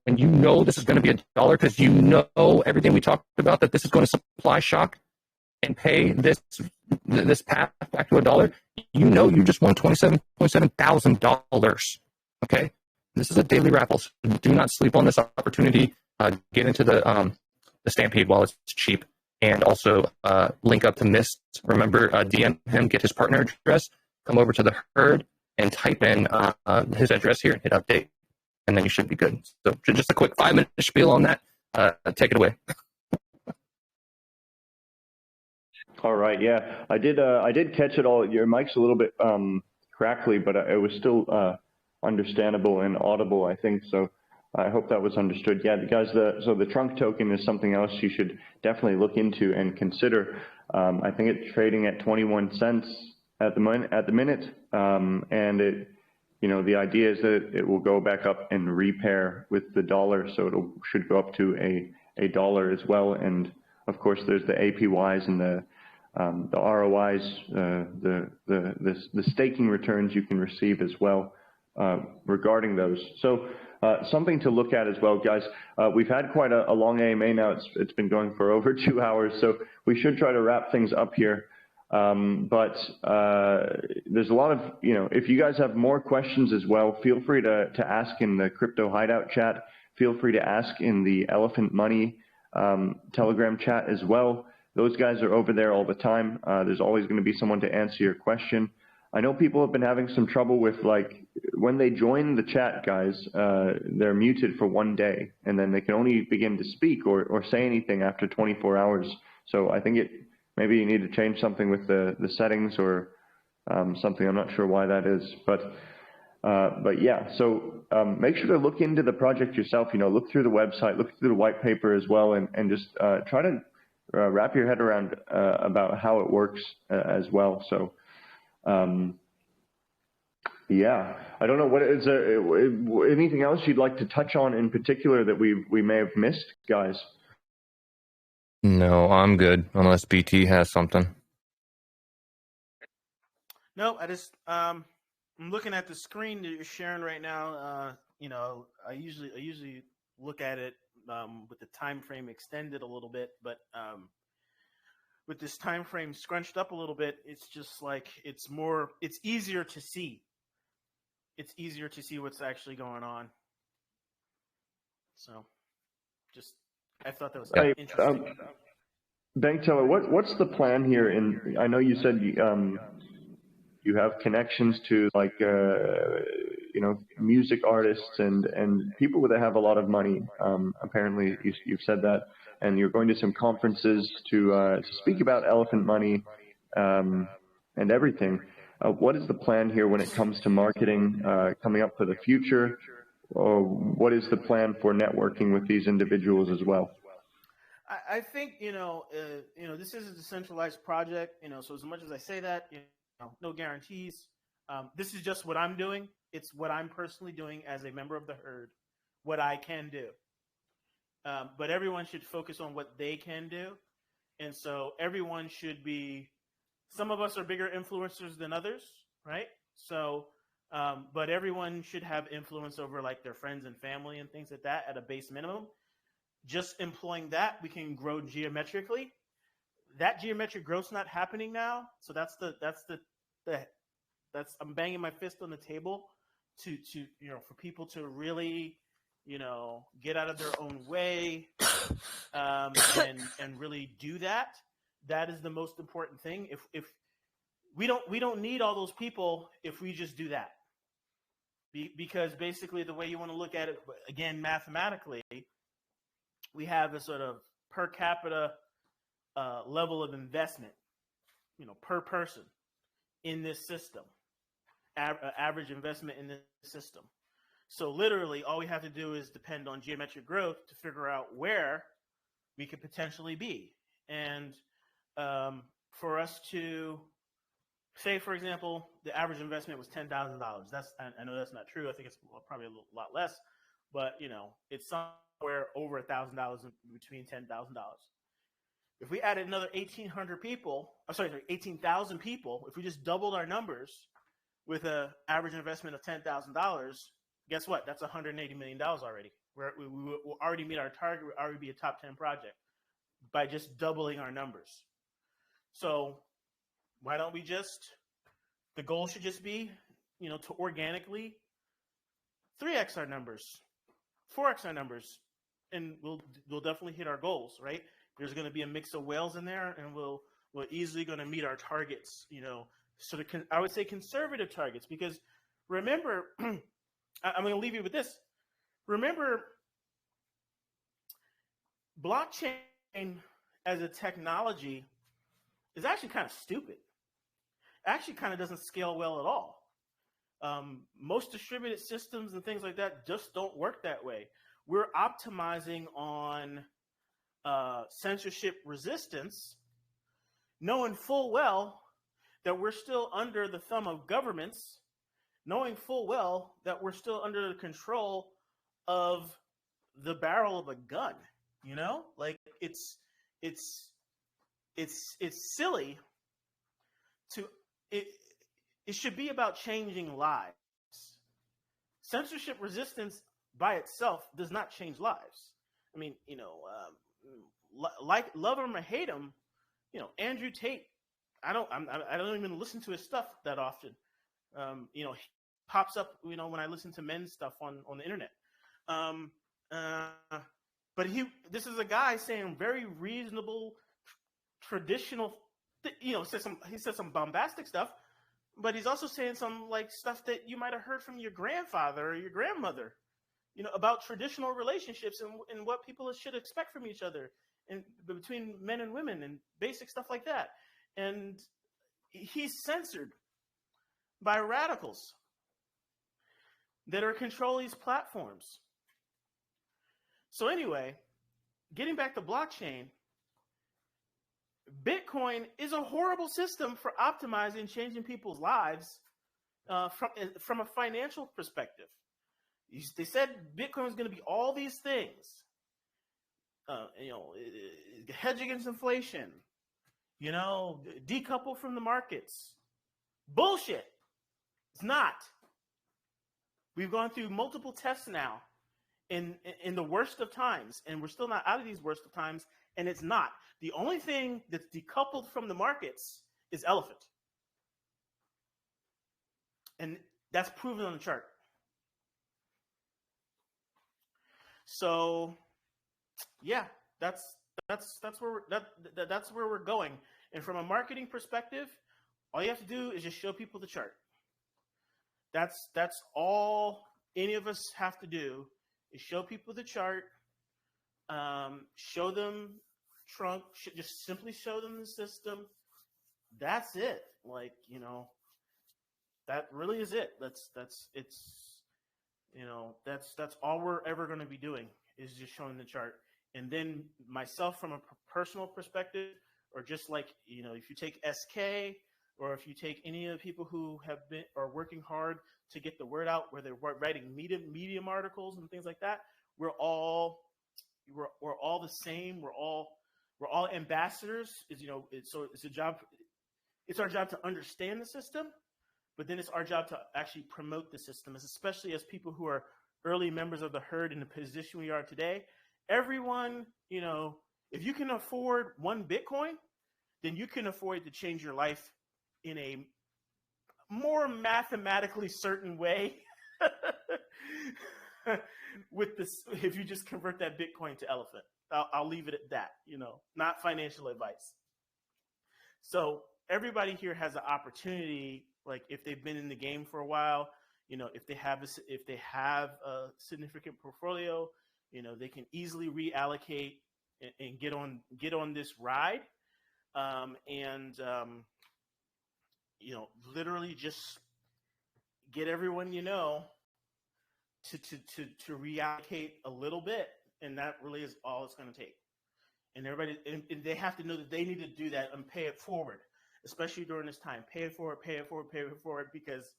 When this is going to be $1, because everything we talked about, that this is going to supply shock and pay this path back to $1, you just won $27.7 thousand. Okay, this is a daily raffle. So do not sleep on this opportunity. Get into the stampede while it's cheap, and also link up to Myst. Remember, DM him, get his partner address, come over to the herd, and type in his address here and hit update, and then you should be good. So just a quick 5-minute spiel on that. Take it away. All right, yeah, I did catch it all. Your mic's a little bit crackly, but it was still understandable and audible, I think. So I hope that was understood. Yeah, guys, so the trunk token is something else you should definitely look into and consider. I think it's trading at 21 cents at the minute, and it, the idea is that it will go back up and repair with the $1, so it should go up to a $1 as well. And of course, there's the APYs and the ROIs, the staking returns you can receive as well regarding those. So something to look at as well, guys. We've had quite a long AMA now. It's been going for over 2 hours, so we should try to wrap things up here. But there's a lot of, if you guys have more questions as well, feel free to ask in the Crypto Hideout chat. Feel free to ask in the Elephant Money Telegram chat as well. Those guys are over there all the time. There's always going to be someone to answer your question. I know people have been having some trouble with, like, when they join the chat, guys, they're muted for 1 day, and then they can only begin to speak or say anything after 24 hours. So I think maybe you need to change something with the settings or something. I'm not sure why that is, but yeah. So make sure to look into the project yourself. Look through the website, look through the white paper as well, and just try to wrap your head around about how it works as well. So Yeah, I don't know what is there, anything else you'd like to touch on in particular that we may have missed, guys? No, I'm good unless BT has something. No, I just I'm looking at the screen that you're sharing right now. I usually look at it with the time frame extended a little bit, but with this time frame scrunched up a little bit, it's just like it's easier to see. It's easier to see what's actually going on. So, just I thought that was interesting. Bankteller, what's the plan here? I know you said you have connections to like music artists and people that have a lot of money. Apparently, you've said that, and you're going to some conferences to speak about elephant money and everything. What is the plan here when it comes to marketing coming up for the future? Or what is the plan for networking with these individuals as well? I think this is a decentralized project. So as much as I say that, no guarantees. This is just what I'm doing. It's what I'm personally doing as a member of the herd, what I can do. But everyone should focus on what they can do, and so everyone should be. Some of us are bigger influencers than others, right? So, but everyone should have influence over like their friends and family and things like that at a base minimum. Just employing that, we can grow geometrically. That geometric growth's not happening now, so that's I'm banging my fist on the table to for people to really get out of their own way and really do that. That is the most important thing. If we don't need all those people if we just do that, because basically the way you want to look at it again mathematically, we have a sort of per capita level of investment, per person in this system, average investment in this system. So literally, all we have to do is depend on geometric growth to figure out where we could potentially be. And for us to say, for example, the average investment was $10,000. I know that's not true. I think it's probably a lot less, but it's somewhere over $1,000 between $10,000. If we added another 1,800 people, 18,000 people, if we just doubled our numbers with an average investment of $10,000, guess what? That's $180 million already. We'll already meet our target. We'll already be a top 10 project by just doubling our numbers. So why don't we the goal should just be, to organically 3x our numbers, 4x our numbers, and we'll definitely hit our goals, right? There's going to be a mix of whales in there, and we're easily going to meet our targets, sort of I would say conservative targets, because remember, I'm going to leave you with this. Remember, blockchain as a technology is actually kind of stupid. Actually kind of doesn't scale well at all. Most distributed systems and things like that just don't work that way. We're optimizing on censorship resistance, knowing full well that we're still under the thumb of governments, knowing full well that we're still under the control of the barrel of a gun. Like it's silly to it should be about changing lives. Censorship resistance by itself does not change lives. I mean, like love him or hate him, Andrew Tate. I don't even listen to his stuff that often. He pops up, when I listen to men's stuff on the internet. But this is a guy saying very reasonable, traditional. He said some bombastic stuff, but he's also saying some like stuff that you might have heard from your grandfather or your grandmother, about traditional relationships and what people should expect from each other and between men and women and basic stuff like that. And he's censored by radicals that are controlling these platforms. So anyway, getting back to blockchain, Bitcoin is a horrible system for optimizing changing people's lives from a financial perspective. They said Bitcoin was going to be all these things. Hedge against inflation. Decouple from the markets. Bullshit. It's not. We've gone through multiple tests now in the worst of times, and we're still not out of these worst of times, and it's not. The only thing that's decoupled from the markets is Elephant. And that's proven on the chart. So, yeah, that's where we're going. And from a marketing perspective, all you have to do is just show people the chart. That's all any of us have to do is show people the chart, show them trunk, just simply show them the system. That's it. That really is it. That's all we're ever going to be doing is just showing the chart. And then myself from a personal perspective, or just if you take SK, or if you take any of the people who are working hard to get the word out, where they're writing medium articles and things like that, we're all the same. We're all ambassadors. So it's a job. It's our job to understand the system, but then it's our job to actually promote the system, especially as people who are early members of the herd in the position we are today. Everyone, if you can afford one Bitcoin, then you can afford to change your life in a more mathematically certain way with this, if you just convert that Bitcoin to Elephant. I'll leave it at that, not financial advice. So everybody here has an opportunity, if they've been in the game for a while, if they have a significant portfolio, they can easily reallocate and get on this ride. Literally just get everyone to reallocate a little bit, and that really is all it's going to take. And everybody, and they have to know that they need to do that and pay it forward, especially during this time. Pay it forward, because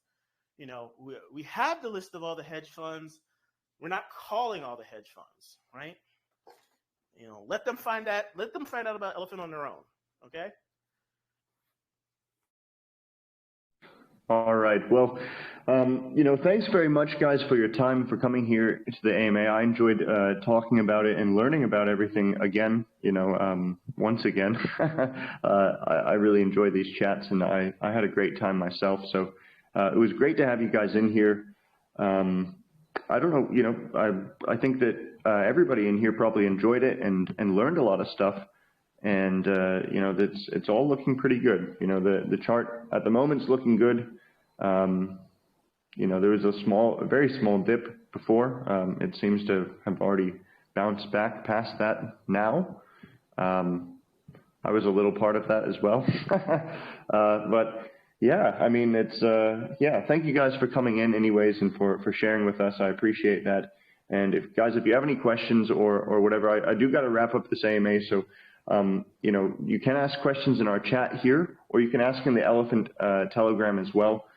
we have the list of all the hedge funds. We're not calling all the hedge funds, right? Let them find out about Elephant on their own. Okay. All right. Well, thanks very much, guys, for your time, for coming here to the AMA. I enjoyed talking about it and learning about everything again. Once again, I really enjoyed these chats, and I had a great time myself. So it was great to have you guys in here. I don't know, I think that everybody in here probably enjoyed it and learned a lot of stuff. And, it's all looking pretty good. The chart at the moment's looking good. There was a very small dip before. It seems to have already bounced back past that now. I was a little part of that as well. But yeah, I mean, thank you guys for coming in anyways, and for sharing with us. I appreciate that. And if you have any questions or whatever, I do got to wrap up this AMA. So, you can ask questions in our chat here, or you can ask in the Elephant Telegram as well.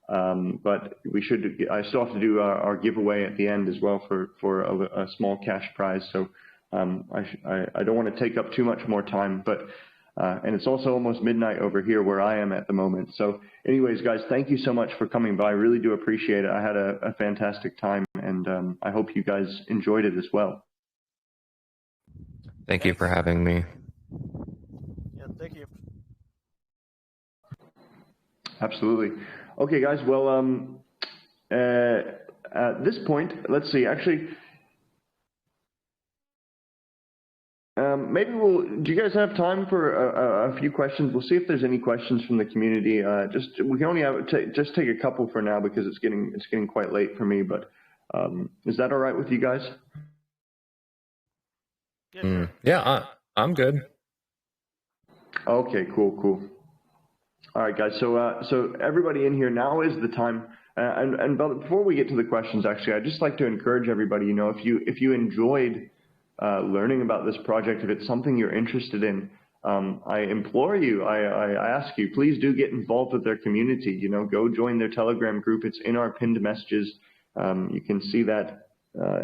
But I still have to do our giveaway at the end as well for a small cash prize. So I don't want to take up too much more time, but and it's also almost midnight over here where I am at the moment. So anyways, guys, thank you so much for coming by. I really do appreciate it. I had a fantastic time, and I hope you guys enjoyed it as well. Thank you for having me. Yeah, thank you. Absolutely. Okay, guys. Well, at this point, let's see. Actually, maybe do you guys have time for a few questions? We'll see if there's any questions from the community. We can only just take a couple for now because it's getting quite late for me. But is that all right with you guys? Yeah, I'm good. Okay, cool. All right, guys. So everybody in here, now is the time. And before we get to the questions, actually, I'd just like to encourage everybody. If you enjoyed learning about this project, if it's something you're interested in, I implore you, I ask you, please do get involved with their community. You know, go join their Telegram group. It's in our pinned messages. You can see that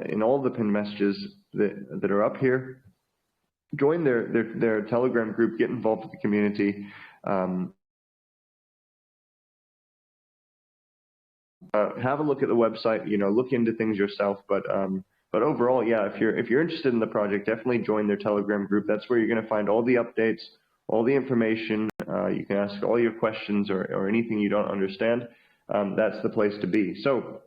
in all the pinned messages that are up here. Join their Telegram group. Get involved with the community. Have a look at the website. You know, look into things yourself. But overall, yeah, if you're interested in the project, definitely join their Telegram group. That's where you're going to find all the updates, all the information. You can ask all your questions or anything you don't understand. That's the place to be. So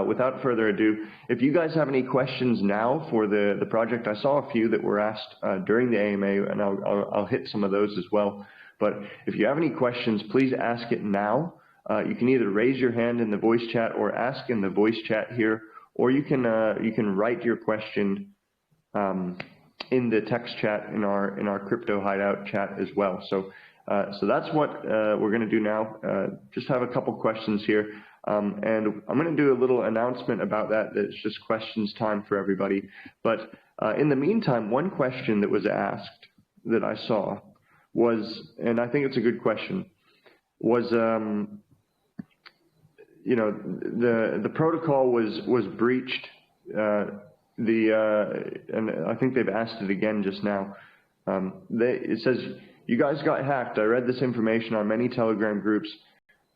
without further ado, if you guys have any questions now for the project, I saw a few that were asked during the AMA, and I'll hit some of those as well. But if you have any questions, please ask it now. You can either raise your hand in the voice chat or ask in the voice chat here, or you can write your question in the text chat in our Crypto Hideout chat as well. So that's what we're going to do now. Just have a couple questions here, and I'm going to do a little announcement about that. It's just questions time for everybody. But in the meantime, one question that was asked that I saw was, and I think it's a good question, was you know, the protocol was breached. And I think they've asked it again just now. It says, you guys got hacked. I read this information on many Telegram groups.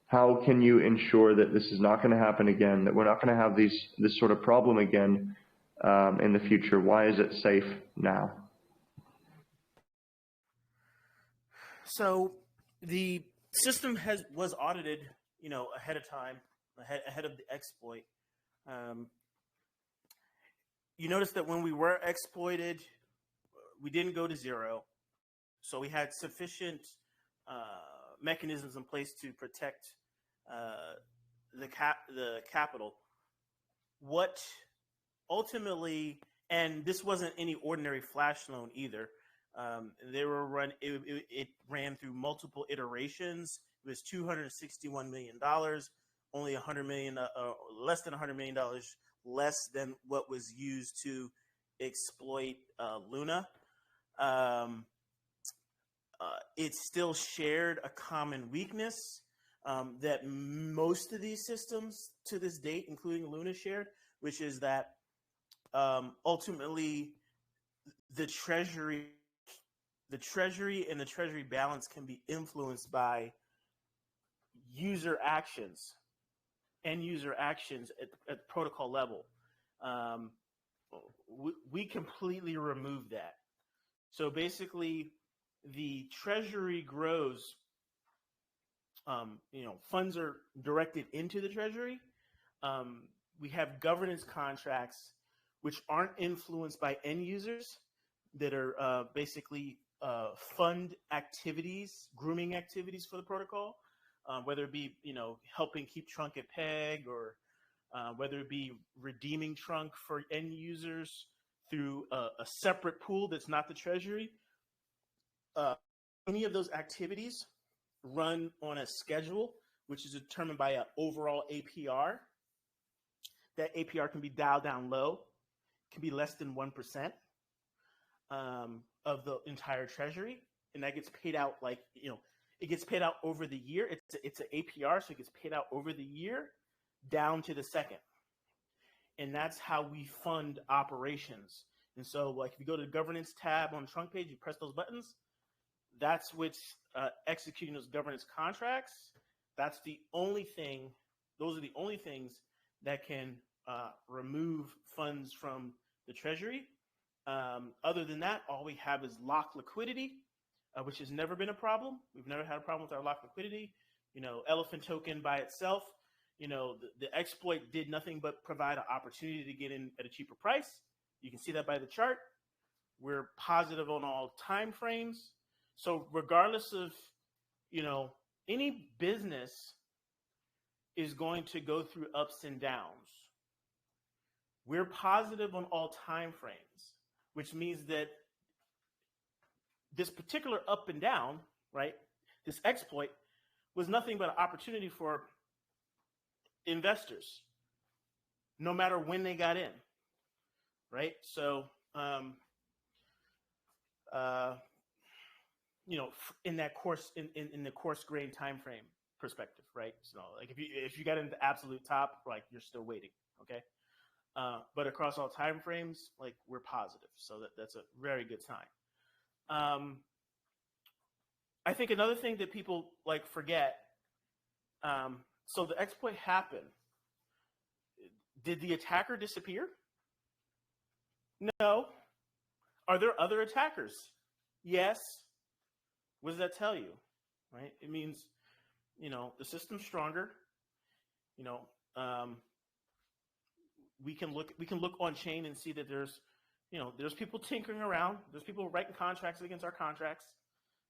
How can you ensure that this is not going to happen again, that we're not going to have this sort of problem again in the future? Why is it safe now? So the system was audited, you know, ahead of time, ahead of the exploit. You notice that when we were exploited, we didn't go to zero. So we had sufficient mechanisms in place to protect the capital. What ultimately, and this wasn't any ordinary flash loan either. They were it ran through multiple iterations. It was $261 million, only $100 million, less than $100 million less than what was used to exploit Luna. It still shared a common weakness that most of these systems to this date, including Luna, shared, which is that ultimately the treasury and the treasury balance can be influenced by user actions, end user actions at protocol level. We completely removed that. So basically, the treasury grows. You know, funds are directed into the treasury. We have governance contracts which aren't influenced by end users, that are basically fund activities, grooming activities for the protocol, whether it be, you know, helping keep Trunk at peg, or whether it be redeeming Trunk for end users through a separate pool that's not the treasury. Any of those activities run on a schedule, which is determined by an overall APR. That APR can be dialed down low, can be less than 1% of the entire treasury, and that gets paid out, like, you know, it gets paid out over the year. It's an APR, so it gets paid out over the year down to the second. And that's how we fund operations. And so, like, if you go to the governance tab on the Trunk page, you press those buttons, that's what's executing those governance contracts. That's the only thing, those are the only things that can remove funds from the treasury. Other than that, all we have is lock liquidity, which has never been a problem. We've never had a problem with our lock liquidity. You know, Elephant token by itself, you know, the exploit did nothing but provide an opportunity to get in at a cheaper price. You can see that by the chart. We're positive on all time frames. So regardless of, you know, any business is going to go through ups and downs. We're positive on all time frames, which means that this particular up and down, right, this exploit was nothing but an opportunity for investors, no matter when they got in, right? So in that coarse in the coarse grain time frame perspective, right? So like if you got into the absolute top, like you're still waiting, okay? But across all time frames, like we're positive, so that's a very good sign. I think another thing that people like forget. So the exploit happened. Did the attacker disappear? No. Are there other attackers? Yes. What does that tell you? Right? It means, the system's stronger. We can look on chain and see that there's people tinkering around. There's people writing contracts against our contracts.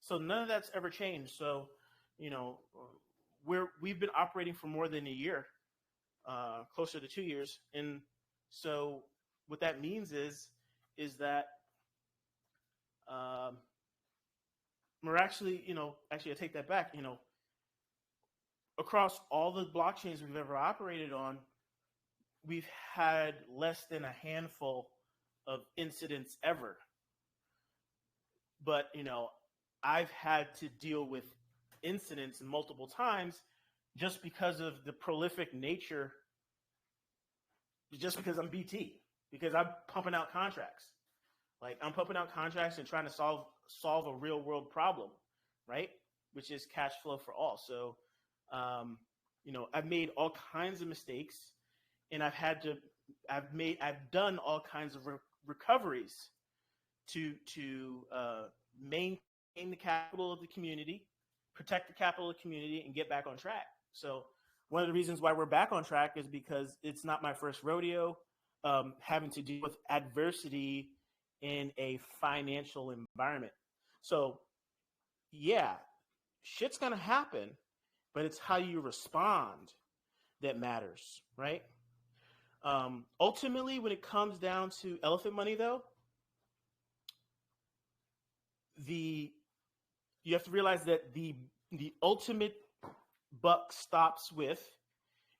So none of that's ever changed. So, we've been operating for more than a year, closer to 2 years. And so what that means is that we're actually, I take that back, across all the blockchains we've ever operated on, we've had less than a handful of incidents ever. But, I've had to deal with incidents multiple times just because of the prolific nature, just because I'm BT, because I'm pumping out contracts. Like I'm pumping out contracts and trying to solve a real world problem, right? Which is cash flow for all. So, I've made all kinds of mistakes, and I've done all kinds of recoveries to maintain the capital of the community, protect the capital of the community, and get back on track. So one of the reasons why we're back on track is because it's not my first rodeo, having to deal with adversity in a financial environment. So yeah, shit's gonna happen, but it's how you respond that matters, right? Ultimately, when it comes down to elephant money, though, you have to realize that the ultimate buck stops with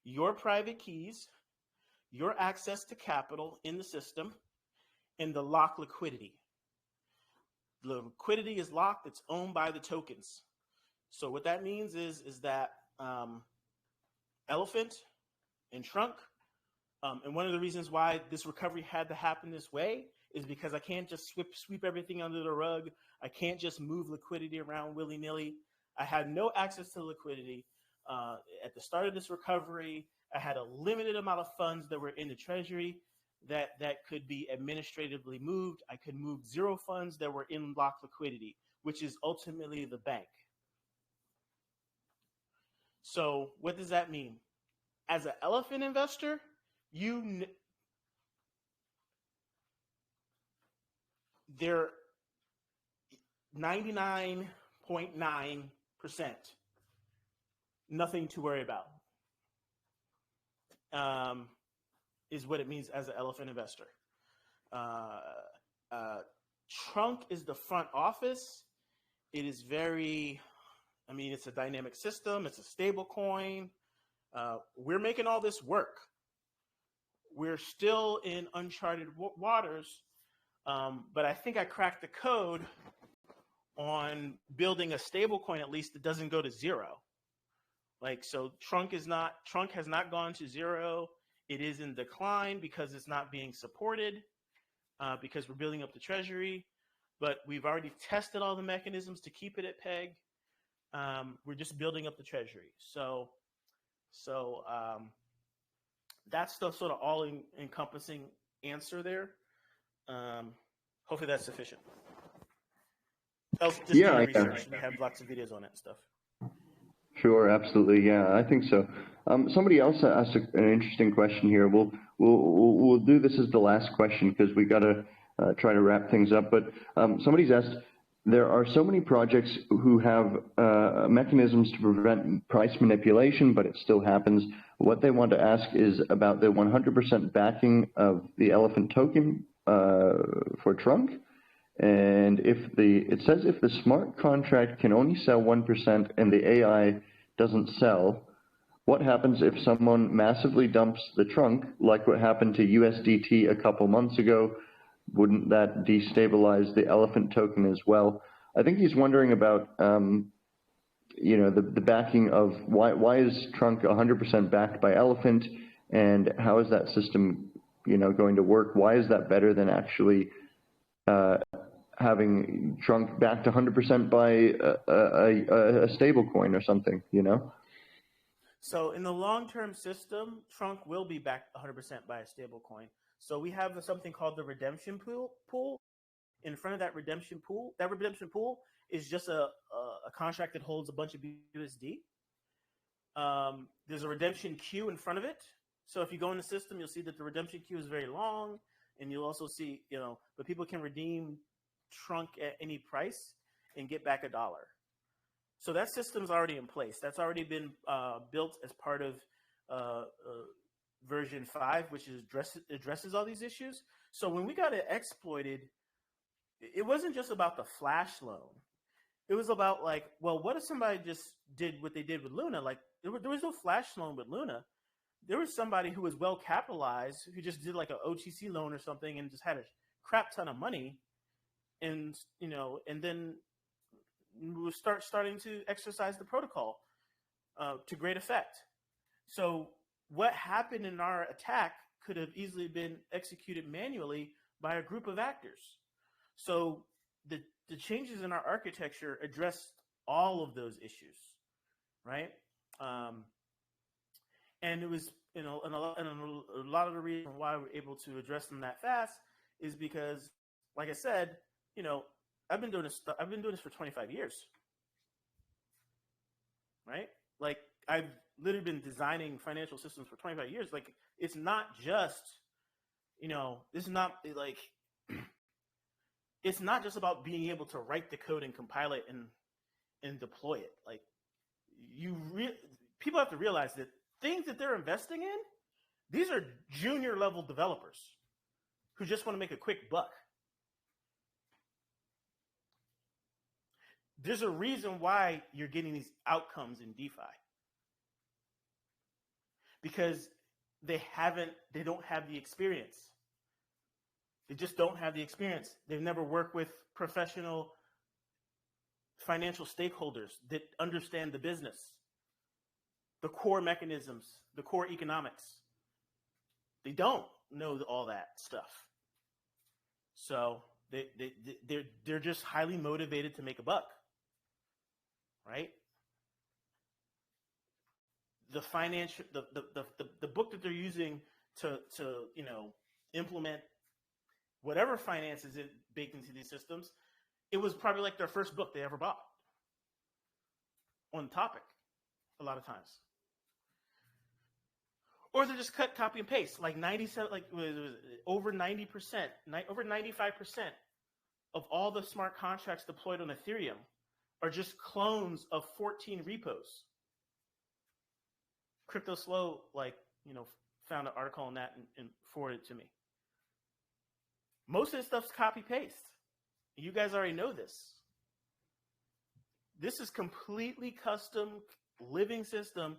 your private keys, your access to capital in the system, and the locked liquidity. The liquidity is locked; it's owned by the tokens. So what that means is that Elephant and Trunk, and one of the reasons why this recovery had to happen this way is because I can't just sweep everything under the rug. I can't just move liquidity around willy-nilly. I had no access to liquidity. At the start of this recovery, I had a limited amount of funds that were in the treasury that could be administratively moved. I could move 0 funds that were in locked liquidity, which is ultimately the bank. So what does that mean? As an elephant investor, they're 99.9% nothing to worry about, is what it means as an elephant investor. Trunk is the front office. It is it's a dynamic system. It's a stable coin. We're making all this work. We're still in uncharted waters, but I think I cracked the code on building a stable coin, at least that doesn't go to 0. Like, so Trunk has not gone to 0. It is in decline because it's not being supported, because we're building up the treasury, but we've already tested all the mechanisms to keep it at peg. We're just building up the treasury. So that's the sort of all-encompassing answer there. Hopefully that's sufficient. Else, just do your research. We have lots of videos on that stuff. Sure, absolutely. Yeah, I think so. Somebody else asked an interesting question here. We'll do this as the last question because we got to try to wrap things up. But somebody's asked, there are so many projects who have mechanisms to prevent price manipulation, but it still happens. What they want to ask is about the 100% backing of the Elephant token for Trunk. And it says if the smart contract can only sell 1% and the AI doesn't sell, what happens if someone massively dumps the Trunk, like what happened to USDT a couple months ago? Wouldn't that destabilize the Elephant token as well? I think he's wondering about, the backing of why is Trunk 100% backed by Elephant, and how is that system, going to work? Why is that better than actually having Trunk backed 100% by a stable coin or something, So in the long-term system, Trunk will be backed 100% by a stable coin. So we have something called the redemption pool. In front of that redemption pool is just a contract that holds a bunch of USD. There's a redemption queue in front of it. So if you go in the system, you'll see that the redemption queue is very long, and you'll also see, but people can redeem Trunk at any price and get back $1. So that system's already in place. That's already been built as part of version 5, which addresses all these issues. So when we got it exploited, it wasn't just about the flash loan. It was about what if somebody just did what they did with Luna? Like there was no flash loan with Luna. There was somebody who was well capitalized who just did like an OTC loan or something and just had a crap ton of money, and then we'll starting to exercise the protocol to great effect. So what happened in our attack could have easily been executed manually by a group of actors. So the changes in our architecture addressed all of those issues, right? And it was, and a lot of the reason why we're able to address them that fast is because, like I said, I've been doing this for 25 years, right? Like I've literally been designing financial systems for 25 years. Like it's not just, this is not like, it's not just about being able to write the code and compile it and deploy it. Like people have to realize that things that they're investing in, these are junior level developers who just want to make a quick buck. There's a reason why you're getting these outcomes in DeFi. Because they don't have the experience. They just don't have the experience. They've never worked with professional financial stakeholders that understand the business, the core mechanisms, the core economics. They don't know all that stuff. So they're just highly motivated to make a buck, right? The financial the book that they're using to implement whatever finance is baked into these systems, it was probably like their first book they ever bought on the topic a lot of times. Or they just cut, copy, and paste. Like 97, over 90%, over 95% of all the smart contracts deployed on Ethereum are just clones of 14 repos. Crypto Slow, found an article on that and forwarded it to me. Most of this stuff's copy paste. You guys already know this. This is completely custom living system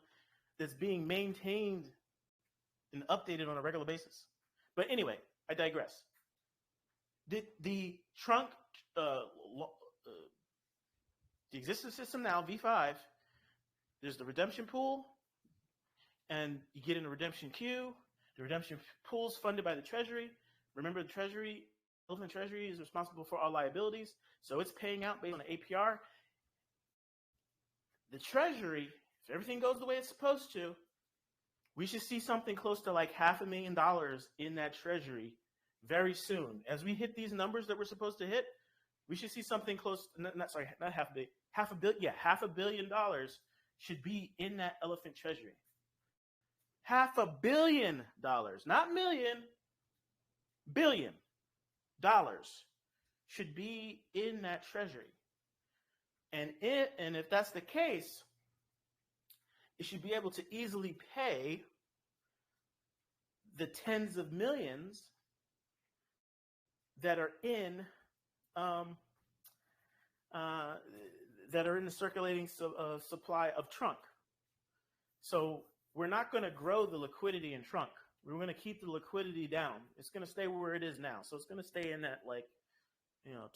that's being maintained and updated on a regular basis. But anyway, I digress. The Trunk, the existing system now, V5, there's the redemption pool, and you get in a redemption queue. The redemption pool is funded by the Treasury. Remember, the Treasury, Elephant Treasury, is responsible for all liabilities, so it's paying out based on the APR. The Treasury, if everything goes the way it's supposed to, we should see something close to like $500,000 in that Treasury very soon. As we hit these numbers that we're supposed to hit, we should see something close. Not half a billion. $500 million should be in that Elephant Treasury. $500 million, not million, $billion should be in that Treasury. And if that's the case, it should be able to easily pay the tens of millions that are in the circulating supply of Trunk. So we're not going to grow the liquidity in Trunk. We're going to keep the liquidity down. It's going to stay where it is now. So it's going to stay in that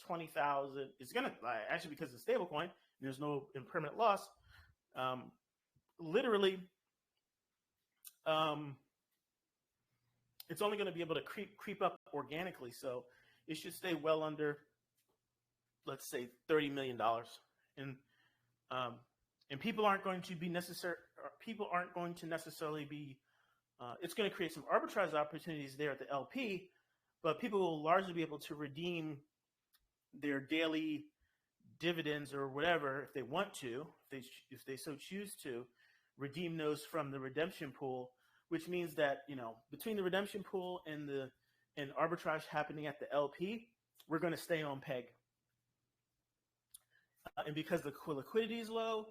20,000. It's gonna actually, because it's stable coin, there's no impermanent loss. Literally, it's only going to be able to creep up organically. So it should stay well under, let's say, $30 million. And people aren't going to be people aren't going to necessarily be, it's going to create some arbitrage opportunities there at the LP, but people will largely be able to redeem their daily dividends or whatever if they want to, if they so choose to, redeem those from the redemption pool, which means that, between the redemption pool and arbitrage happening at the LP, we're going to stay on peg. And because the liquidity is low,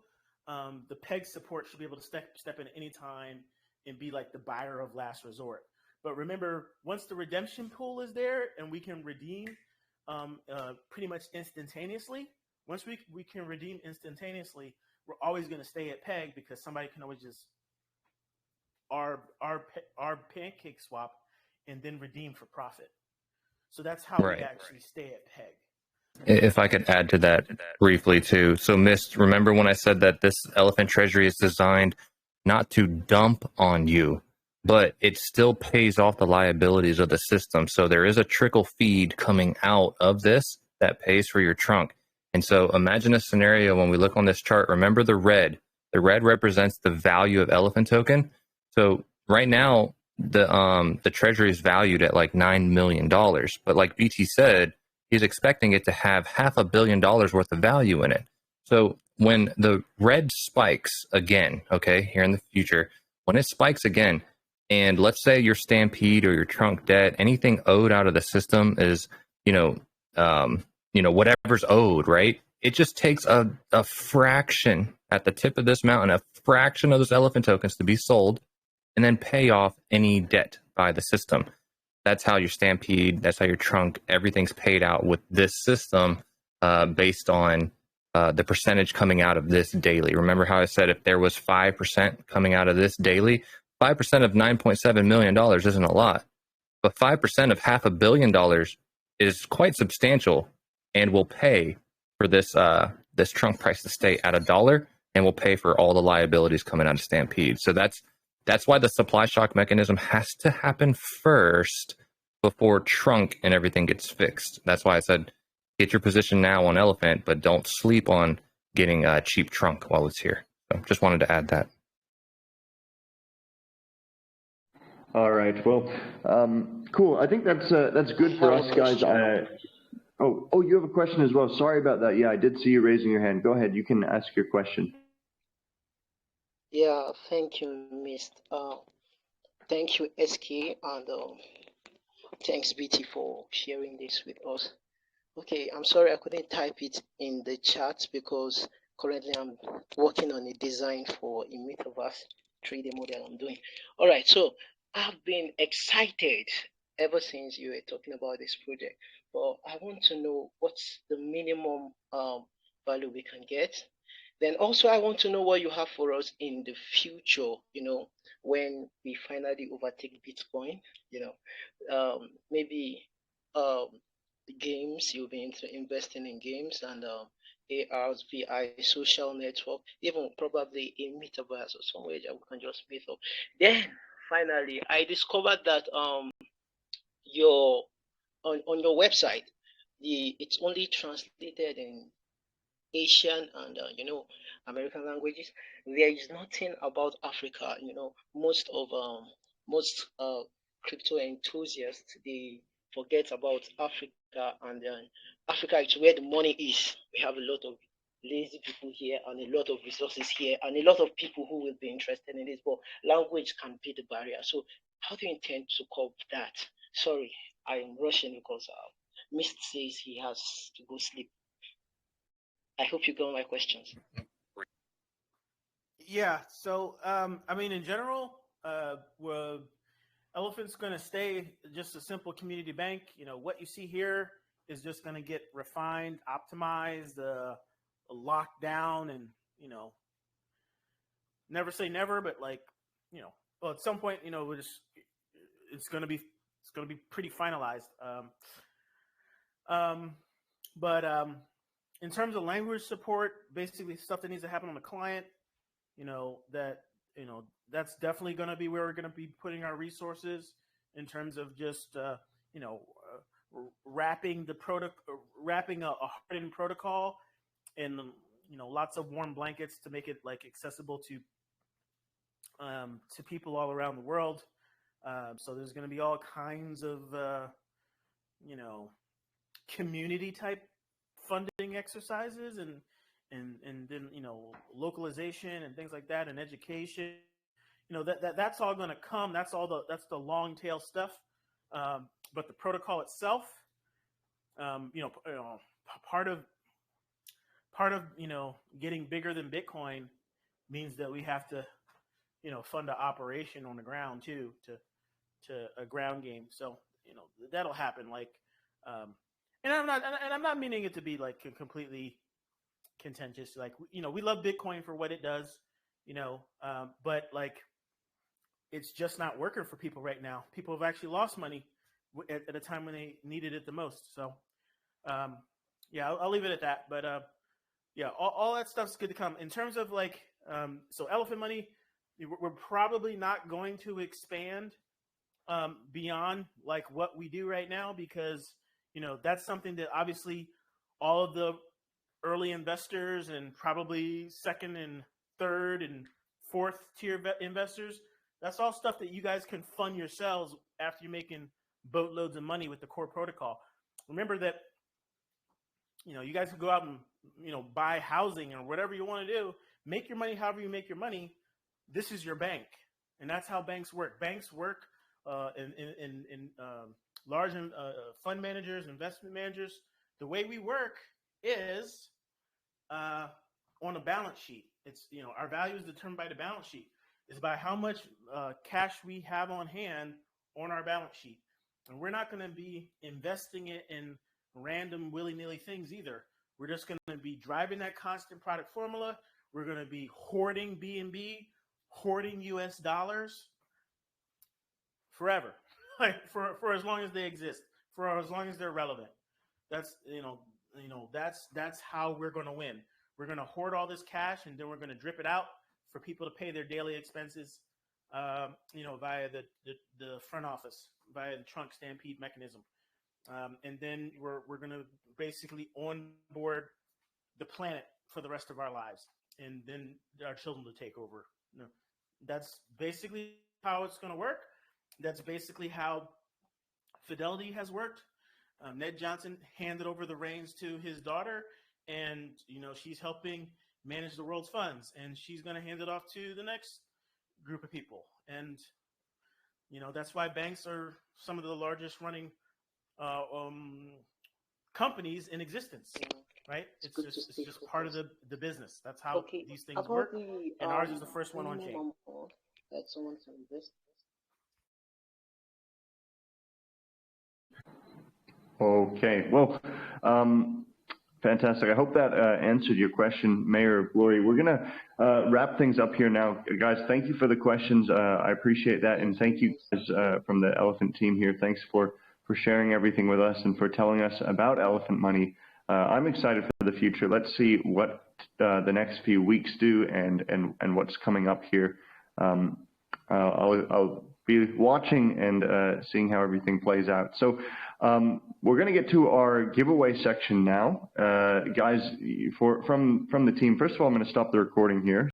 the peg support should be able to step in any time and be like the buyer of last resort. But remember, once the redemption pool is there and we can redeem pretty much instantaneously, once we can redeem instantaneously, we're always going to stay at peg, because somebody can always just our pancake swap and then redeem for profit. So that's how we actually stay at peg. If I could add to that briefly too. So Myst, remember when I said that this elephant treasury is designed not to dump on you, but it still pays off the liabilities of the system. So there is a trickle feed coming out of this that pays for your trunk. And so imagine a scenario when we look on this chart. Remember the red. The red represents the value of elephant token. So right now, the treasury is valued at like $9 million. But like BT said, he's expecting it to have $500 million worth of value in it. So when the red spikes again, okay, here in the future, when it spikes again, and let's say your stampede or your trunk debt, anything owed out of the system is, whatever's owed, right? It just takes a fraction at the tip of this mountain, a fraction of those elephant tokens to be sold, and then pay off any debt by the system. That's how your stampede, that's how your trunk, everything's paid out with this system based on the percentage coming out of this daily. Remember how I said if there was 5% coming out of this daily, 5% of $9.7 million isn't a lot, but 5% of $500 million is quite substantial and will pay for this trunk price to stay at $1 and will pay for all the liabilities coming out of Stampede. So that's why the supply shock mechanism has to happen first before trunk and everything gets fixed. That's why I said get your position now on elephant, but don't sleep on getting a cheap trunk while it's here. So just wanted to add that. All right. Well, cool. I think that's good for us, guys. Oh, you have a question as well. Sorry about that. Yeah, I did see you raising your hand. Go ahead. You can ask your question. Yeah, thank you, Myst. Thank you, SK, and thanks, BT, for sharing this with us. Okay, I'm sorry I couldn't type it in the chat because currently I'm working on a design for a metaverse 3D model I'm doing. All right, so I've been excited ever since you were talking about this project, but I want to know what's the minimum value we can get. Then also I want to know what you have for us in the future, when we finally overtake Bitcoin, maybe games, you'll be investing in games and ARs, VI, social network, even probably a metaverse or somewhere that we can just meet up. Then finally, I discovered that on your website, it's only translated in Asian and American languages. There is nothing about Africa. Most crypto enthusiasts, they forget about Africa, and Africa is where the money is. We have a lot of lazy people here and a lot of resources here and a lot of people who will be interested in this, but language can be the barrier. So how do you intend to cope that? Sorry, I am rushing because Myst says he has to go sleep. I hope you got my questions. Yeah, so in general, Elephant's going to stay just a simple community bank. What you see here is just going to get refined, optimized, locked down, and never say never, but at some point, it's going to be pretty finalized. But in terms of language support, basically stuff that needs to happen on the client, that's definitely going to be where we're going to be putting our resources in terms of just wrapping a hardened protocol in lots of warm blankets to make it like accessible to people all around the world. So there's going to be all kinds of community type funding exercises and then localization and things like that, and education. That's all going to come. That's the long tail stuff. But the protocol itself, part of getting bigger than Bitcoin means that we have to fund an operation on the ground too, to a ground game. So that'll happen. Like, and I'm not meaning it to be like completely contentious. Like, we love Bitcoin for what it does, but like, it's just not working for people right now. People have actually lost money at a time when they needed it the most. So, yeah, I'll leave it at that. But yeah, all that stuff's good to come. In terms of like, so elephant money, we're probably not going to expand beyond like what we do right now, because that's something that obviously all of the early investors and probably second and third and fourth tier investors, that's all stuff that you guys can fund yourselves after you're making boatloads of money with the core protocol. Remember that you guys can go out and buy housing or whatever you want to do, make your money however you make your money. This is your bank, and that's how banks work. Banks work in large fund managers, investment managers. The way we work is on a balance sheet. It's our value is determined by the balance sheet. It's by how much cash we have on hand on our balance sheet, and we're not going to be investing it in random willy-nilly things either. We're just going to be driving that constant product formula. We're going to be hoarding BNB, hoarding US dollars forever, like for as long as they exist, for as long as they're relevant. That's that's how we're going to win. We're going to hoard all this cash, and then we're going to drip it out for people to pay their daily expenses, via the front office, via the trunk stampede mechanism. And then we're going to basically onboard the planet for the rest of our lives, and then our children to take over. That's basically how it's going to work. That's basically how Fidelity has worked. Ned Johnson handed over the reins to his daughter, and she's helping manage the world's funds, and she's going to hand it off to the next group of people. And that's why banks are some of the largest running companies in existence, right? It's just part of the business. That's how these things work. And ours is the first one on chain. That someone can invest. Okay, well, fantastic. I hope that answered your question, Mayor of Glory. We're going to wrap things up here now. Guys, thank you for the questions. I appreciate that. And thank you guys from the Elephant team here. Thanks for sharing everything with us and for telling us about Elephant Money. I'm excited for the future. Let's see what the next few weeks do and what's coming up here. I'll be watching and seeing how everything plays out. So we're going to get to our giveaway section now. Guys, from the team, first of all, I'm going to stop the recording here.